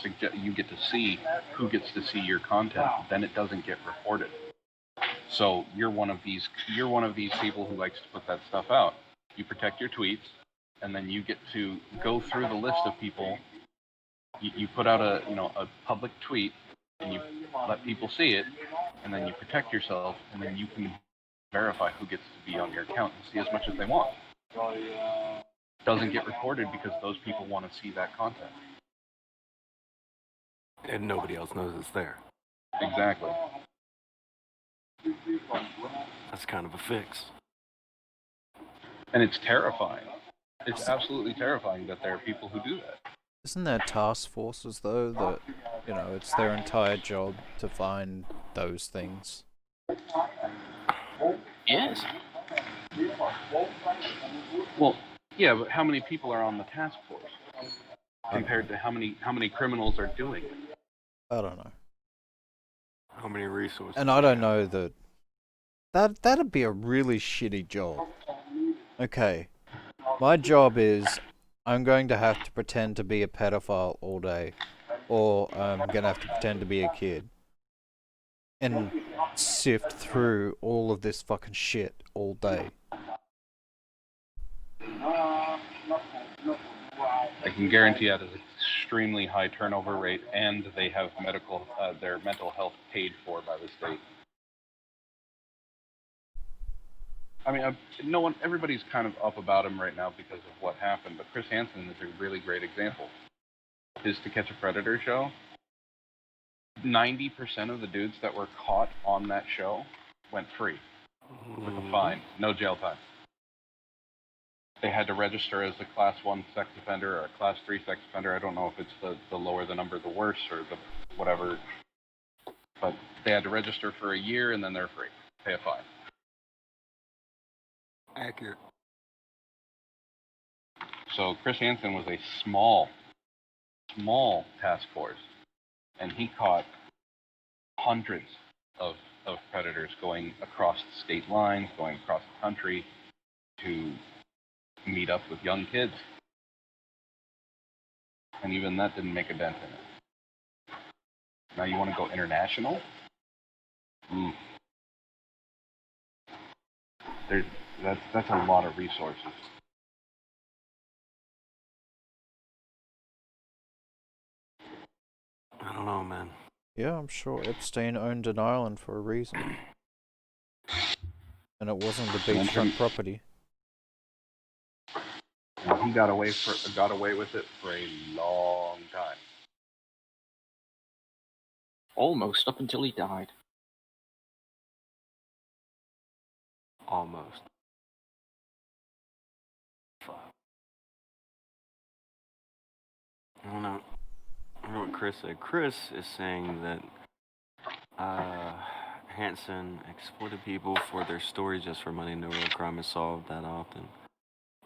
see who gets to see your content. Then it doesn't get reported. So you're one of these people who likes to put that stuff out. You protect your tweets, and then you get to go through the list of people. You put out a public tweet, and you let people see it, and then you protect yourself, and then you can verify who gets to be on your account and see as much as they want. Doesn't get reported because those people want to see that content. And nobody else knows it's there. Exactly. That's kind of a fix. And it's terrifying. It's absolutely terrifying that there are people who do that. Isn't there task forces though that it's their entire job to find those things? Yes. Well, yeah, but how many people are on the task force compared to how many criminals are doing it? I don't know. How many resources? And I don't know that'd be a really shitty job. Okay. My job is I'm going to have to pretend to be a pedophile all day, or I'm going to have to pretend to be a kid and sift through all of this fucking shit all day. I can guarantee that is an extremely high turnover rate, and they have their mental health paid for by the state. I mean, everybody's kind of up about him right now because of what happened, but Chris Hansen is a really great example. His To Catch a Predator show, 90% of the dudes that were caught on that show went free with a fine, no jail time. They had to register as a Class 1 sex offender or a Class 3 sex offender. I don't know if it's the lower the number, the worse, or the whatever. But they had to register for a year, and then they're free. Pay a fine. Accurate. So Chris Hansen was a small task force, and he caught hundreds of predators going across the state lines, going across the country to meet up with young kids. And even that didn't make a dent in it. Now you want to go international? That's a lot of resources. I don't know, man. Yeah, I'm sure Epstein owned an island for a reason. And it wasn't the beachfront property. And he got away with it for a long time. Almost up until he died. Almost. Fuck. I don't know. I don't know what Chris said. Chris is saying that Hansen exploited people for their stories just for money. No real crime is solved that often.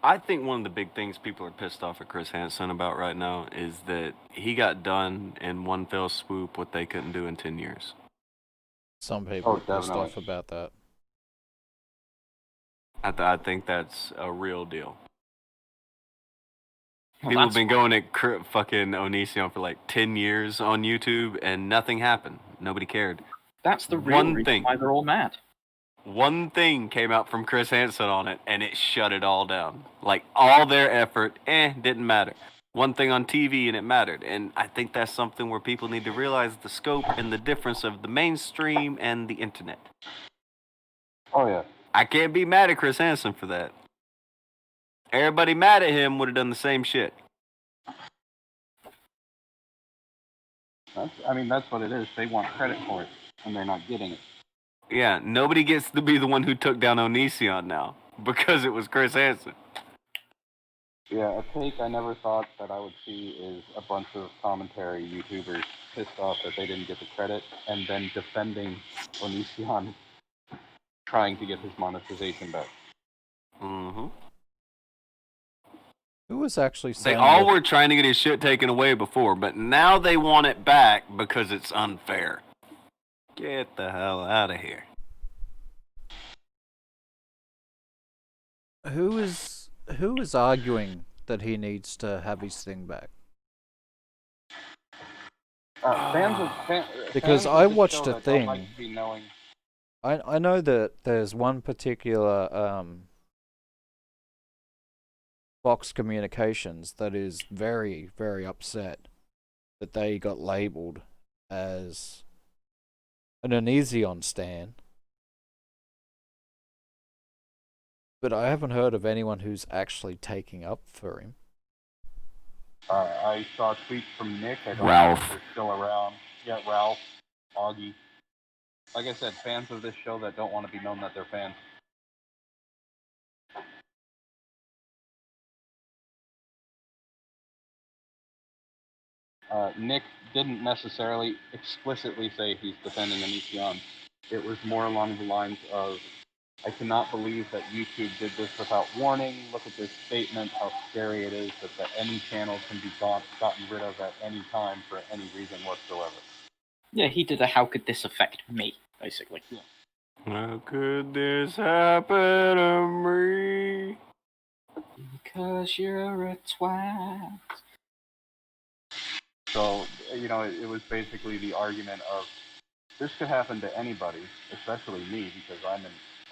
I think one of the big things people are pissed off at Chris Hansen about right now is that he got done in one fell swoop what they couldn't do in 10 years. Some people are pissed definitely. off about that. I think that's a real deal. People have that's been going at fucking Onision for like 10 years on YouTube, and nothing happened. Nobody cared. That's the real One reason thing. why they're all mad. One thing came out from Chris Hansen on it, and it shut it all down. Like, all their effort, didn't matter. One thing on TV, and it mattered. And I think that's something where people need to realize the scope and the difference of the mainstream and the internet. Oh yeah. I can't be mad at Chris Hansen for that. Everybody mad at him would have done the same shit. That's what it is. They want credit for it, and they're not getting it. Yeah, nobody gets to be the one who took down Onision now, because it was Chris Hansen. Yeah, a take I never thought that I would see is a bunch of commentary YouTubers pissed off that they didn't get the credit, and then defending Onision trying to get his monetization back. Mm-hmm. Who was actually saying They all that- were trying to get his shit taken away before, but now they want it back because it's unfair. Get the hell out of here. Who is arguing that he needs to have his thing back? Because I watched a thing. I know that there's one particular Fox Communications that is very, very upset that they got labeled as an Onision stan. But I haven't heard of anyone who's actually taking up for him. I saw tweets from Nick. I don't Ralph. know if they're still around. Yeah, Ralph, Augie. Like I said, fans of this show that don't want to be known that they're fans. Nick didn't necessarily explicitly say he's defending Onision. It was more along the lines of, I cannot believe that YouTube did this without warning. Look at this statement, how scary it is that any channel can be gotten rid of at any time for any reason whatsoever. Yeah, he did a how could this affect me, basically. Yeah. How could this happen to me? Because you're a twat. So, it was basically the argument of, this could happen to anybody, especially me, because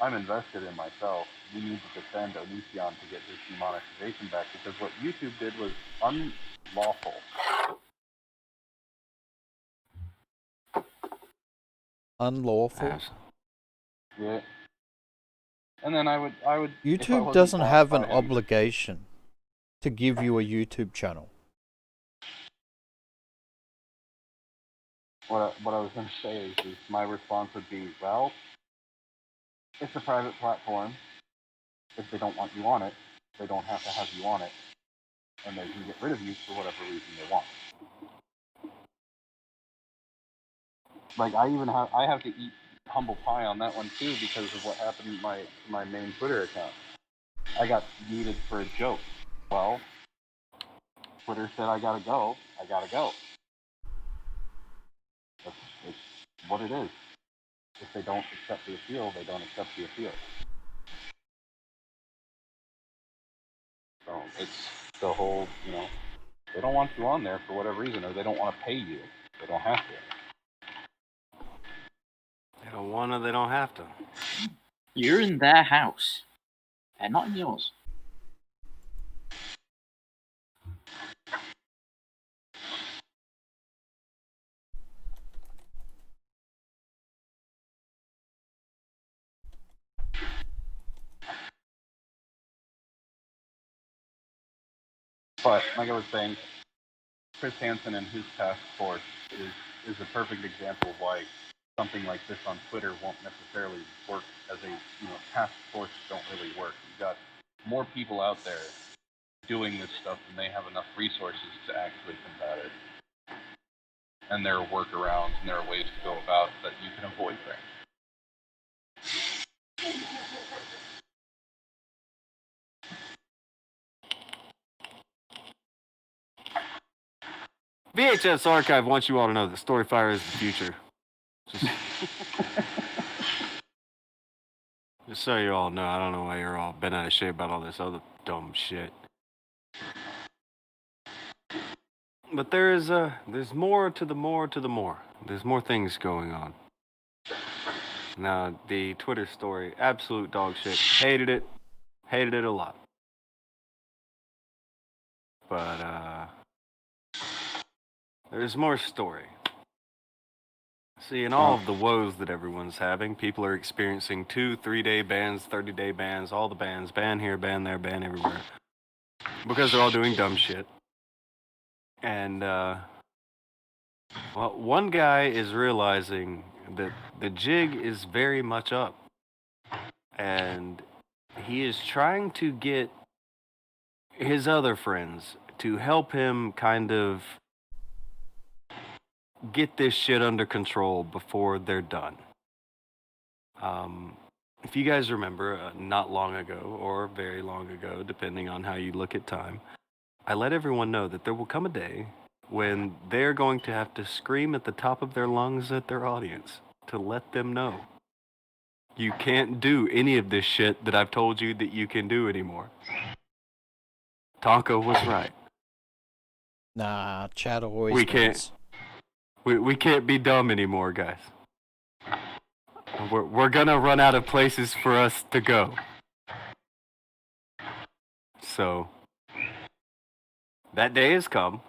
I'm invested in myself. We need to defend Onision to get his demonetization back, because what YouTube did was unlawful. Unlawful? Yeah. And then I would. if I YouTube wasn't doesn't blocked have by an him- obligation to give you a YouTube channel. What I was going to say is my response would be, well, it's a private platform. If they don't want you on it, they don't have to have you on it, and they can get rid of you for whatever reason they want. Like I have to eat humble pie on that one too because of what happened to my main Twitter account. I got muted for a joke. Well, Twitter said I gotta go. I gotta go. It's what it is. If they don't accept the appeal, they don't accept the appeal. So it's the whole, they don't want you on there for whatever reason, or they don't want to pay you. They don't have to. They don't want to, they don't have to. You're in their house. They're not in yours. But like I was saying, Chris Hansen and his task force is a perfect example of why something like this on Twitter won't necessarily work as a task force. Don't really work. You've got more people out there doing this stuff than they have enough resources to actually combat it. And there are workarounds and there are ways to go about that you can avoid things. VHS Archive wants you all to know that Storyfire is the future. Just so you all know, I don't know why you're all bent out of shape about all this other dumb shit. But there's more to the more to the more. There's more things going on. Now, the Twitter story, absolute dog shit. Hated it a lot. But there's more story. See, in all of the woes that everyone's having, people are experiencing 2, 3-day bans, 30-day bans, all the bans, ban here, ban there, ban everywhere. Because they're all doing dumb shit. And, well, one guy is realizing that the jig is very much up. And he is trying to get his other friends to help him kind of get this shit under control before they're done. If you guys remember, not long ago, or very long ago, depending on how you look at time, I let everyone know that there will come a day when they're going to have to scream at the top of their lungs at their audience to let them know you can't do any of this shit that I've told you that you can do anymore. Tonka was right. Nah, Chad always We does. We can't be dumb anymore, guys. We're gonna run out of places for us to go. So that day has come,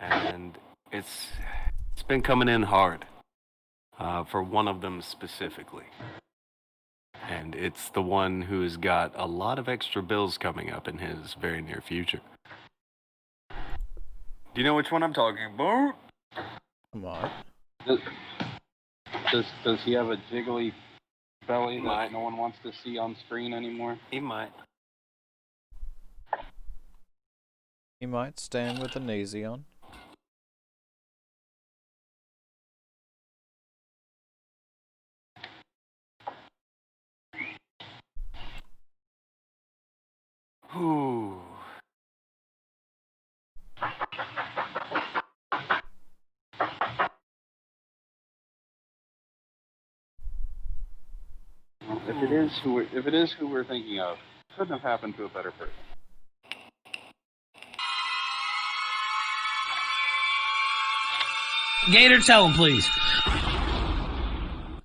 and it's been coming in hard for one of them specifically, and it's the one who has got a lot of extra bills coming up in his very near future. Do you know which one I'm talking about? Come on. Does he have a jiggly belly that Might. no one wants to see on screen anymore? He might. He might stand with an easy on. Ooh. If it is who we're thinking of, couldn't have happened to a better person. Gator, tell him, please.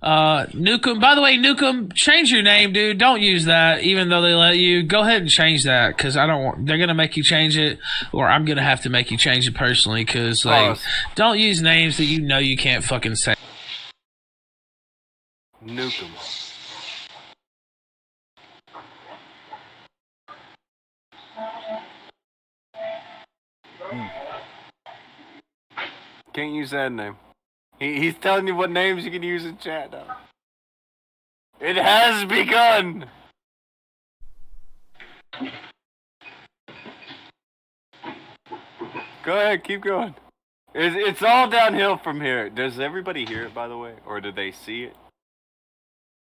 Nukem, by the way, Nukem, change your name, dude. Don't use that, even though they let you. Go ahead and change that, because I don't want, they're going to make you change it, or I'm going to have to make you change it personally, because, like, don't use names that you know you can't fucking say. Nukem. Can't use that name. He's telling you what names you can use in chat now. It has begun! Go ahead, keep going. It's all downhill from here. Does everybody hear it, by the way? Or do they see it?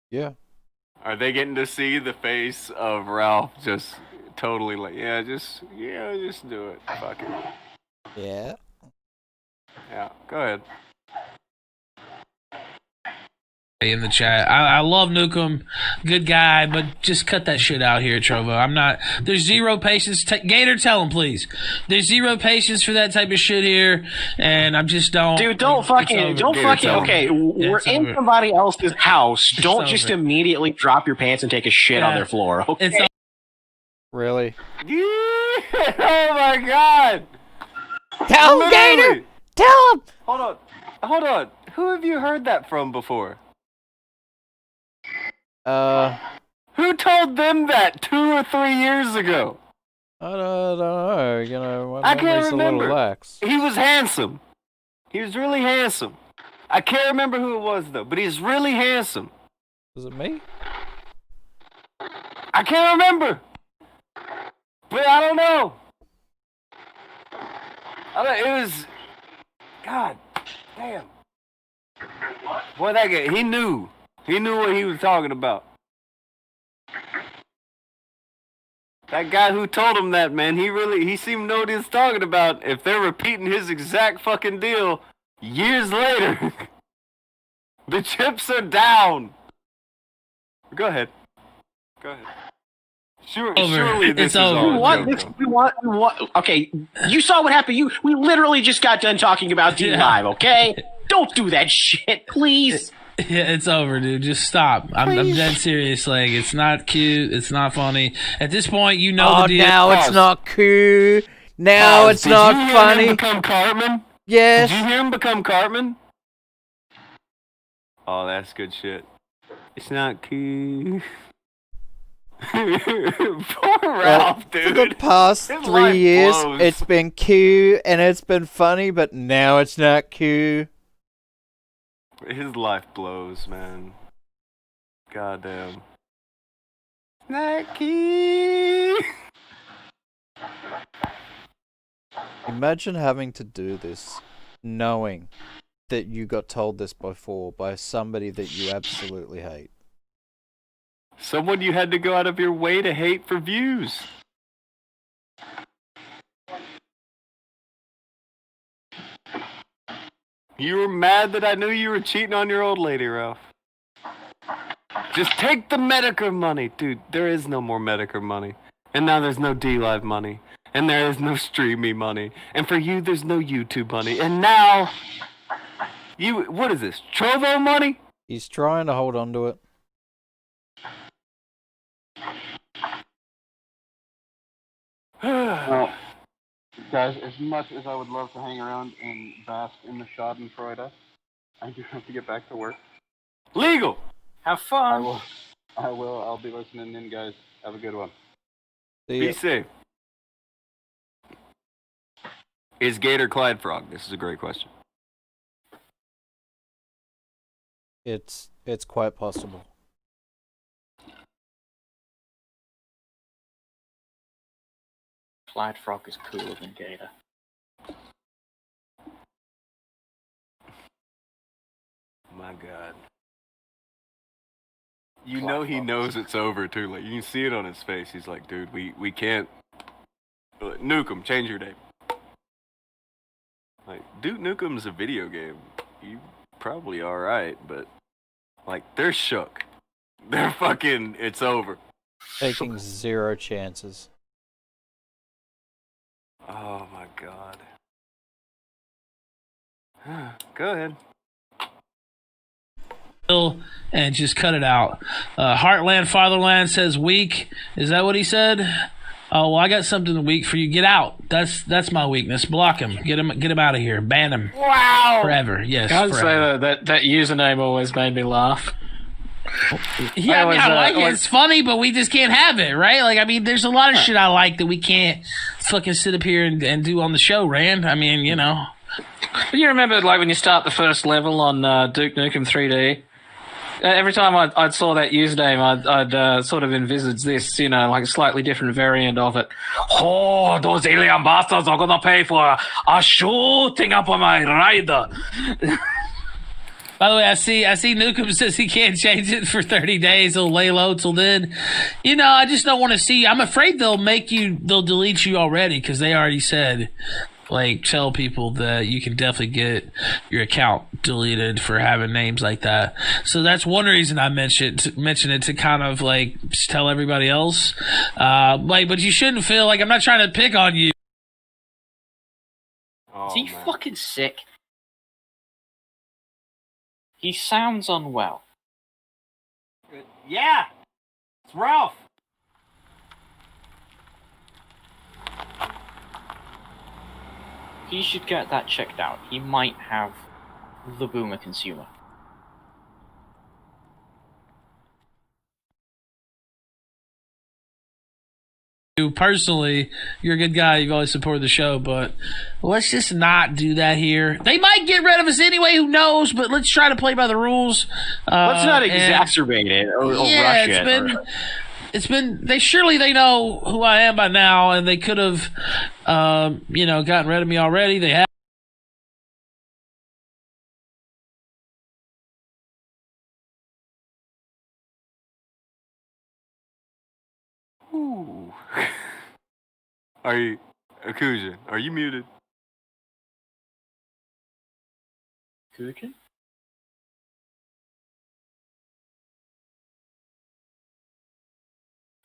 Yeah. Are they getting to see the face of Ralph just totally like, just do it. Fuck it. Yeah. Yeah, go ahead. In the chat, I love Nukem, good guy, but just cut that shit out here, Trovo. I'm not. There's zero patience. Gator, tell him, please. There's zero patience for that type of shit here, and I'm just don't. Dude, don't fucking. Okay, we're in somebody else's house. Don't just immediately drop your pants and take a shit on their floor. Okay. Really? Yeah! Oh my god! Tell him, Gator! Tell him! Hold on. Who have you heard that from before? Who told them that 2 or 3 years ago? I don't know. You know, I can't remember. A little lax. He was handsome. He was really handsome. I can't remember who it was though, but he's really handsome. Was it me? I can't remember. But I don't know. It was. God damn. Boy, that guy, he knew. He knew what he was talking about. That guy who told him that, man, he seemed to know what he was talking about. If they're repeating his exact fucking deal years later, the chips are down. Go ahead. Surely this It's is over. all a What? joke, We though. want. Okay, you saw what happened. We literally just got done talking about D Live. Okay, don't do that shit, please. Yeah, it's over, dude. Just stop. I'm dead serious. Like, it's not cute. It's not funny. At this point, you know Oh, the deal. now it's Pause. not cool. Now Pause. it's Did not you hear funny. him become Cartman? Yes. Did you hear him become Cartman? Oh, that's good shit. It's not cool. Poor Ralph, dude. For the past His 3 life years, blows. it's been cute and it's been funny, but now it's not cute. His life blows, man. Goddamn. Not cool. Imagine having to do this, knowing that you got told this before by somebody that you absolutely hate. Someone you had to go out of your way to hate for views. You were mad that I knew you were cheating on your old lady, Ralph. Just take the Medicare money. Dude, there is no more Medicare money. And now there's no D-Live money. And there is no Streamy money. And for you, there's no YouTube money. And now... what is this? Trovo money? He's trying to hold on to it. Well, guys, as much as I would love to hang around and bask in the Schadenfreude, I do have to get back to work. Legal! Have I fun. will. I'll be listening in, guys. Have a good one. See Be ya. safe. Is Gator Clyde Frog? This is a great question. It's quite possible. Clyde Frog is cooler than Gator. My God. You know he knows it's over too. Like you can see it on his face. He's like, dude, we can't Nuke him, change your name. Like, Duke Nukem's a video game. You probably alright, but like they're shook. They're fucking it's over. Taking 0 chances. Oh my God. Go ahead. And just cut it out. Heartland Fatherland says weak. Is that what he said? Oh, well, I got something weak for you. Get out. That's my weakness. Block him. Get him out of here. Ban him. Wow. Forever. Yes. Can't forever. say that username always made me laugh. Yeah, I I like it. always- It's funny, but we just can't have it, right? Like, I mean, there's a lot of shit I like that we can't fucking sit up here and do on the show, Rand. I mean, you know. But you remember, like, when you start the first level on Duke Nukem 3D? Every time I saw that username, I'd sort of envisage this, you know, like a slightly different variant of it. Oh, those alien bastards are gonna pay for a shooting up on my rider. By the way, I see Nukem says he can't change it for 30 days. He'll lay low till then. You know, I just don't want to see. I'm afraid they'll delete you already because they already said, like, tell people that you can definitely get your account deleted for having names like that. So that's one reason I mention it to kind of like just tell everybody else. But you shouldn't feel like I'm not trying to pick on you. Is he fucking sick? He sounds unwell. Yeah. It's Ralph. He should get that checked out. He might have the boomer consumer. You personally, you're a good guy. You've always supported the show, but let's just not do that here. They might get rid of us anyway. Who knows? But let's try to play by the rules. Let's not exacerbate it or rush it. It's been. They know who I am by now, and they could have, gotten rid of me already. They have. Ooh. Are you, Akujin? Are you muted? Akujin?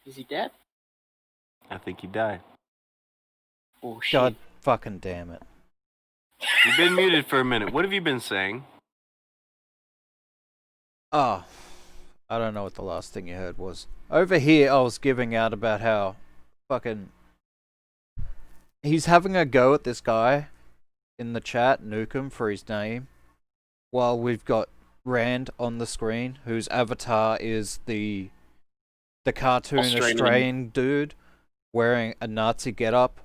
Is he dead? I think he died. Oh shit. God fucking damn it. You've been muted for a minute. What have you been saying? Oh, I don't know what the last thing you heard was. Over here, I was giving out about how fucking he's having a go at this guy in the chat, Nukem, for his name, while we've got Rand on the screen, whose avatar is the cartoon Australian dude wearing a Nazi getup.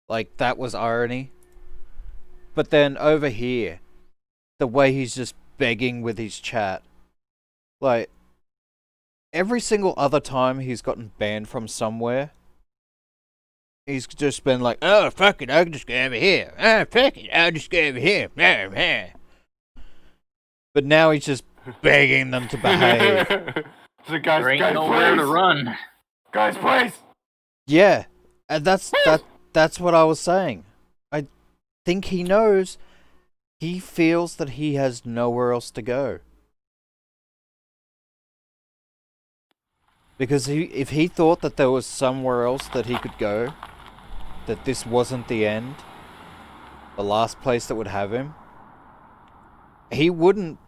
Like, that was irony. But then over here, the way he's just begging with his chat. Like, every single other time he's gotten banned from somewhere, he's just been like, oh, fuck it, I'll just go over here. Oh, fuck it, I'll just go over here. But now he's just begging them to behave. So guys, There ain't guys, nowhere please. to run. Guys, please. Yeah, and that's what I was saying. I think he knows. He feels that he has nowhere else to go. Because if he thought that there was somewhere else that he could go, that this wasn't the end, the last place that would have him, he wouldn't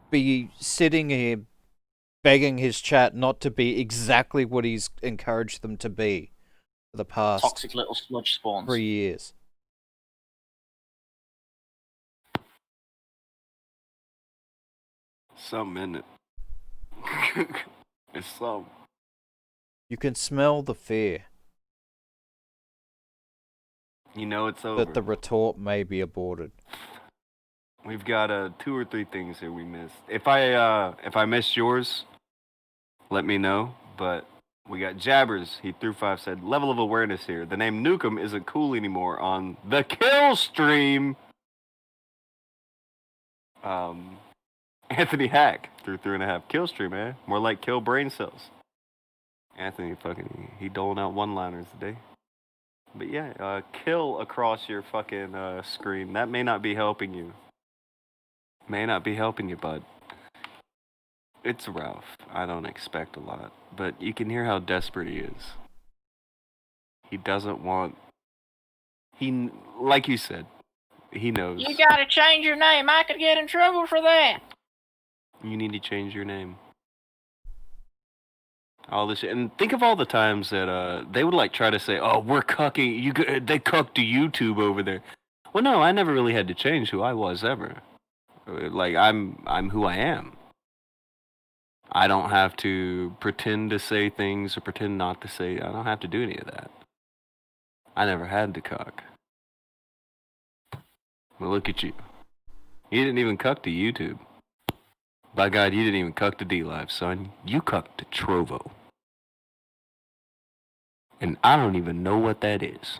be sitting here begging his chat not to be exactly what he's encouraged them to be for the past Toxic little sludge spawns. 3 years. Something in it. It's some. You can smell the fear You know it's over. that the retort may be aborted. We've got 2 or 3 things here we missed. If I missed yours, let me know. But we got Jabbers. He threw 5 said level of awareness here. The name Nukem isn't cool anymore on the kill stream. Anthony Hack threw 3.5 kill stream, man. More like kill brain cells. Anthony he doling out one-liners today. But yeah, kill across your fucking screen. That may not be helping you. May not be helping you, bud. It's Ralph. I don't expect a lot. But you can hear how desperate he is. He doesn't want... Like you said, he knows. You gotta change your name. I could get in trouble for that. You need to change your name. All this shit. And think of all the times that they would like try to say, oh, we're cucking, they cucked to YouTube over there. Well, no, I never really had to change who I was ever. Like, I'm who I am. I don't have to pretend to say things or pretend not to say. I don't have to do any of that. I never had to cuck. Well, look at you. You didn't even cuck to YouTube. By God, you didn't even cuck to D-Live, son. You cucked to Trovo. And I don't even know what that is.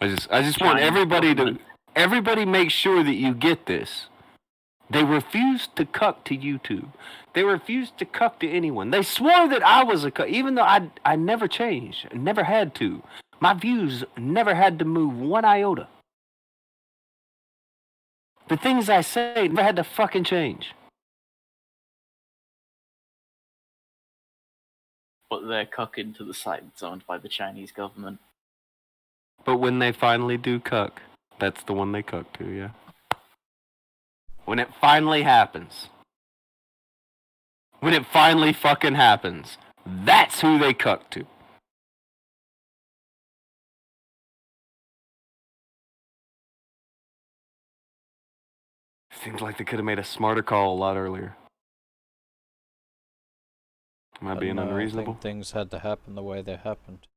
I just want everybody make sure that you get this. They refused to cuck to YouTube. They refused to cuck to anyone. They swore that I was a cuck, even though I never changed. I never had to. My views never had to move one iota. The things I say never had to fucking change. But they're cucking to the site that's owned by the Chinese government. But when they finally do cuck, that's the one they cuck to, yeah. When it finally happens. When it finally fucking happens. That's who they cuck to. Seems like they could have made a smarter call a lot earlier. Am I being unreasonable? I think things had to happen the way they happened.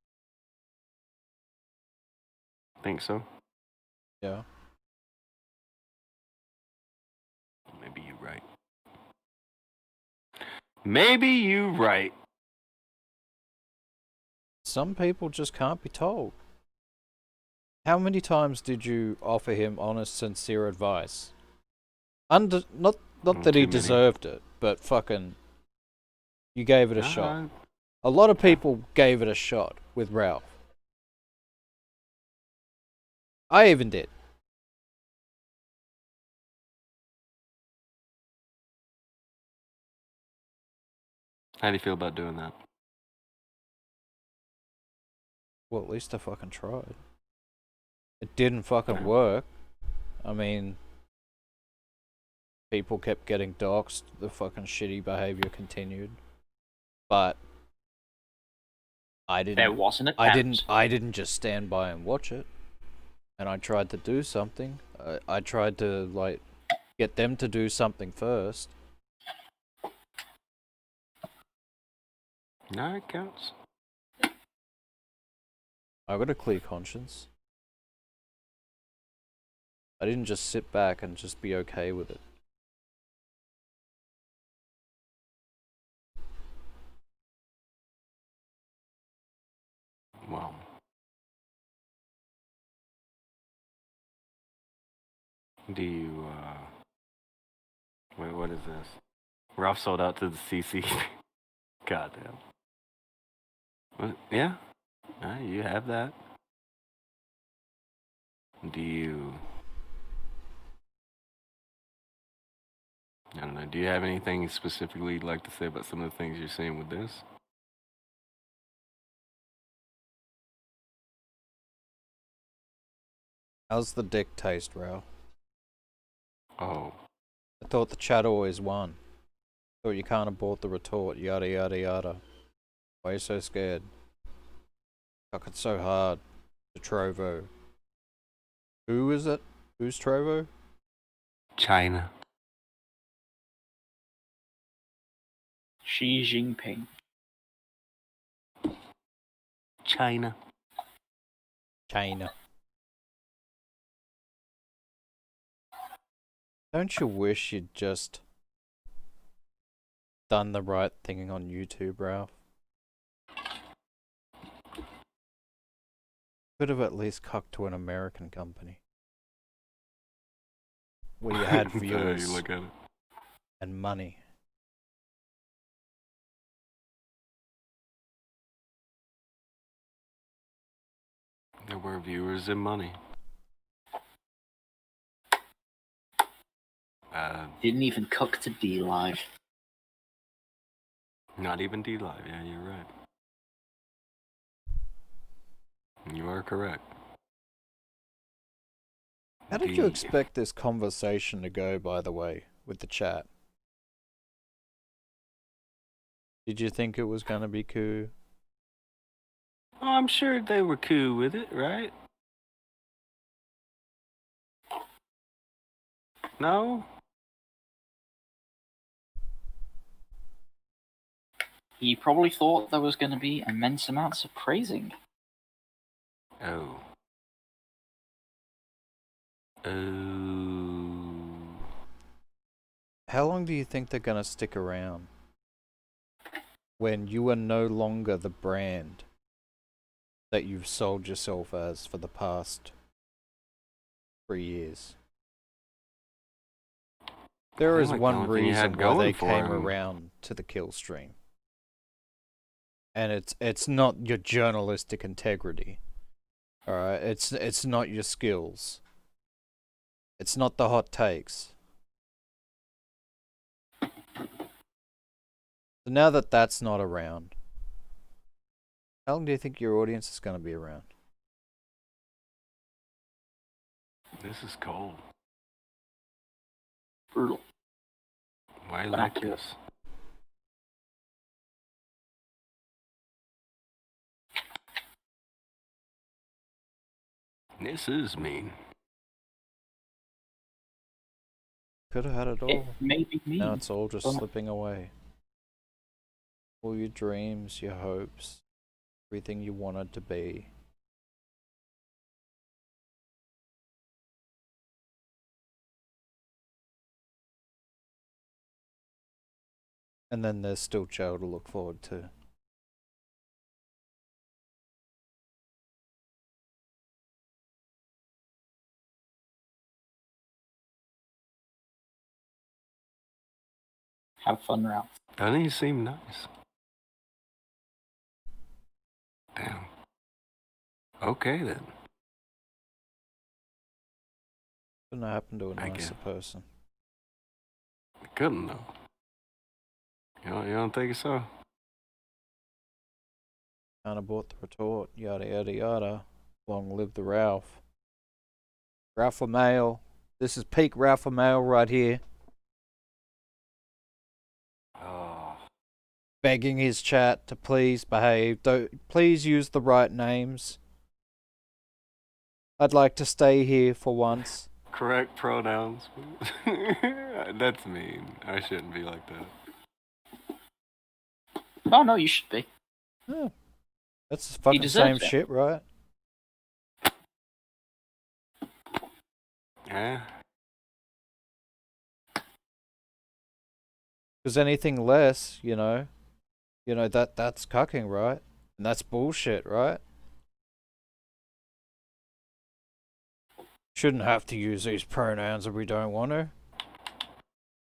Think so? Yeah. Maybe you're right. Maybe you're right. Some people just can't be told. How many times did you offer him honest, sincere advice? Not that he deserved it, but fucking, you gave it a shot. A lot of people gave it a shot with Ralph. I even did. How do you feel about doing that? Well, at least I fucking tried. It didn't fucking work. I mean, people kept getting doxxed. The fucking shitty behavior continued. But I didn't. There was an attempt. I didn't just stand by and watch it. And I tried to do something. I tried to like get them to do something first. No, it counts. I got a clear conscience. I didn't just sit back and just be okay with it. Well. Do you, wait, what is this? Ralph sold out to the CC. Goddamn. What? Yeah? You have that. Do you... I don't know, do you have anything specifically you'd like to say about some of the things you're seeing with this? How's the dick taste, Ralph? Oh. I thought the chat always won. Thought you can't abort the retort, yada yada yada. Why are you so scared? Fuck, it's so hard. The Trovo. Who is it? Who's Trovo? China. Xi Jinping. China. China. Don't you wish you'd just done the right thing on YouTube, Ralph? Could have at least cucked to an American company. Where you had viewers you look at it. and money. There were viewers and money. Didn't even cook to D Live. Not even D-Live, yeah, you're right. You are correct. How did you expect this conversation to go, by the way, with the chat? Did you think it was going to be cool? Oh, I'm sure they were cool with it, right? No? He probably thought there was going to be immense amounts of praising. Oh. Oh. How long do you think they're going to stick around? When you are no longer the brand that you've sold yourself as for the past 3 years. There is one reason why they came around to the kill stream. And it's not your journalistic integrity. Alright, it's not your skills. It's not the hot takes. So now that that's not around, how long do you think your audience is going to be around? This is cold. Brutal. Why like this? This is mean. Could have had it all. It may be mean. Now it's all just slipping away. All your dreams, your hopes, everything you wanted to be. And then there's still Joe to look forward to. Have fun, Ralph. Doesn't he seem nice? Damn. Okay then. Couldn't happen to a nicer person. It couldn't though. You don't think so? Kinda bought the retort, yada yada yada. Long live the Ralph. Ralph Mail. This is peak Ralph Mail right here. Oh. Begging his chat to please behave. Please use the right names. I'd like to stay here for once. Correct pronouns. That's mean. I shouldn't be like that. Oh no, you should be. Yeah. That's the fucking same shit, right? Yeah. Because anything less, that's cucking, right? And that's bullshit, right? Shouldn't have to use these pronouns if we don't want to.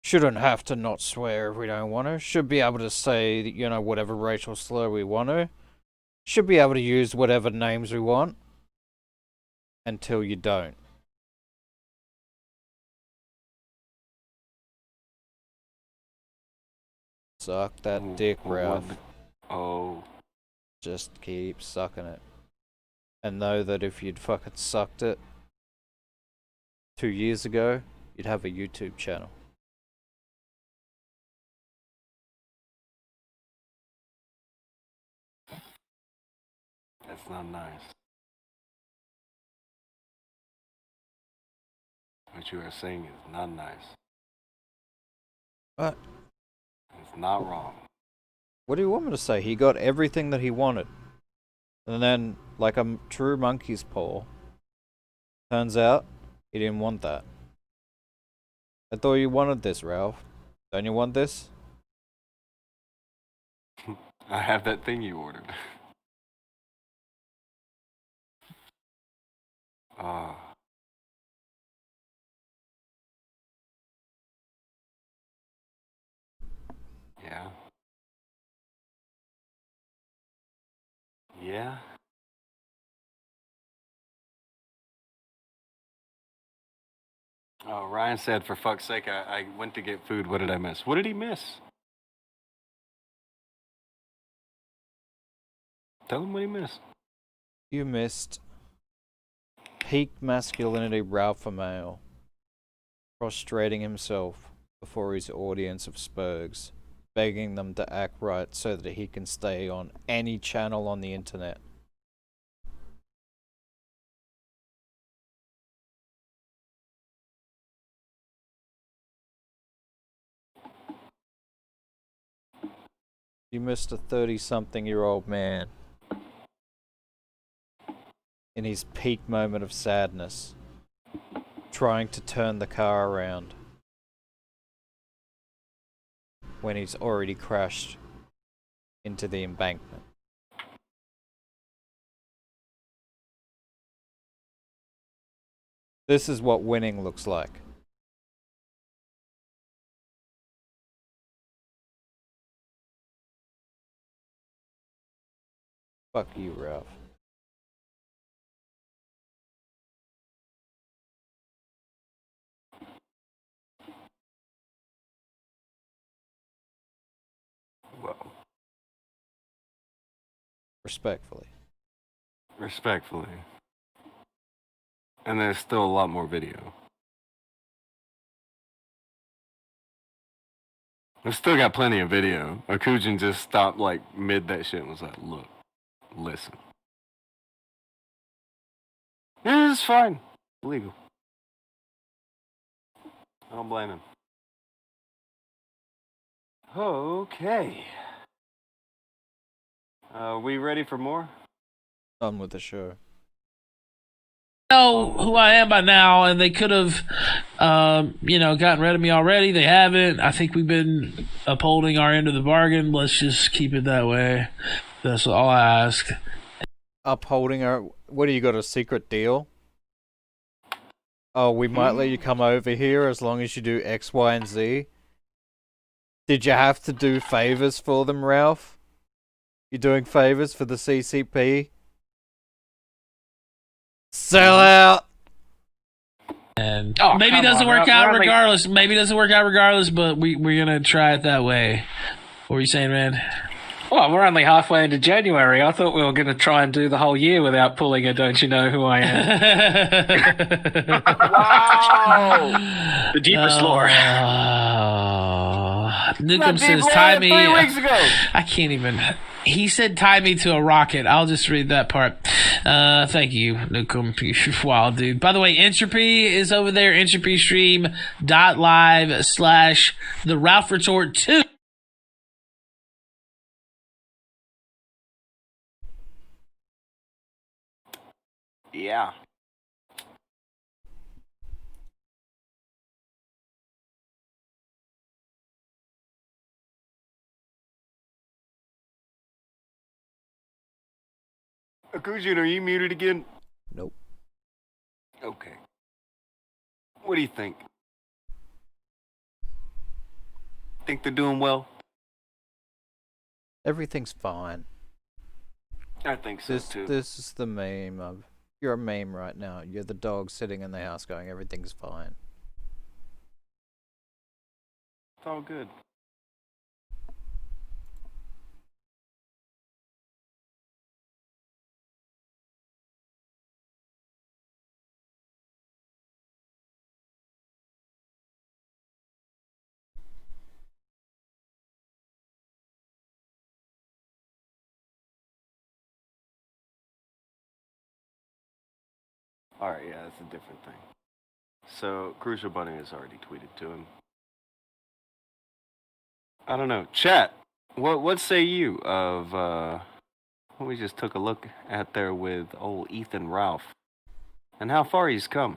Shouldn't have to not swear if we don't want to. Should be able to say, whatever racial slur we want to. Should be able to use whatever names we want. Until you don't. Suck that dick, Ralph. Oh. Just keep sucking it. And know that if you'd fucking sucked it 2 years ago, you'd have a YouTube channel. That's not nice. What you are saying is not nice. What? It's not wrong. What do you want me to say? He got everything that he wanted. And then, like a true monkey's paw, turns out he didn't want that. I thought you wanted this, Ralph. Don't you want this? I have that thing you ordered. Ah. Yeah. Yeah. Oh, Ryan said, for fuck's sake, I went to get food. What did I miss? What did he miss? Tell him what he missed. You missed peak masculinity Ralph Mail, prostrating himself before his audience of Spurgs, begging them to act right so that he can stay on any channel on the internet. You missed a 30-something-year-old man in his peak moment of sadness, trying to turn the car around when he's already crashed into the embankment. This is what winning looks like. Fuck you, Ralph. Well. Respectfully. Respectfully. And there's still a lot more video. I've still got plenty of video. Akujin just stopped like mid that shit and was like, look, listen. Yeah, it's fine. Legal. I don't blame him. Okay. We ready for more? Done with the show. Know who I am by now, and they could have, gotten rid of me already. They haven't. I think we've been upholding our end of the bargain. Let's just keep it that way. That's all I ask. Upholding our... What do you got, a secret deal? Oh, we might let you come over here as long as you do X, Y, and Z. Did you have to do favors for them, Ralph? You doing favors for the CCP? Sell out! And maybe it doesn't work out regardless. Maybe it doesn't work out regardless, but we're going to try it that way. What were you saying, man? Well, we're only halfway into January. I thought we were going to try and do the whole year without pulling a "Don't you know who I am?" Wow! The deepest lore. Nukem says, "Tie me." 3 weeks ago. I can't even. He said, "Tie me to a rocket." I'll just read that part. Thank you, Nukem. Wow, dude. By the way, Entropy is over there. EntropyStream.live/The Ralph Retort 2. Yeah. Akujin, are you muted again? Nope. Okay. What do you think? Think they're doing well? Everything's fine. I think so too. This is the meme of, you're a meme right now. You're the dog sitting in the house going, everything's fine. It's all good. Alright, yeah, that's a different thing. So, Crucial Bunny has already tweeted to him. I don't know. Chat, what say you of what we just took a look at there with old Ethan Ralph? And how far he's come.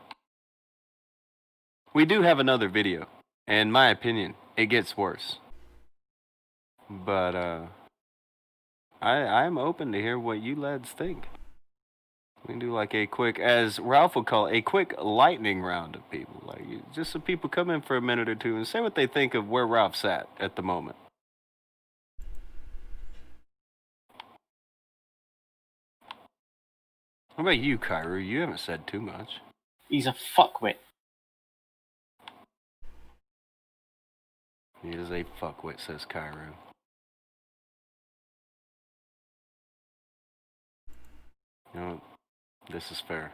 We do have another video. And in my opinion, it gets worse. But, I'm open to hear what you lads think. We can do like a quick, as Ralph would call it, a quick lightning round of people. Like, just so people come in for a minute or two and say what they think of where Ralph's at the moment. What about you, Kairu? You haven't said too much. He's a fuckwit. He is a fuckwit, says Kairu. You know, this is fair.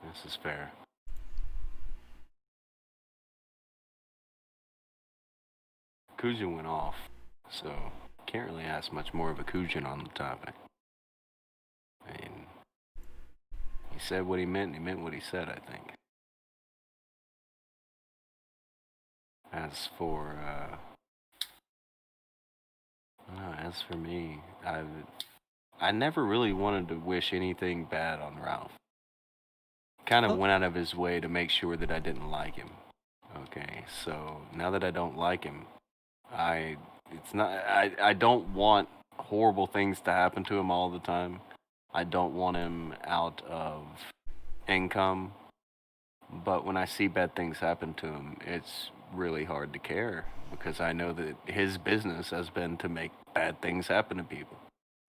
This is fair. Akujin went off, so can't really ask much more of Akujin on the topic. I mean, he said what he meant, and he meant what he said, I think. As for me, I never really wanted to wish anything bad on Ralph. Kind of went out of his way to make sure that I didn't like him. Okay, so now that I don't like him, I don't want horrible things to happen to him all the time. I don't want him out of income. But when I see bad things happen to him, it's really hard to care because I know that his business has been to make bad things happen to people.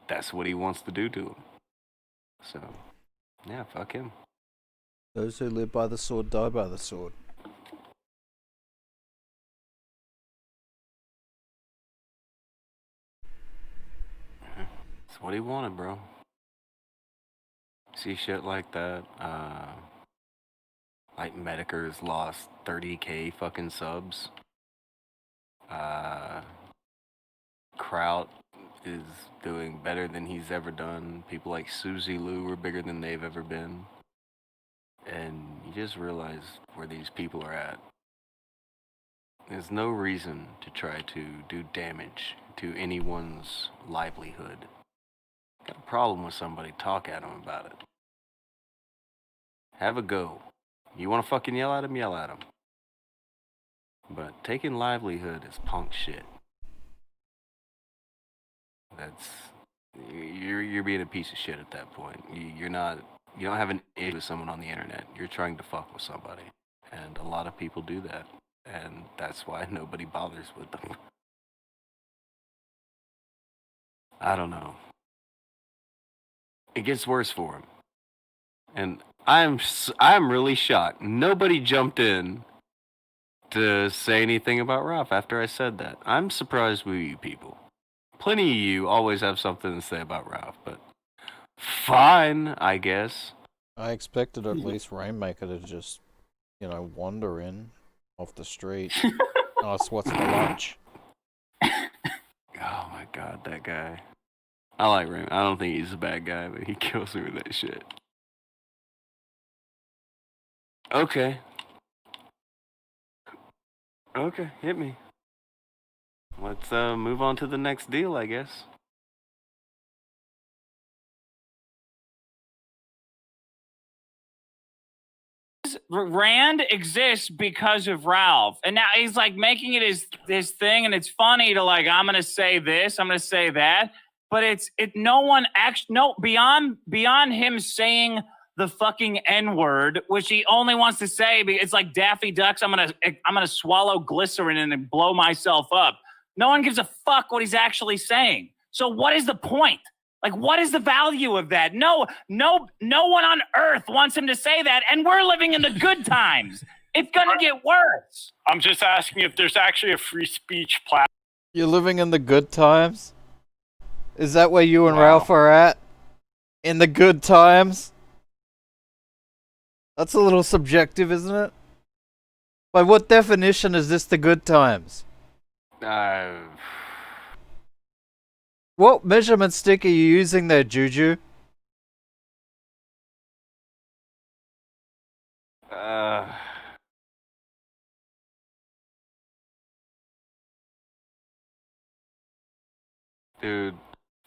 That's what he wants to do to them. So, yeah, fuck him. Those who live by the sword die by the sword. That's what he wanted, bro. See shit like that. Like Medicare's lost 30k fucking subs. Kraut is doing better than he's ever done. People like Suzy Lou are bigger than they've ever been. And you just realize where these people are at. There's no reason to try to do damage to anyone's livelihood. Got a problem with somebody, talk at them about it. Have a go. You want to fucking yell at him, yell at him. But taking livelihood is punk shit. You're being a piece of shit at that point. You don't have an issue with someone on the internet. You're trying to fuck with somebody. And a lot of people do that. And that's why nobody bothers with them. I don't know. It gets worse for him. And I'm really shocked. Nobody jumped in to say anything about Ralph after I said that. I'm surprised with you people. plenty of you always have something to say about Ralph, but fine, I guess. I expected at least Rainmaker to just, wander in off the street. Ask what's for lunch. Oh my god, that guy. I like Rain. I don't think he's a bad guy, but he kills me with that shit. Okay. Okay, hit me. Let's move on to the next deal, I guess. Rand exists because of Ralph, and now he's like making it his thing, and it's funny to like, I'm gonna say this, I'm gonna say that, but no one actually beyond him saying the fucking N-word, which he only wants to say. It's like Daffy Duck's, I'm gonna swallow glycerin and blow myself up. No one gives a fuck what he's actually saying. So what is the point? Like, what is the value of that? No one on earth wants him to say that, and we're living in the good times. It's gonna get worse. I'm just asking if there's actually a free speech platform. You're living in the good times? Is that where you and Ralph are at? In the good times? That's a little subjective, isn't it? By what definition is this the good times? What measurement stick are you using there, Juju? Dude.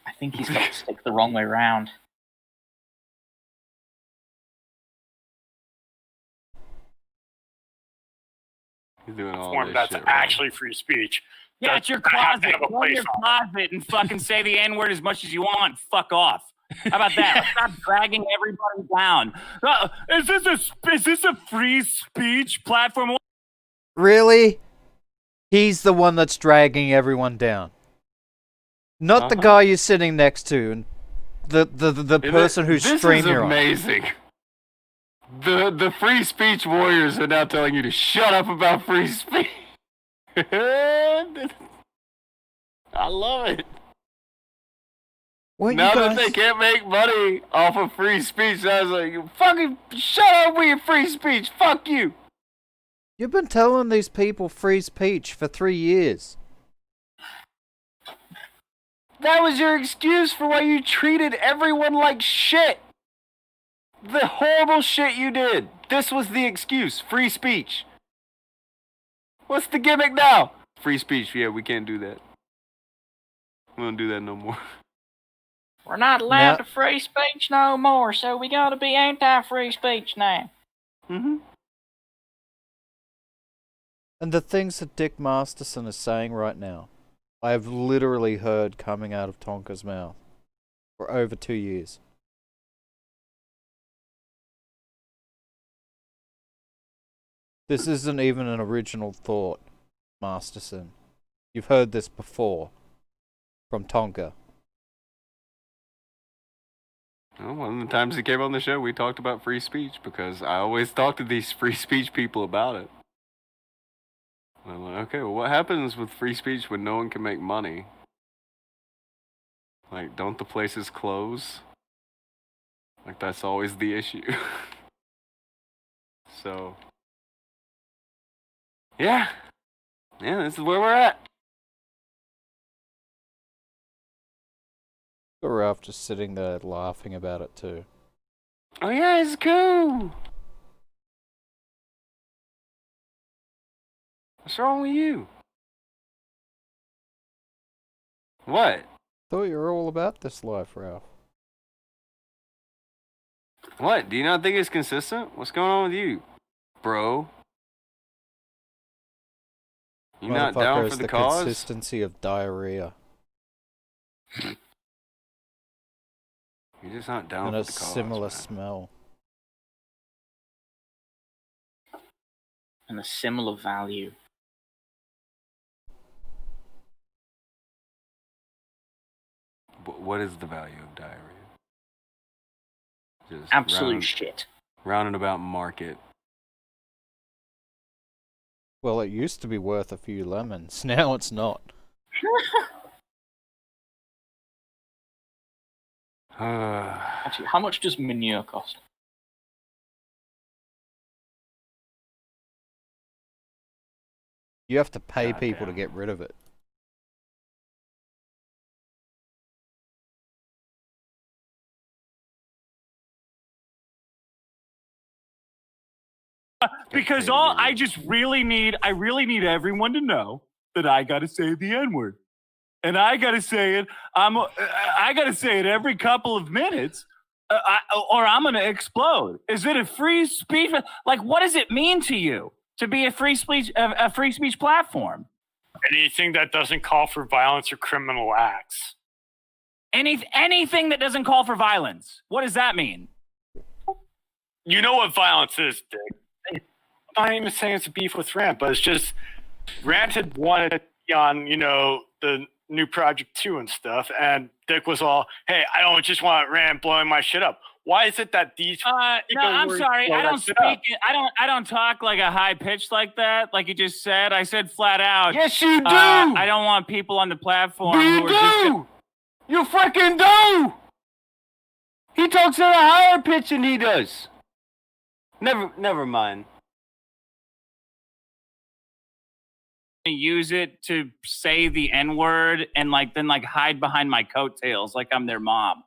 I think he's got the stick the wrong way round. He's doing all Platform this that's shit actually free speech. Yeah, it's your closet. Go in your closet and fucking say the N-word as much as you want. Fuck off. How about that? Let's stop dragging everybody down. Is this a free speech platform? Really? He's the one that's dragging everyone down. Not the guy you're sitting next to, and the person who's streaming you. This is amazing. The free speech warriors are now telling you to shut up about free speech. I love it. Now that they can't make money off of free speech, I was like, you fucking shut up with your free speech. Fuck you. You've been telling these people free speech for 3 years. That was your excuse for why you treated everyone like shit. The horrible shit you did. This was the excuse. Free speech. What's the gimmick now? Free speech. Yeah, we can't do that. We don't do that no more. We're not allowed to free speech no more, so we gotta be anti-free speech now. Mm-hmm. And the things that Dick Masterson is saying right now, I have literally heard coming out of Tonka's mouth for over 2 years. This isn't even an original thought, Masterson. You've heard this before from Tonka. Well, one of the times he came on the show, we talked about free speech because I always talk to these free speech people about it. And I'm like, okay, well, what happens with free speech when no one can make money? Like, don't the places close? Like, that's always the issue. So, yeah, this is where we're at. Ralph just sitting there laughing about it too. Oh yeah, it's cool. What's wrong with you? What? Thought you were all about this life, Ralph. What? Do you not think it's consistent? What's going on with you, bro? You not down for the cause? Consistency of diarrhea. You're just not down and for a the cause, similar man. smell. And a similar value. What is the value of diarrhea? Just absolute shit. Roundabout market. Well, it used to be worth a few lemons. Now it's not. Actually, how much does manure cost? You have to pay people to get rid of it. Because I really need everyone to know that I got to say the N-word. And I got to say it. I got to say it every couple of minutes, or I'm going to explode. Is it a free speech? Like, what does it mean to you to be a free speech platform? Anything that doesn't call for violence or criminal acts. Anything that doesn't call for violence. What does that mean? You know what violence is, Dick. I'm not even saying it's a beef with Rant, but it's just Rant had wanted to be on, the new Project 2 and stuff, and Dick was all, hey, I don't just want Rant blowing my shit up. Why is it that these no, I'm sorry. I don't speak. I don't talk like a high pitch like that. Like you just said. I said flat out. Yes, you do. I don't want people on the platform who are just. You freaking do. He talks at a higher pitch than he does. Never mind. Use it to say the N-word and then hide behind my coattails like I'm their mom.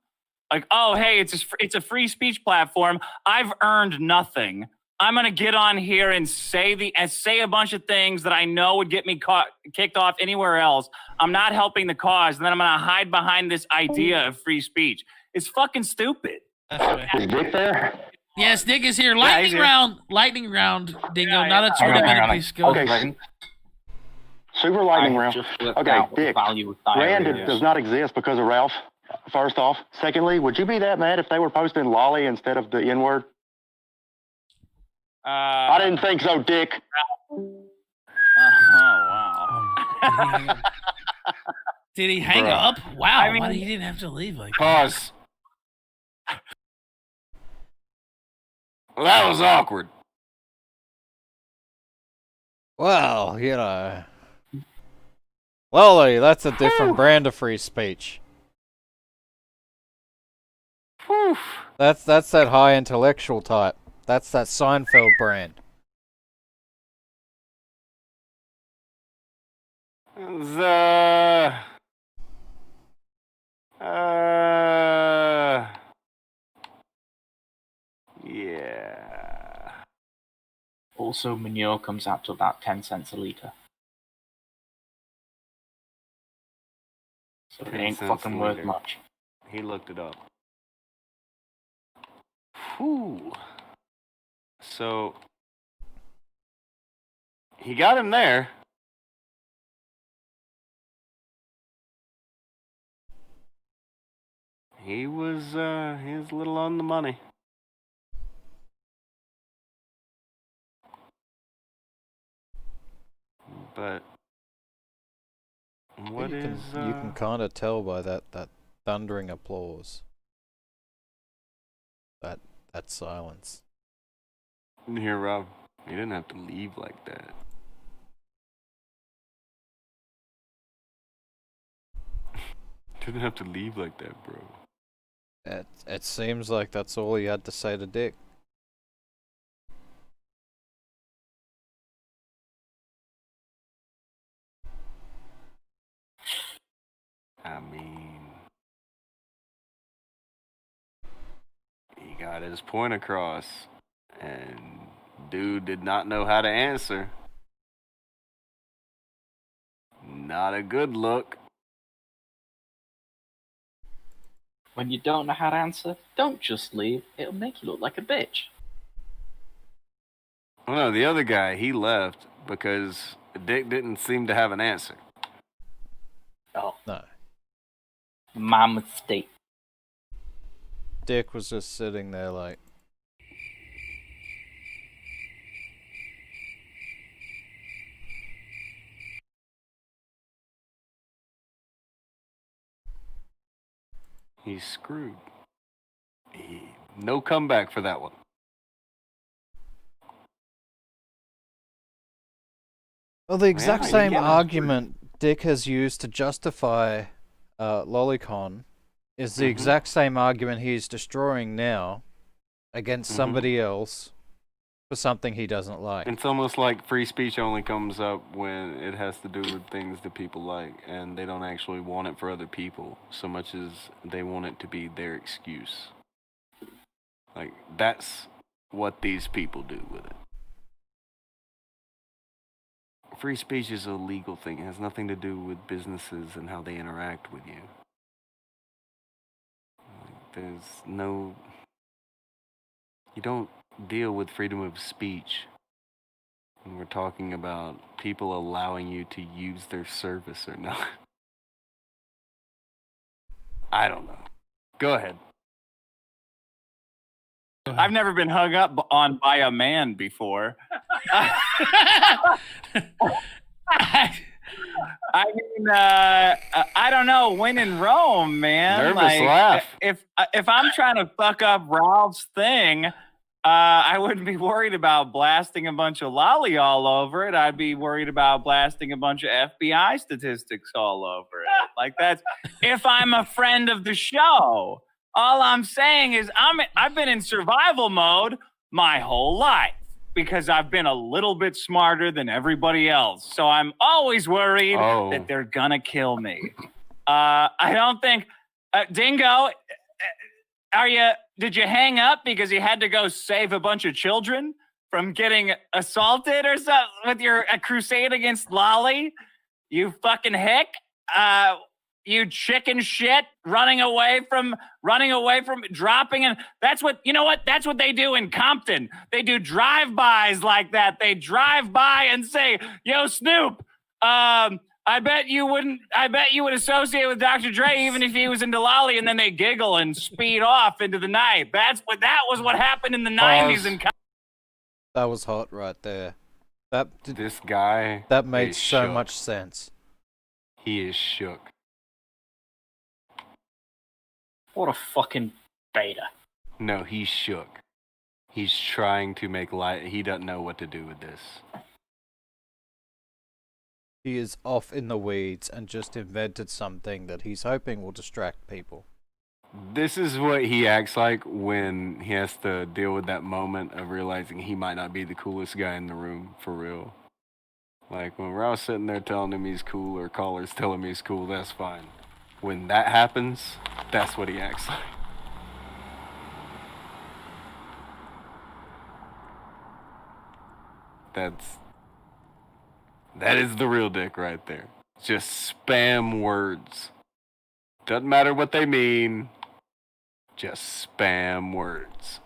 Like, oh, hey, it's a free speech platform. I've earned nothing. I'm gonna get on here and say a bunch of things that I know would get me kicked off anywhere else. I'm not helping the cause, and then I'm gonna hide behind this idea of free speech. It's fucking stupid. Is Dick there? Yes, Dick is here. Lightning round, Dingo. Not a Hang on, 20-minute piece. Go. Okay. Super lightning round. Okay, Dick. Rand does not exist because of Ralph. First off. Secondly, would you be that mad if they were posting lolly instead of the N-word? I didn't think so, Dick. Oh, wow. Did he hang up? Wow, I mean, he didn't have to leave like Pause. Well, that was awkward. Well, Lolly, that's a different brand of free speech. Whew. That's that high intellectual type. That's that Seinfeld brand. Yeah. Also, manure comes out to about 10 cents a litre. So it ain't fucking worth much. He looked it up. Whew. So, he got him there. He was a little on the money. But what you is can kind of tell by that thundering applause. That silence. Here, Rob. You didn't have to leave like that. Didn't have to leave like that, bro. It seems like that's all he had to say to Dick. I mean, he got his point across, and dude did not know how to answer. Not a good look. When you don't know how to answer, don't just leave. It'll make you look like a bitch. Well, no, the other guy, he left because Dick didn't seem to have an answer. Oh. No. My mistake. Dick was just sitting there like... He's screwed. No comeback for that one. Well, the exact same argument Dick has used to justify Lolicon is the exact same argument he's destroying now against somebody else for something he doesn't like. It's almost like free speech only comes up when it has to do with things that people like, and they don't actually want it for other people so much as they want it to be their excuse. Like, that's what these people do with it. Free speech is a legal thing. It has nothing to do with businesses and how they interact with you. There's no... You don't deal with freedom of speech when we're talking about people allowing you to use their service or not. I don't know. Go ahead. I've never been hung up on by a man before. I mean, I don't know. When in Rome, man. Nervous laugh. If I'm trying to fuck up Ralph's thing, I wouldn't be worried about blasting a bunch of lolly all over it. I'd be worried about blasting a bunch of FBI statistics all over it. Like that's if I'm a friend of the show. All I'm saying is I've been in survival mode my whole life because I've been a little bit smarter than everybody else. So I'm always worried that they're gonna kill me. I don't think Dingo, did you hang up because you had to go save a bunch of children from getting assaulted or something with your crusade against Lolly? You fucking hick. You chicken shit, running away from dropping, and that's what they do in Compton. They do drive-bys like that. They drive by and say, "Yo, Snoop, I bet you would associate with Dr. Dre even if he was into Lolly," and then they giggle and speed off into the night. That was what happened in the 90s in Compton. That was hot right there. This guy that made is so shook. much sense. He is shook. What a fucking beta. No, he's shook. He's trying to make light. He doesn't know what to do with this. He is off in the weeds and just invented something that he's hoping will distract people. This is what he acts like when he has to deal with that moment of realizing he might not be the coolest guy in the room, for real. Like, when Ralph's sitting there telling him he's cool, or Caller's telling him he's cool, that's fine. When that happens, that's what he acts like. That is the real dick right there. Just spam words. Doesn't matter what they mean. Just spam words.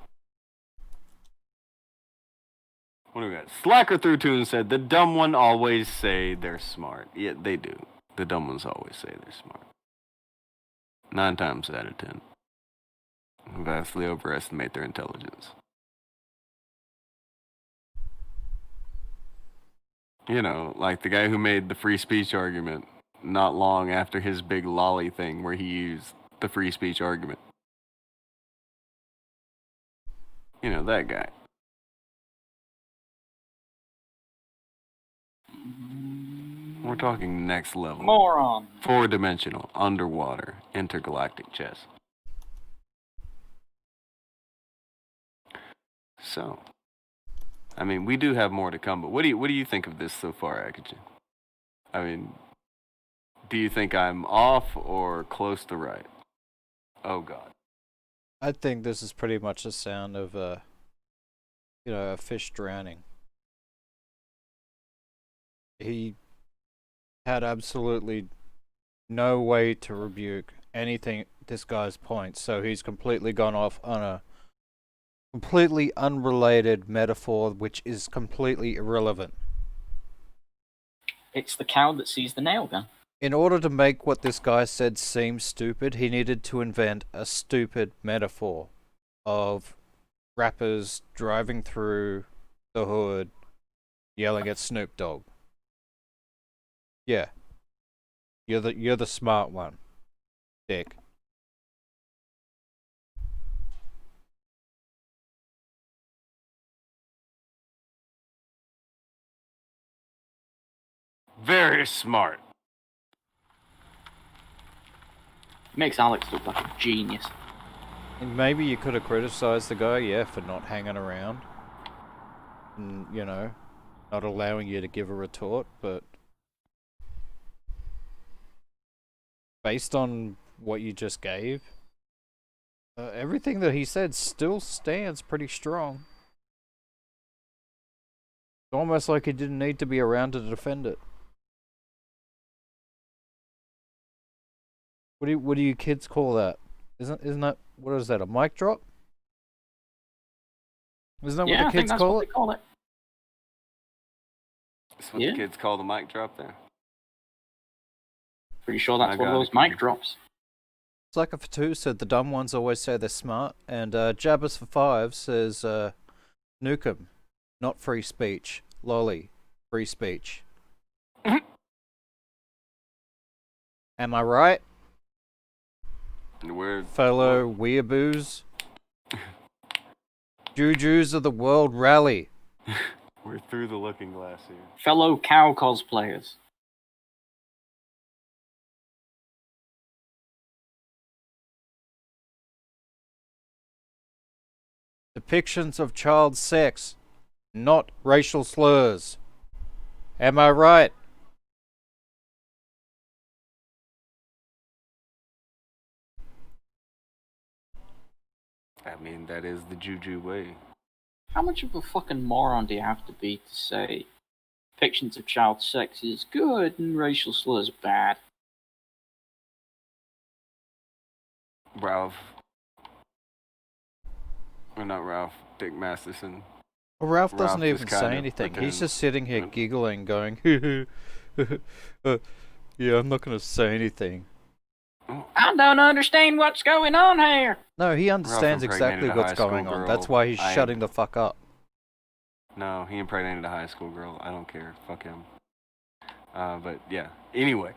What do we got? Slacker through tune said, the dumb one always say they're smart. Yeah, they do. The dumb ones always say they're smart. 9 times out of 10. Vastly overestimate their intelligence. You know, like the guy who made the free speech argument not long after his big lolly thing where he used the free speech argument. You know, that guy. We're talking next level. Moron. 4-dimensional, underwater, intergalactic chess. So, I mean, we do have more to come, but what do you think of this so far, Akujin? I mean, do you think I'm off or close to right? Oh God. I think this is pretty much the sound of a fish drowning. He had absolutely no way to rebuke anything this guy's points, so he's completely gone off on a completely unrelated metaphor which is completely irrelevant. It's the cow that sees the nail gun. In order to make what this guy said seem stupid, he needed to invent a stupid metaphor of rappers driving through the hood yelling at Snoop Dogg. Yeah. You're the smart one, dick. Very smart. Makes Alex look like a genius. And maybe you could have criticized the guy, yeah, for not hanging around. And, you know, not allowing you to give a retort, but... based on what you just gave, everything that he said still stands pretty strong. It's almost like he didn't need to be around to defend it. What do you kids call that? Isn't that, what is that, a mic drop? Isn't that what the kids call it? Call it. That's what the kids call the mic drop there. Pretty sure that's one of those mic drops. Slacker for 2 said the dumb ones always say they're smart, and Jabbers for 5 says Nukem, not free speech. Lolly, free speech. Am I right? We're fellow weeaboos. Jujus of the world rally. We're through the looking glass here. Fellow cow cosplayers. Depictions of child sex, not racial slurs. Am I right? I mean, that is the Juju way. How much of a fucking moron do you have to be to say depictions of child sex is good and racial slurs bad? Ralph. Or not Ralph, Dick Masterson. Well, Ralph doesn't even say anything. He's just sitting here giggling, going, yeah, I'm not going to say anything. I don't understand what's going on here. No, he understands exactly what's going on. That's why he's shutting the fuck up. No, he impregnated a high school girl. I don't care. Fuck him. But yeah. Anyway.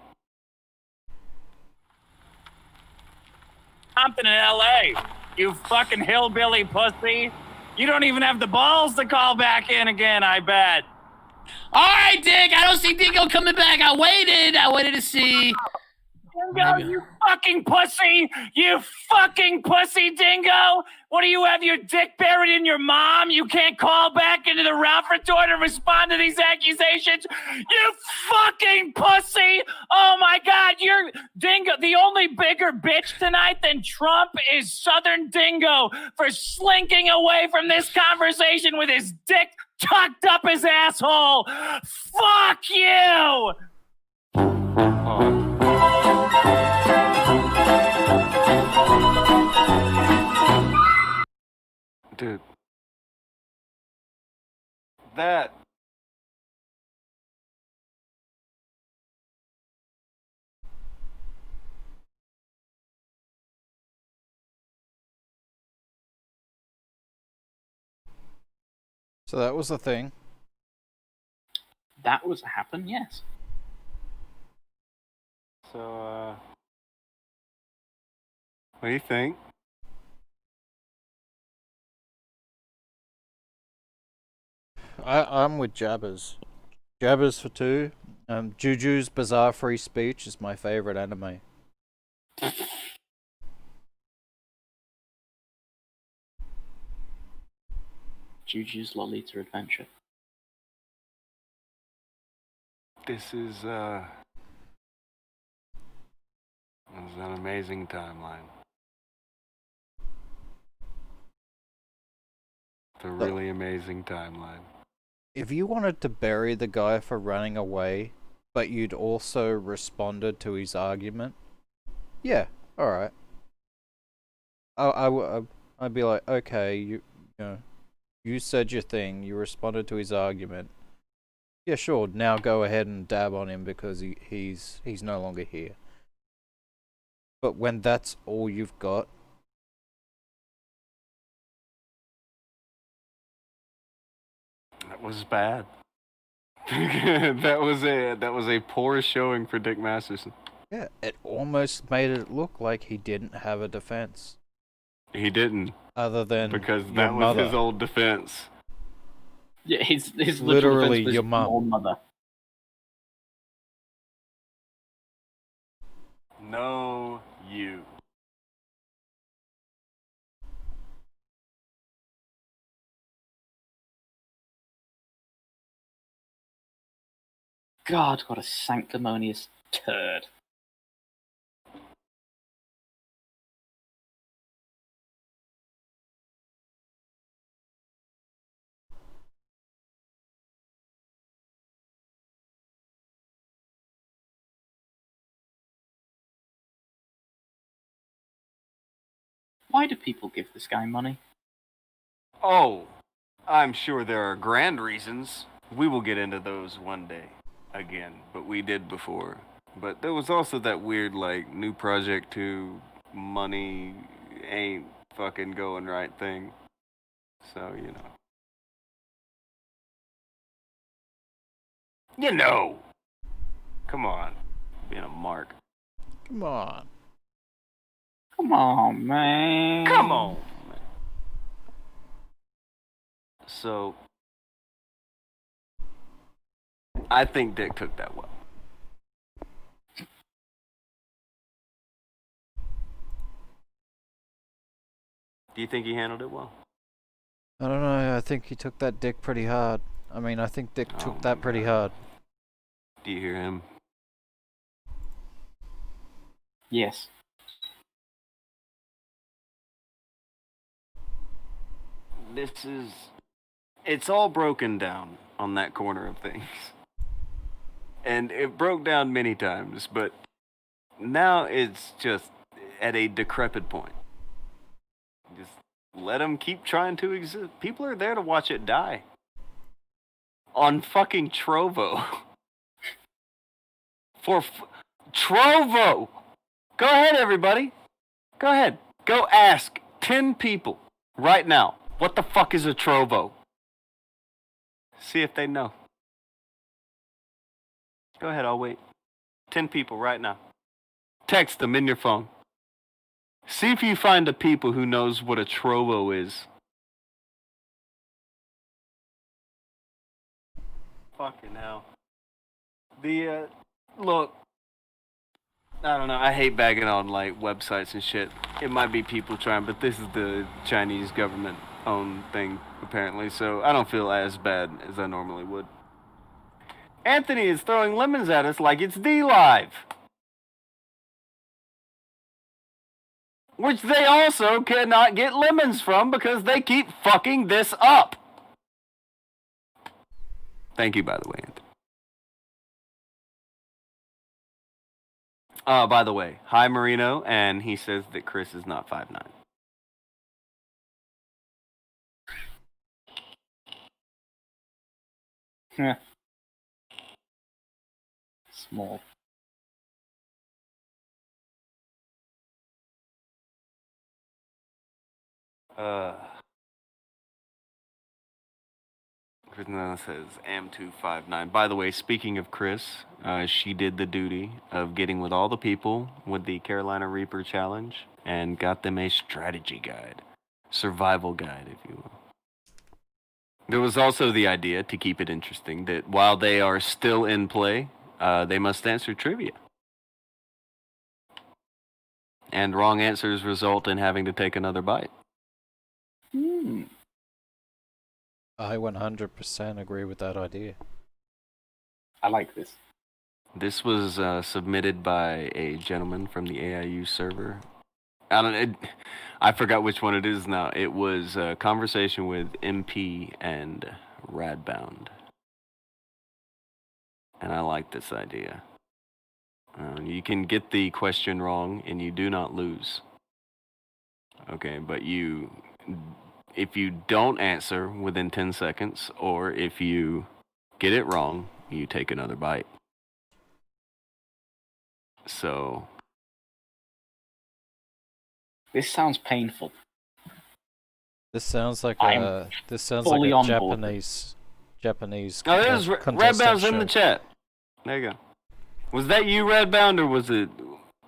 Compton in L.A. You fucking hillbilly pussy. You don't even have the balls to call back in again, I bet. All right, Dick. I don't see Dingo coming back. I waited to see. Dingo, you fucking pussy! You fucking pussy, Dingo! What do you have your dick buried in your mom? You can't call back into the Ralph retort to respond to these accusations? You fucking pussy! Oh my god, you're Dingo. The only bigger bitch tonight than Trump is Southern Dingo for slinking away from this conversation with his dick tucked up his asshole. Fuck you! Dude. That. So that was the thing. That was happen, yes. So, what do you think? I'm with Jabbers. Jabbers for 2. Juju's Bizarre Free Speech is my favorite anime. Juju's Lolita Adventure. This is an amazing timeline. It's a really amazing timeline. If you wanted to bury the guy for running away, but you'd also responded to his argument, yeah, alright. I'd be like, okay, you know, you said your thing, you responded to his argument. Yeah, sure, now go ahead and dab on him because he's no longer here. But when that's all you've got, that was bad. that was a poor showing for Dick Masterson. yeah, it almost made it look like he didn't have a defense. He didn't. Other than because your that was mother. his old defense. Yeah, his literally defense was your mom. mother. No, You. God, what a sanctimonious turd. Why do people give this guy money? Oh, I'm sure there are grand reasons. We will get into those one day. Again, but we did before. But there was also that weird, like, new Project 2, money ain't fucking going right thing. So, you know. You know! Come on. Being a mark. Come on. Come on, man. Come on, man. So, I think Dick took that well. Do you think he handled it well? I don't know, I think he took that dick pretty hard. I mean, I think Dick took that pretty hard. Do you hear him? Yes. It's all broken down on that corner of things. And it broke down many times, but now it's just at a decrepit point. Just let them keep trying to exist. People are there to watch it die. On fucking Trovo. Trovo! Go ahead, everybody. Go ahead. Go ask 10 people right now, what the fuck is a Trovo? See if they know. Go ahead, I'll wait. 10 people right now. Text them in your phone. See if you find a people who knows what a Trovo is. Fucking hell. Look, I don't know, I hate bagging on, like, websites and shit. It might be people trying, but this is the Chinese government-owned thing, apparently, so I don't feel as bad as I normally would. Anthony is throwing lemons at us like it's D-Live. Which they also cannot get lemons from because they keep fucking this up. Thank you, by the way, Anthony. By the way, hi Marino, and he says that Chris is not 5'9". Yeah. Small. Chris says AM259. By the way, speaking of Chris, she did the duty of getting with all the people with the Carolina Reaper challenge and got them a strategy guide, survival guide, if you will. There was also the idea, to keep it interesting, that while they are still in play, they must answer trivia. And wrong answers result in having to take another bite. I 100% agree with that idea. I like this. This was submitted by a gentleman from the AIU server. I forgot which one it is now. It was a conversation with MP and Radbound. And I like this idea. You can get the question wrong and you do not lose. Okay, but if you don't answer within 10 seconds, or if you get it wrong, you take another bite. So... This sounds painful. This sounds like I'm a fully on board. Japanese. Oh, there's Redbound's in the chat. There you go. Was that you, Redbound, or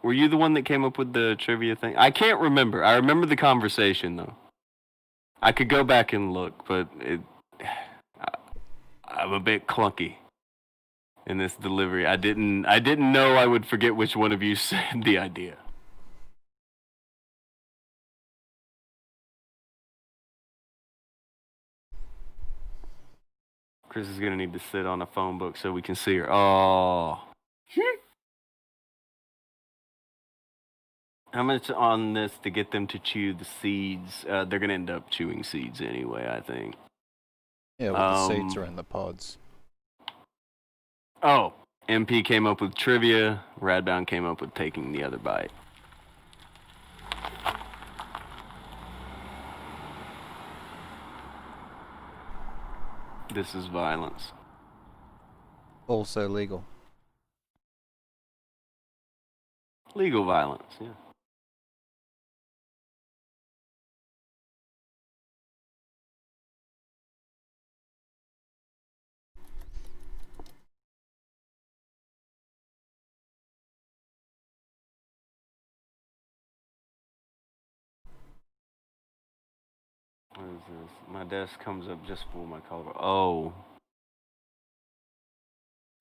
were you the one that came up with the trivia thing? I can't remember. I remember the conversation though. I could go back and look, but I'm a bit clunky in this delivery. I didn't know I would forget which one of you said the idea. Chris is gonna need to sit on a phone book so we can see her. Oh. How much on this to get them to chew the seeds? They're gonna end up chewing seeds anyway, I think. Yeah, well, the seeds are in the pods. Oh, MP came up with trivia. Radbound came up with taking the other bite. This is violence. Also legal. Legal violence, yeah. What is this? My desk comes up just for my collar. Oh.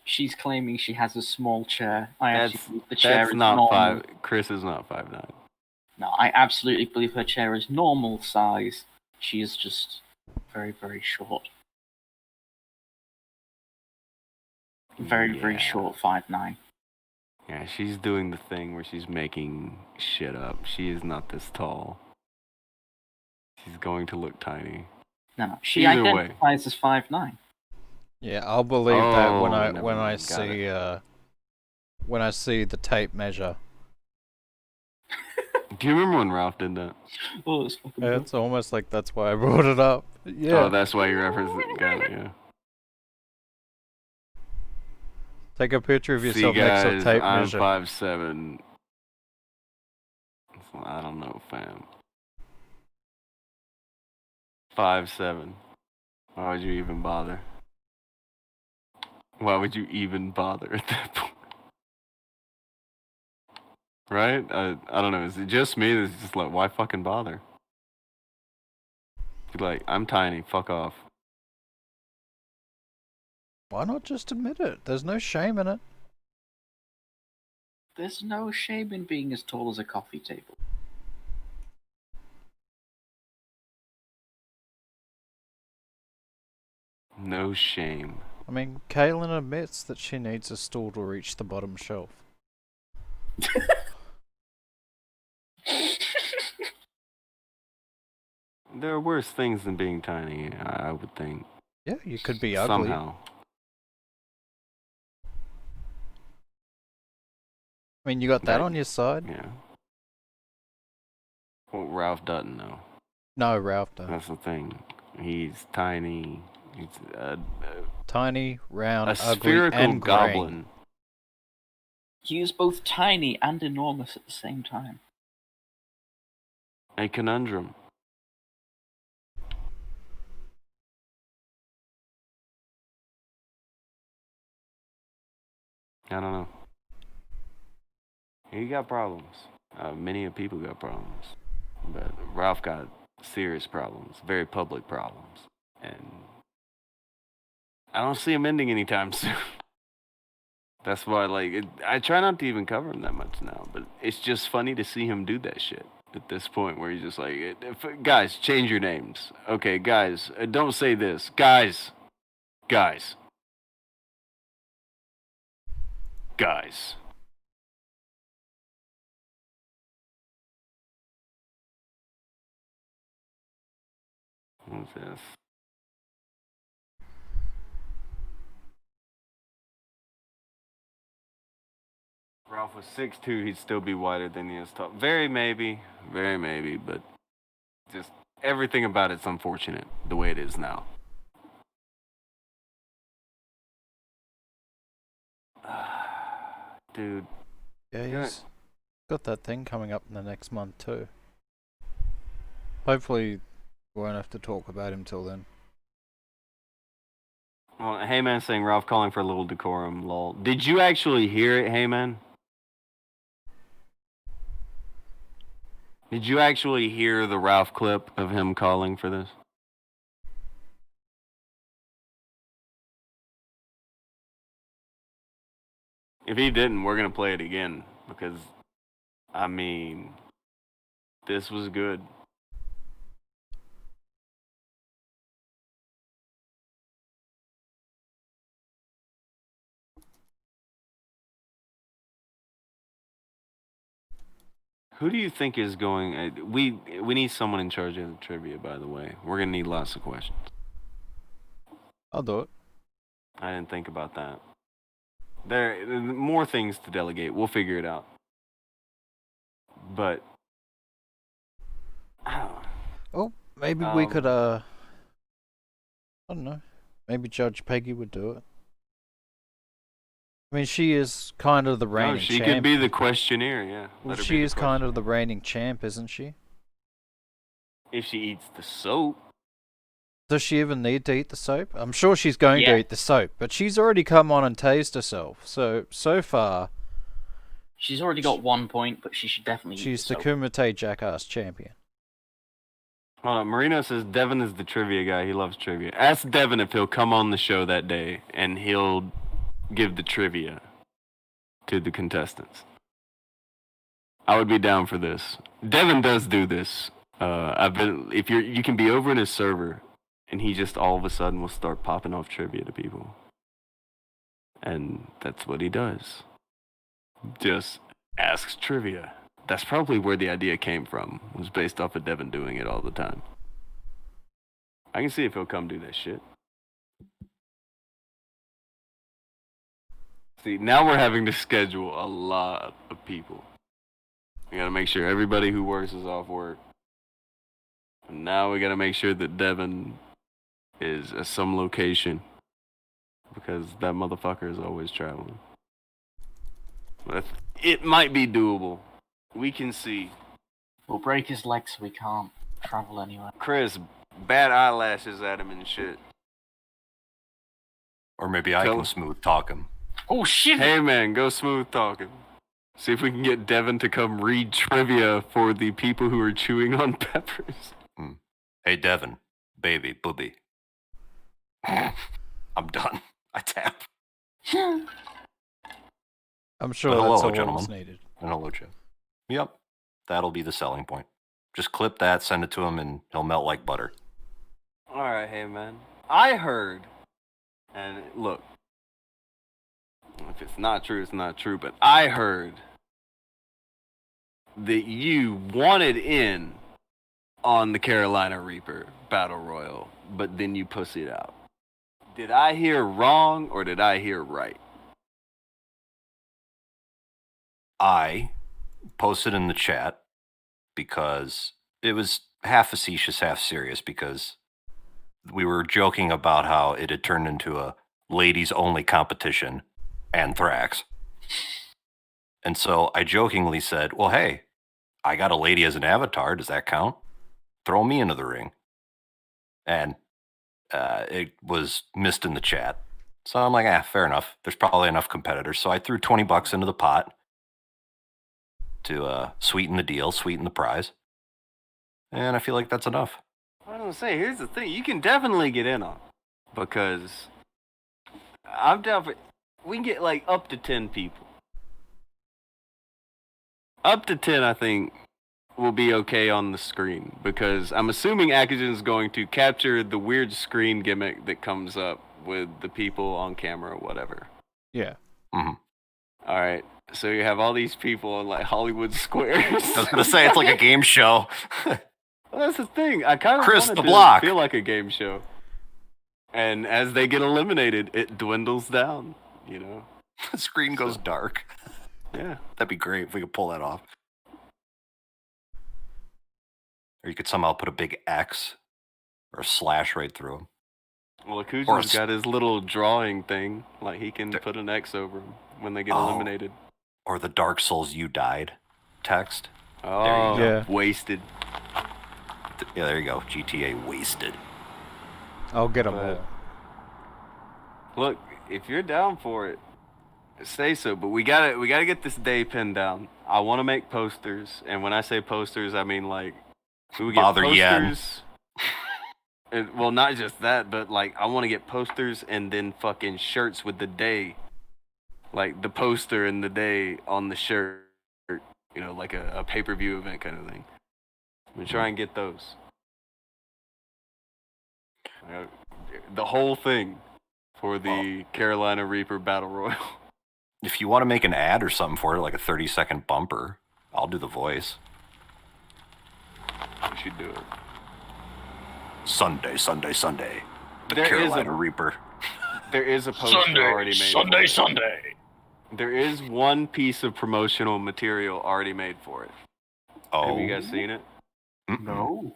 She's claiming she has a small chair. That's believe the chair is not normal. 5. Chris is not 5'9". No, I absolutely believe her chair is normal size. She is just very, very short. Very, very short, 5'9". Yeah, she's doing the thing where she's making shit up. She is not this tall. She's going to look tiny. No, she Either way. identifies as 5'9". Yeah, I'll believe that when never I mind, when I see the tape measure. Do you remember when Ralph did that? Oh, It's almost like that's why I brought it up. Yeah. Oh, that's why you referenced it. Got it, yeah. Take a picture of See, yourself next to a guys, tape I'm measure. 5'7". I don't know, fam. 5'7". Why would you even bother? Why would you even bother at that point? Right? I don't know. Is it just me that's just like, why fucking bother? Like, I'm tiny. Fuck off. Why not just admit it? There's no shame in it. There's no shame in being as tall as a coffee table. No shame. I mean, Kaylin admits that she needs a stool to reach the bottom shelf. There are worse things than being tiny, I would think. Yeah, you could be ugly. Somehow. I mean, you got that on your side? Yeah. Well, Ralph doesn't know. No, Ralph doesn't. That's the thing. He's tiny. He's tiny, round, a ugly, spherical and goblin. green. He is both tiny and enormous at the same time. A conundrum. I don't know. He got problems. Many people got problems. But Ralph got serious problems. Very public problems. And I don't see him ending anytime soon. That's why, like, I try not to even cover him that much now. But it's just funny to see him do that shit at this point where he's just like, guys, change your names. Okay, guys, don't say this. Guys. Guys. Guys. What's this? Ralph was 6'2", he'd still be wider than he is tall. Very maybe, but just everything about it's unfortunate the way it is now. Dude. Yeah, he's got that thing coming up in the next month too. Hopefully we won't have to talk about him till then. Well, Heyman saying Ralph calling for a little decorum, lol. Did you actually hear it, Heyman? Did you actually hear the Ralph clip of him calling for this? If he didn't, we're going to play it again. Because, I mean, this was good. Who do you think is going? We need someone in charge of the trivia. By the way, we're gonna need lots of questions. I'll do it. I didn't think about that. There are more things to delegate. We'll figure it out. But Oh, maybe we could I don't know. Maybe Judge Peggy would do it. I mean, she is kind of the reigning she champ. could be the questionnaire. Yeah. Well, she is kind of the reigning champ, isn't she? If she eats the soap. Does she even need to eat the soap? I'm sure she's going to eat the soap, but she's already come on and tased herself. So far, she's already got 1 point, but she should definitely. She's the Kumite Jackass champion. Hold on, Marino says Devin is the trivia guy. He loves trivia. Ask Devin if he'll come on the show that day, and he'll give the trivia to the contestants. I would be down for this. Devin does do this. If you can be over in his server, and he just all of a sudden will start popping off trivia to people, and that's what he does. Just asks trivia. That's probably where the idea came from. It was based off of Devin doing it all the time. I can see if he'll come do that shit. See, now we're having to schedule a lot of people. We gotta make sure everybody who works is off work. And now we gotta make sure that Devin is at some location. Because that motherfucker is always traveling. But it might be doable. We can see. We'll break his leg so we can't travel anywhere. Chris, bad eyelashes at him and shit. Or maybe I can smooth talk him. Oh shit! Hey man, go smooth talking. See if we can get Devin to come read trivia for the people who are chewing on peppers. Hey Devin, baby, booby. I'm done. I tap. I'm sure But that's hello, all gentlemen. that's needed. And hello, Jeff. Yep, that'll be the selling point. Just clip that, send it to him, and he'll melt like butter. Alright, hey man. I heard, and look, if it's not true, it's not true, but I heard that you wanted in on the Carolina Reaper Battle Royal, but then you pussied out. Did I hear wrong, or did I hear right? I posted in the chat because it was half facetious, half serious, because we were joking about how it had turned into a ladies-only competition, Anthrax. And so I jokingly said, well, hey, I got a lady as an avatar. Does that count? Throw me into the ring. And it was missed in the chat. So I'm like, fair enough. There's probably enough competitors. So I threw $20 into the pot to sweeten the deal, sweeten the prize. And I feel like that's enough. I don't say, here's the thing. You can definitely get in on it, because I'm down for, we can get like up to 10 people. Up to 10, I think, will be okay on the screen, because I'm assuming Akujin is going to capture the weird screen gimmick that comes up with the people on camera or whatever. Yeah. Mm-hmm. All right. So you have all these people on like Hollywood Squares. I was gonna say it's like a game show. Well, that's the thing. I kind of Chris want the it to Block. feel like a game show. And as they get eliminated, it dwindles down. You know, the screen goes dark. Yeah, that'd be great if we could pull that off. Or you could somehow put a big X or a slash right through him. Well, Akujin's got his little drawing thing. Like, he can put an X over them when they get eliminated. Or the Dark Souls you died text. Oh, yeah. Wasted. Yeah, there you go. GTA wasted. I'll get them all. Look, if you're down for it, say so. But we gotta get this day pinned down. I want to make posters, and when I say posters, I mean like we would get Bother posters. Well, not just that, but like I want to get posters and then fucking shirts with the day, like the poster and the day on the shirt. You know, like a pay-per-view event kind of thing. I'm gonna try and get those. The whole thing for the Carolina Reaper Battle Royal. If you want to make an ad or something for it, like a 30-second bumper, I'll do the voice. You should do it. Sunday, Sunday, Sunday. The There is Carolina Reaper. There is a poster already made. Sunday, Sunday. There is one piece of promotional material already made for it. Oh. Have you guys seen it? No.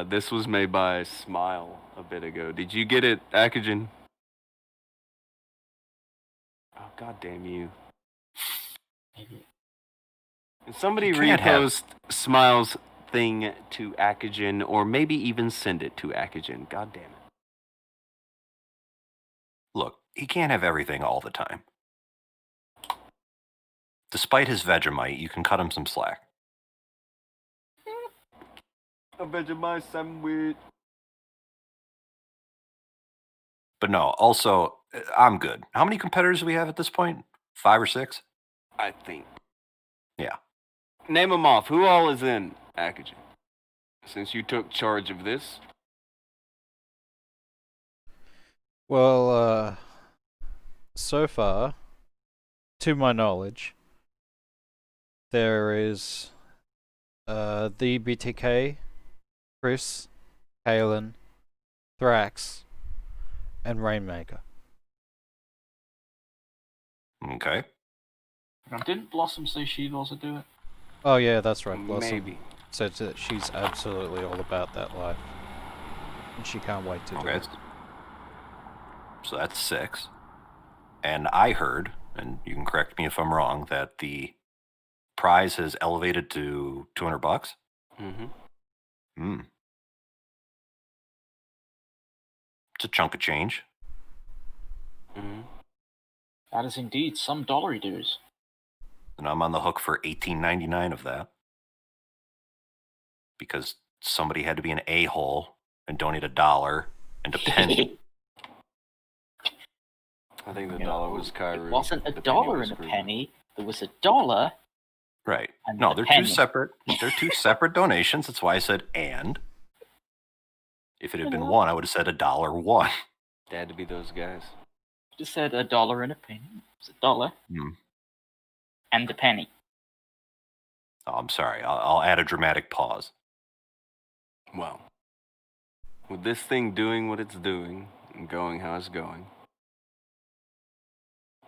This was made by Smile a bit ago. Did you get it, Akujin? Oh, god damn you. Can somebody You can't repost Smile's thing to Akujin, or maybe even send it to Akujin? God damn it. Look, he can't have everything all the time. Despite his Vegemite, you can cut him some slack. A Vegemite sandwich. But no, also, I'm good. How many competitors do we have at this point? 5 or 6? I think. Yeah. Name them off. Who all is in, Akujin? Since you took charge of this. Well, so far, to my knowledge, there is the BTK, Chris, Kalen, Thrax, and Rainmaker. Okay. Didn't Blossom say she'd also do it? Oh yeah, that's right. Blossom Maybe. said that she's absolutely all about that life, and she can't wait to do it. So that's 6. And I heard, and you can correct me if I'm wrong, that the prize has elevated to $200. Mm-hmm. Hmm. It's a chunk of change. Mm-hmm. That is indeed some dollary dues. And I'm on the hook for $18.99 of that. Because somebody had to be an a-hole and donate $1 and a penny. I think the dollar was Kyrie. It wasn't a dollar and a penny. There was $1. Right. And No, a they're penny. two separate. They're two separate donations. That's why I said and. If it had been one, I would have said $1. They had to be those guys. Just said $1 and a penny. It's $1 and a penny. Oh, I'm sorry. I'll add a dramatic pause. Well, with this thing doing what it's doing and going how it's going,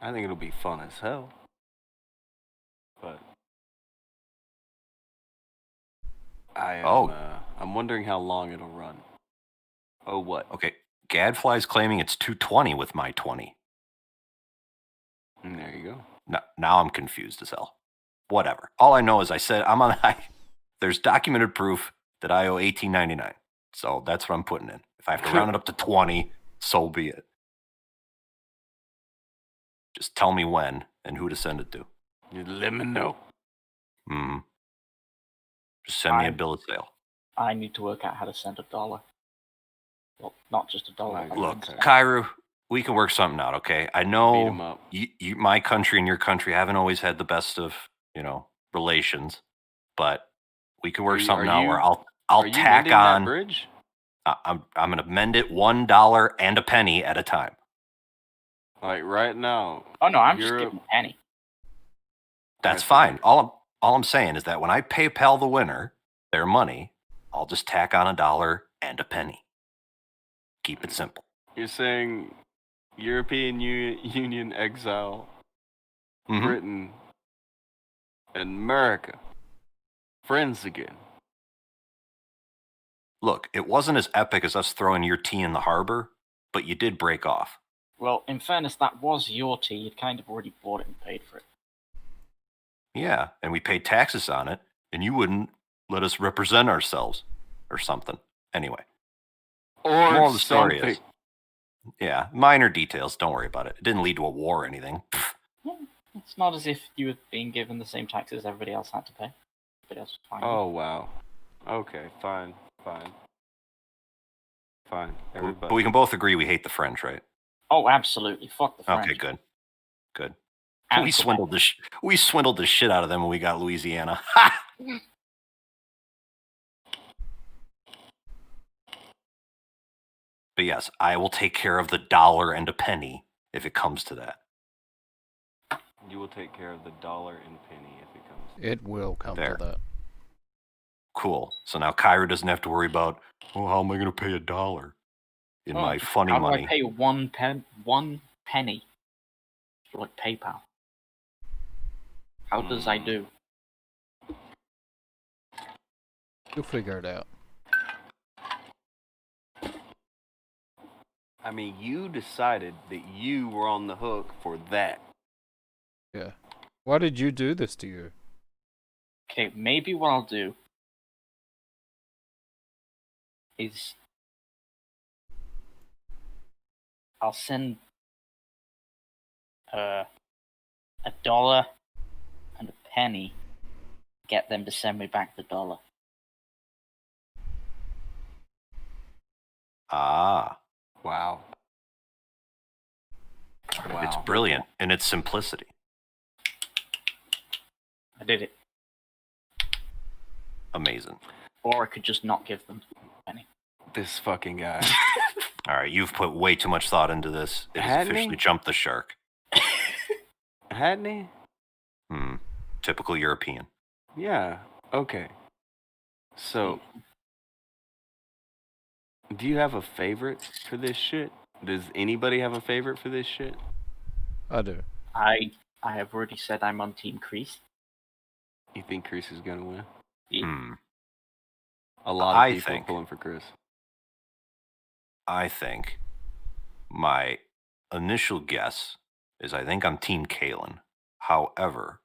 I think it'll be fun as hell. But I'm wondering how long it'll run. Oh, what? Okay. Gadfly's claiming it's 220 with my 20. And there you go. Now I'm confused as hell. Whatever. All I know is I said I'm on. There's documented proof that I owe $18.99. So that's what I'm putting in. If I have to round it up to 20, so be it. Just tell me when and who to send it to. You let me know. Just send me a bill of sale. I need to work out how to send $1. Well, not just $1. Look, Kairu, we can work something out, okay? I know my country and your country haven't always had the best of, relations, but we can work something out where I'll tack on. That bridge? I'm going to mend it $1 and a penny at a time. Like right now. Oh no, I'm just giving a penny. That's fine. All I'm saying is that when I PayPal the winner their money, I'll just tack on $1 and a penny. Keep it simple. You're saying European Union exile, Britain, and America, friends again. Look, it wasn't as epic as us throwing your tea in the harbor, but you did break off. Well, in fairness, that was your tea. You'd kind of already bought it and paid for it. Yeah, and we paid taxes on it, and you wouldn't let us represent ourselves or something. Anyway. Or more of the story something. is, yeah, minor details. Don't worry about it. It didn't lead to a war or anything. Yeah, it's not as if you were being given the same taxes everybody else had to pay. Everybody else was fine. Oh, wow. Okay, fine. Everybody. But we can both agree we hate the French, right? Oh, absolutely. Fuck the French. Okay, good. And We swindled the shit out of them when we got Louisiana. Ha! But yes, I will take care of the $1 and a penny if it comes to that. You will take care of the $1 and penny if it comes It will come to that. Cool. So now Kyra doesn't have to worry about, oh, how am I going to pay $1 in my funny how money? How do I pay one penny? For like PayPal. How does I do? You'll figure it out. I mean, you decided that you were on the hook for that. Yeah. Why did you do this to you? Okay, maybe what I'll do is I'll send $1 and a penny, get them to send me back the $1. Ah. Wow. It's brilliant in its simplicity. I did it. Amazing. Or I could just not give them a penny. This fucking guy. All right, you've put way too much thought into this. It has Hadn't officially he? jumped the shark. Hadn't he? Typical European. Yeah. Okay. So, do you have a favorite for this shit? Does anybody have a favorite for this shit? I do. I have already said I'm on Team Crease. You think Chris is gonna win? Yeah. A lot of people are pulling for Chris. I think my initial guess is I think I'm Team Kalen. However,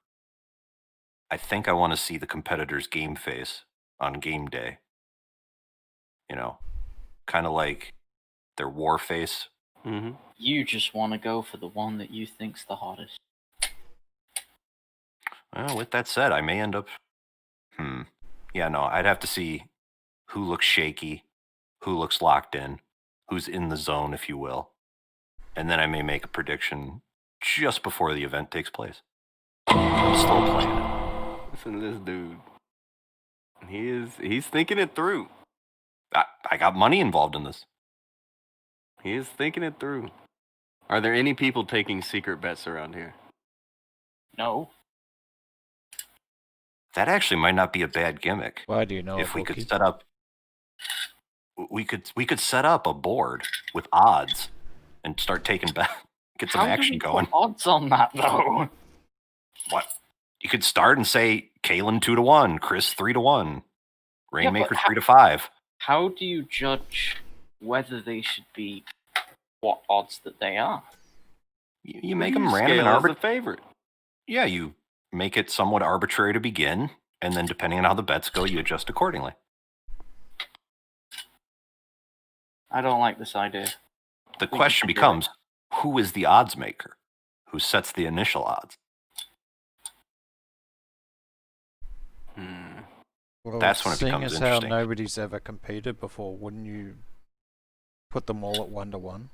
I think I want to see the competitor's game face on game day. You know, kind of like their war face. Mm-hmm. You just want to go for the one that you think's the hottest. Well, with that said, I may end up... Yeah, no, I'd have to see who looks shaky, who looks locked in, who's in the zone, if you will. And then I may make a prediction just before the event takes place. I'm still playing it. Listen to this dude. He's thinking it through. I got money involved in this. He is thinking it through. Are there any people taking secret bets around here? No. That actually might not be a bad gimmick. Why do you know? If we could set up, we could set up a board with odds and start taking back, get some action going. Put odds on that though? What? You could start and say Kalen 2-1, Chris 3-1, Rainmaker 3-5. How do you judge whether they should be what odds that they are? You make them random and arbitrary. Favorite. Yeah, you make it somewhat arbitrary to begin, and then depending on how the bets go, you adjust accordingly. I don't like this idea. The question becomes, who is the odds maker? Who sets the initial odds? Well, that's when it seeing becomes as interesting. how nobody's ever competed before, wouldn't you put them all at 1-1?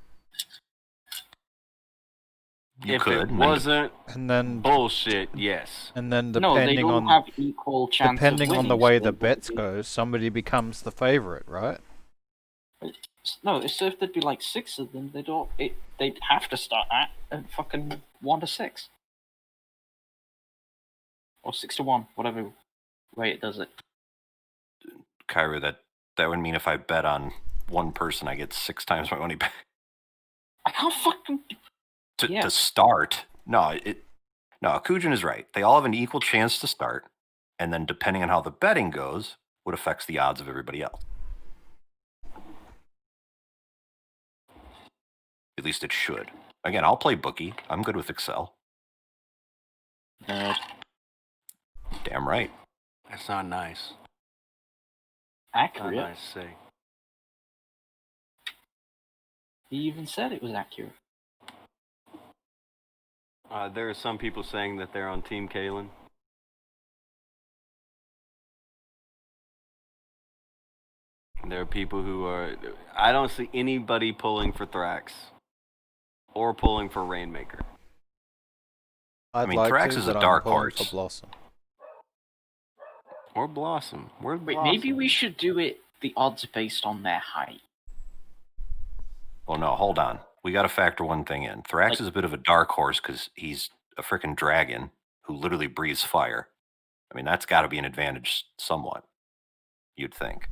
You if could. it wasn't and then bullshit, yes. And then No, they depending don't on have equal chance depending of on the winning, way so the they bets won't go, somebody becomes the favorite, right? No, so if there'd be like 6 of them, they'd have to start at fucking 1-6. Or 6-1, whatever way it does it. Kyra, that would mean if I bet on one person, I get 6 times my money back. I can't fucking... To start. No, Akujin is right. They all have an equal chance to start, and then depending on how the betting goes, what affects the odds of everybody else. At least it should. Again, I'll play bookie. I'm good with Excel. Nerd. Damn right. That's not nice. Accurate. Not nice to say. He even said it was accurate. There are some people saying that they're on Team Kalen. There are people who are... I don't see anybody pulling for Thrax. Or pulling for Rainmaker. I'd mean, like Thrax to, is a but I'm dark pulling horse. for Blossom. Or Blossom. Where's Wait, Blossom? maybe we should do it the odds based on their height. Well, no, hold on. We got to factor one thing in. Thrax Like- is a bit of a dark horse because he's a freaking dragon who literally breathes fire. I mean, that's got to be an advantage somewhat, you'd think.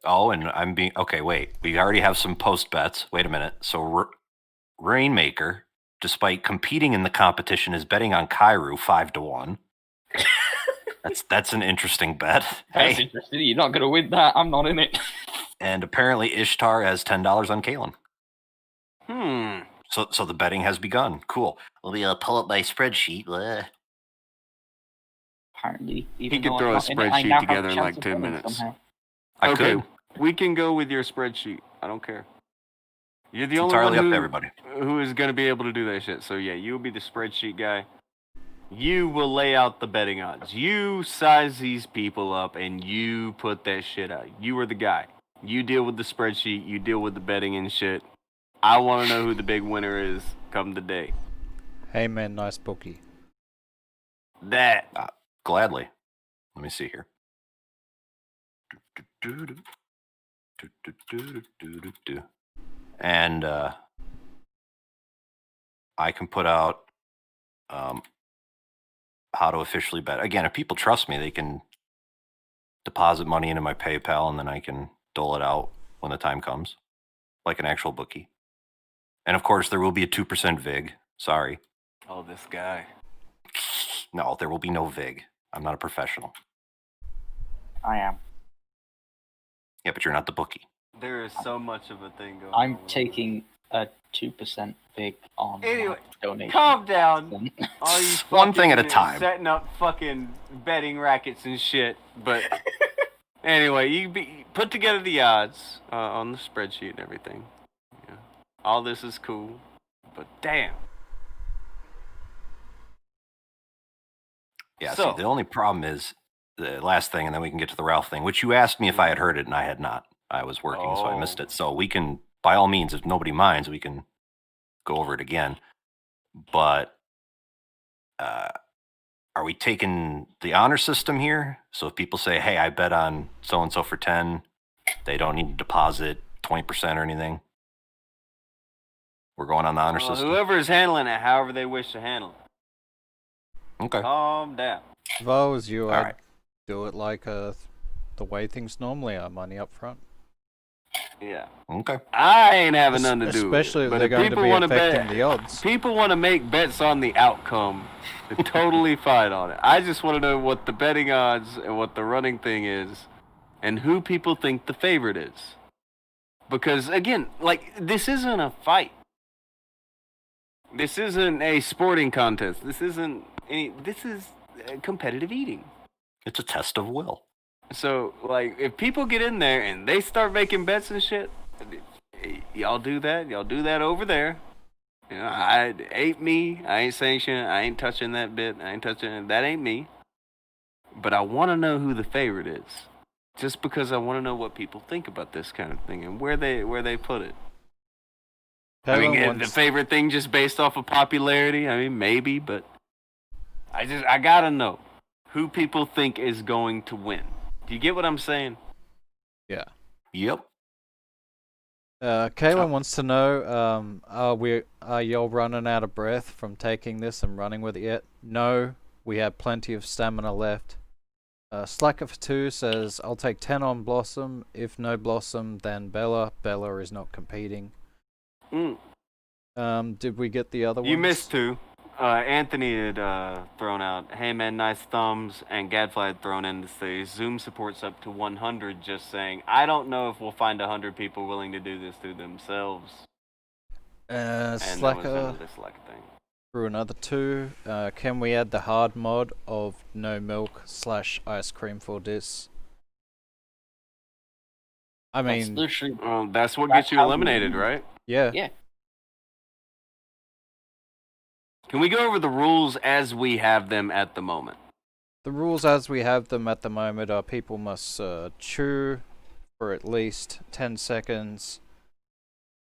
Oh, and I'm being okay. Wait, we already have some post bets. Wait a minute. So Rainmaker, despite competing in the competition, is betting on Kairu 5-1. That's an interesting bet. That's interesting. You're not going to win that. I'm not in it. And apparently Ishtar has $10 on Kalen. Hmm. So the betting has begun. Cool. Let me pull up my spreadsheet. Apparently, He could throw a spreadsheet together in like 10 minutes. I okay, could. We can go with your spreadsheet. I don't care. You're the It's only entirely one up to everybody. who is going to be able to do that shit. So yeah, you'll be the spreadsheet guy. You will lay out the betting odds. You size these people up and you put that shit out. You are the guy. You deal with the spreadsheet. You deal with the betting and shit. I want to know who the big winner is come the day. Hey man, nice bookie. That. Gladly. Let me see here. And I can put out how to officially bet. Again, if people trust me, they can deposit money into my PayPal and then I can dole it out when the time comes, like an actual bookie. And of course, there will be a 2% VIG. Sorry. Oh, this guy. No, there will be no VIG. I'm not a professional. I am. Yeah, but you're not the bookie. There is so much of a thing going I'm on. taking a 2% VIG on Anyway, donation. calm down. All you One thing at a fucking time. Setting up fucking betting rackets and shit. But anyway, put together the odds on the spreadsheet and everything. Yeah. All this is cool, but damn. Yeah, So- see, the only problem is the last thing, and then we can get to the Ralph thing, which you asked me if I had heard it, and I had not. I was working, so I missed it. So we can, by all means, if nobody minds, we can go over it again. But are we taking the honor system here? So if people say, hey, I bet on so-and-so for 10, they don't need to deposit 20% or anything? We're going on the honor system? Whoever is handling it, however they wish to handle it. Okay. Calm down. If I was you, I'd right. do it like the way things normally are, money up front. Yeah. Okay. I ain't having nothing to do with it. Especially if But they're if going to people be wanna affecting bet, the odds. people want to make bets on the outcome. They're totally fine on it. I just want to know what the betting odds and what the running thing is, and who people think the favorite is. Because again, like, this isn't a fight. This isn't a sporting contest. This isn't any. This is competitive eating. It's a test of will. So, like, if people get in there and they start making bets and shit, y'all do that. Y'all do that over there. You know, it ain't me. I ain't saying shit. I ain't touching that bit. I ain't touching it. That ain't me. But I want to know who the favorite is, just because I want to know what people think about this kind of thing and where they put it. I mean, is the favorite thing just based off of popularity? I mean, maybe, but I gotta know who people think is going to win. Do you get what I'm saying? Yeah. Yep. Kaylin wants to know, are y'all running out of breath from taking this and running with it yet? No, we have plenty of stamina left. Slacker for 2 says, I'll take 10 on Blossom. If no Blossom, then Bella. Bella is not competing. Did we get the other one? You missed 2. Anthony had thrown out, hey man, nice thumbs, and Gadfly had thrown in to say, Zoom support's up to 100, just saying, I don't know if we'll find 100 people willing to do this through themselves. And Slacker that was the Slacker thing. through another 2. Can we add the hard mod of no milk / ice cream for this? I mean, that's what gets you eliminated, right? Yeah. Yeah. Can we go over the rules as we have them at the moment? The rules as we have them at the moment are people must chew for at least 10 seconds.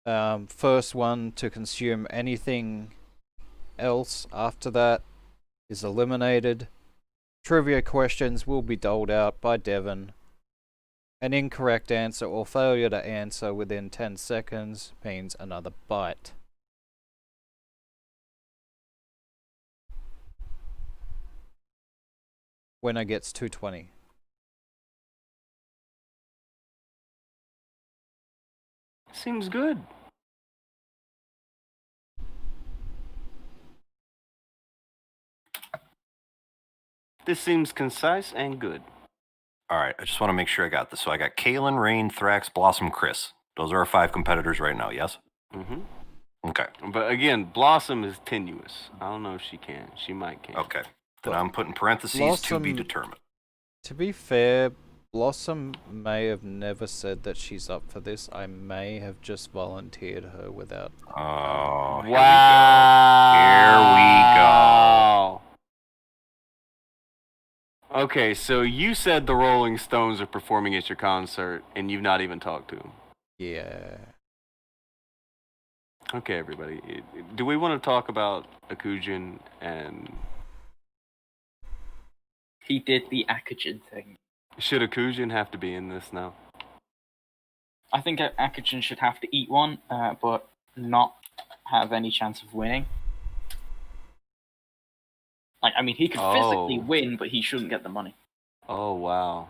First one to consume anything else after that is eliminated. Trivia questions will be doled out by Devon. An incorrect answer or failure to answer within 10 seconds means another bite. Winner gets 220. Seems good. This seems concise and good. All right, I just want to make sure I got this. So I got Kalen, Rain, Thrax, Blossom, Chris. Those are our 5 competitors right now, yes? Mm-hmm. Okay. But again, Blossom is tenuous. I don't know if she can. She might can. Okay. Then I'm putting parentheses to be Blossom- determined. To be fair, Blossom may have never said that she's up for this. I may have just volunteered her without... Oh, here wow. Okay, so you said the Rolling Stones are performing at your concert, and you've not even talked to them. Yeah. Okay, everybody. Do we want to talk about Akujin and... He did the Akujin thing. Should Akujin have to be in this now? I think Akujin should have to eat one, but not have any chance of winning. Like, I mean, he could physically win, but he shouldn't get the money. Oh, wow.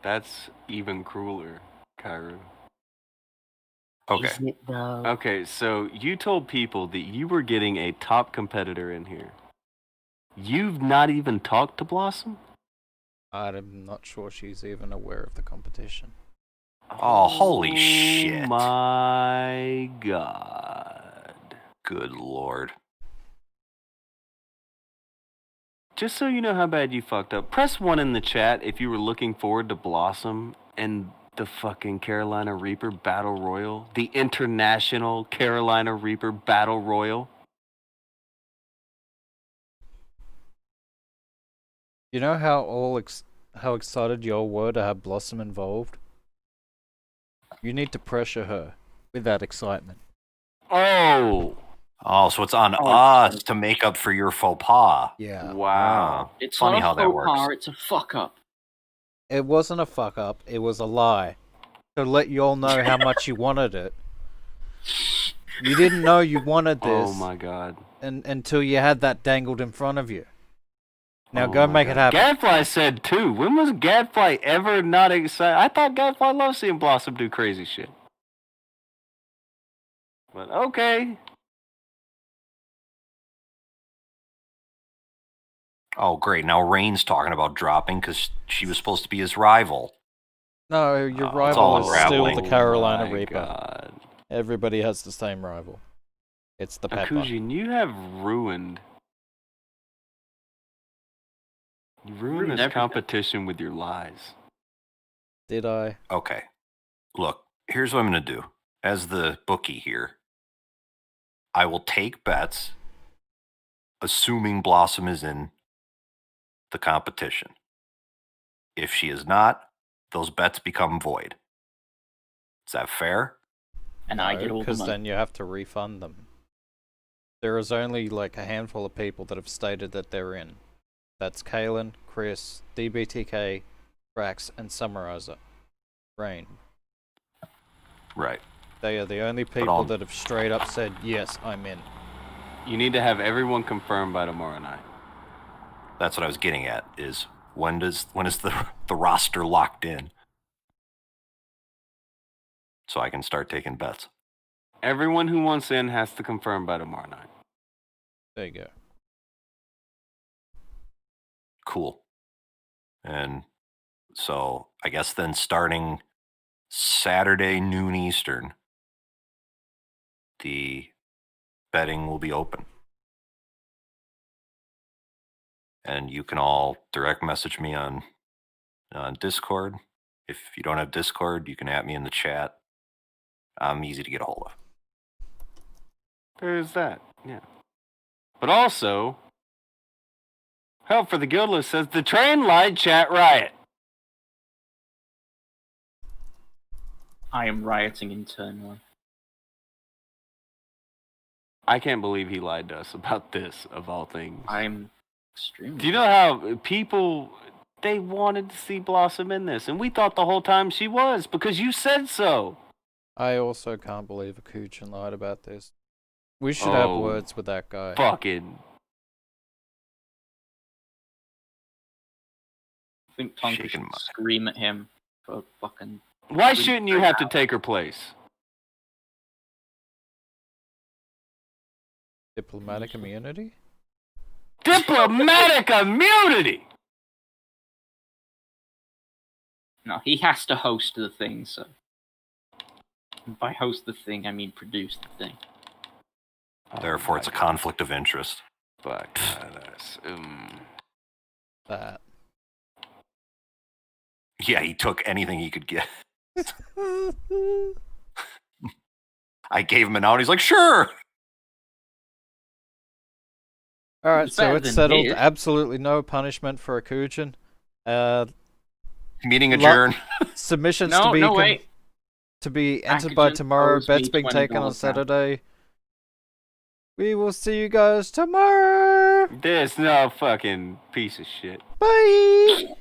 That's even crueler, Kairu. Okay. Is it though? Okay, so you told people that you were getting a top competitor in here. You've not even talked to Blossom? I'm not sure she's even aware of the competition. Oh, holy shit. Oh my god. Good lord. Just so you know how bad you fucked up, press 1 in the chat if you were looking forward to Blossom and the fucking Carolina Reaper Battle Royal. The International Carolina Reaper Battle Royal. You know how how excited y'all were to have Blossom involved? You need to pressure her with that excitement. Oh! Oh, so it's on us to make up for your faux pas. Yeah. Wow. It's funny not a how that faux works. pas, it's a fuck up. It wasn't a fuck up, it was a lie. To let y'all know how much you wanted it. You didn't know you wanted this. Oh my god. Until you had that dangled in front of you. Now Oh go my make it God. happen. Gadfly said too. When was Gadfly ever not excited? I thought Gadfly loved seeing Blossom do crazy shit. But okay. Oh, great. Now Rain's talking about dropping because she was supposed to be his rival. No, your it's rival all is still unraveling. the Carolina My Reaper. God. Everybody has the same rival. It's the Pepper. Akujin, you have ruined. You ruined this everything. competition with your lies. Did I? Okay. Look, here's what I'm going to do. As the bookie here, I will take bets, assuming Blossom is in the competition. If she is not, those bets become void. Is that fair? And I get all the Because money. then you have to refund them. There is only like a handful of people that have stated that they're in. That's Kalen, Chris, DBTK, Rax, and Summarizer. Rain. Right. They are the only people that have straight up said, yes, I'm in. You need to have everyone confirmed by tomorrow night. That's what I was getting at, is when is the roster locked in? So I can start taking bets. Everyone who wants in has to confirm by tomorrow night. There you go. Cool. And so I guess then starting Saturday noon Eastern, the betting will be open. And you can all direct message me on Discord. If you don't have Discord, you can at me in the chat. I'm easy to get a hold of. There's that, yeah. But also, Help for the Guildless says the train light chat riot. I am rioting internally. I can't believe he lied to us about this, of all things. I'm extremely... Do you know how people they wanted to see Blossom in this, and we thought the whole time she was because you said so. I also can't believe Akujin lied about this. We should have words with that guy. Fucking. I think Tonka should scream at him for fucking. Why shouldn't you have to take her place? Diplomatic immunity? Diplomatic immunity! No, he has to host the thing, so. And by host the thing, I mean produce the thing. Therefore, it's a conflict of interest. Fuck. That. Yeah, he took anything he could get. I gave him an out. He's like, sure. Alright, so it's settled. Absolutely no punishment for Akujin. Meeting adjourned. Submissions to be entered Akujin by tomorrow. owes Bets me being taken on $20 Saturday. We will see you guys tomorrow. This no fucking piece of shit. Bye.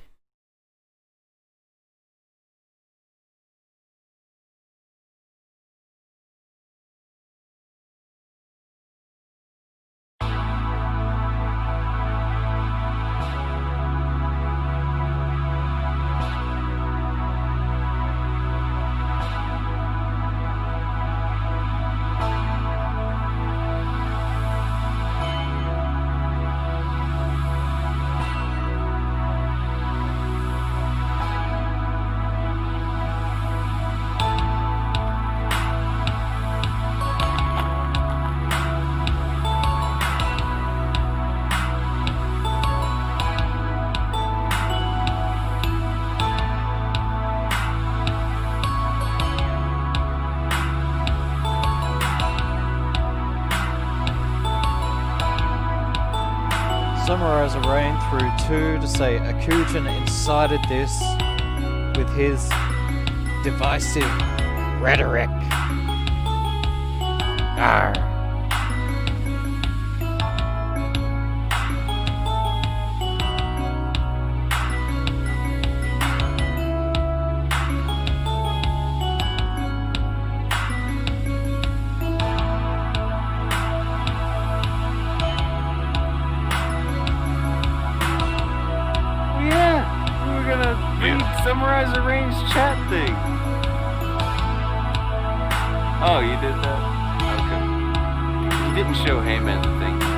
Summarize a reign through 2 to say Akujin incited this with his divisive rhetoric. Arr. Summarize Arranged chat thing. Oh, you did that? Okay. You didn't show Heyman the thing.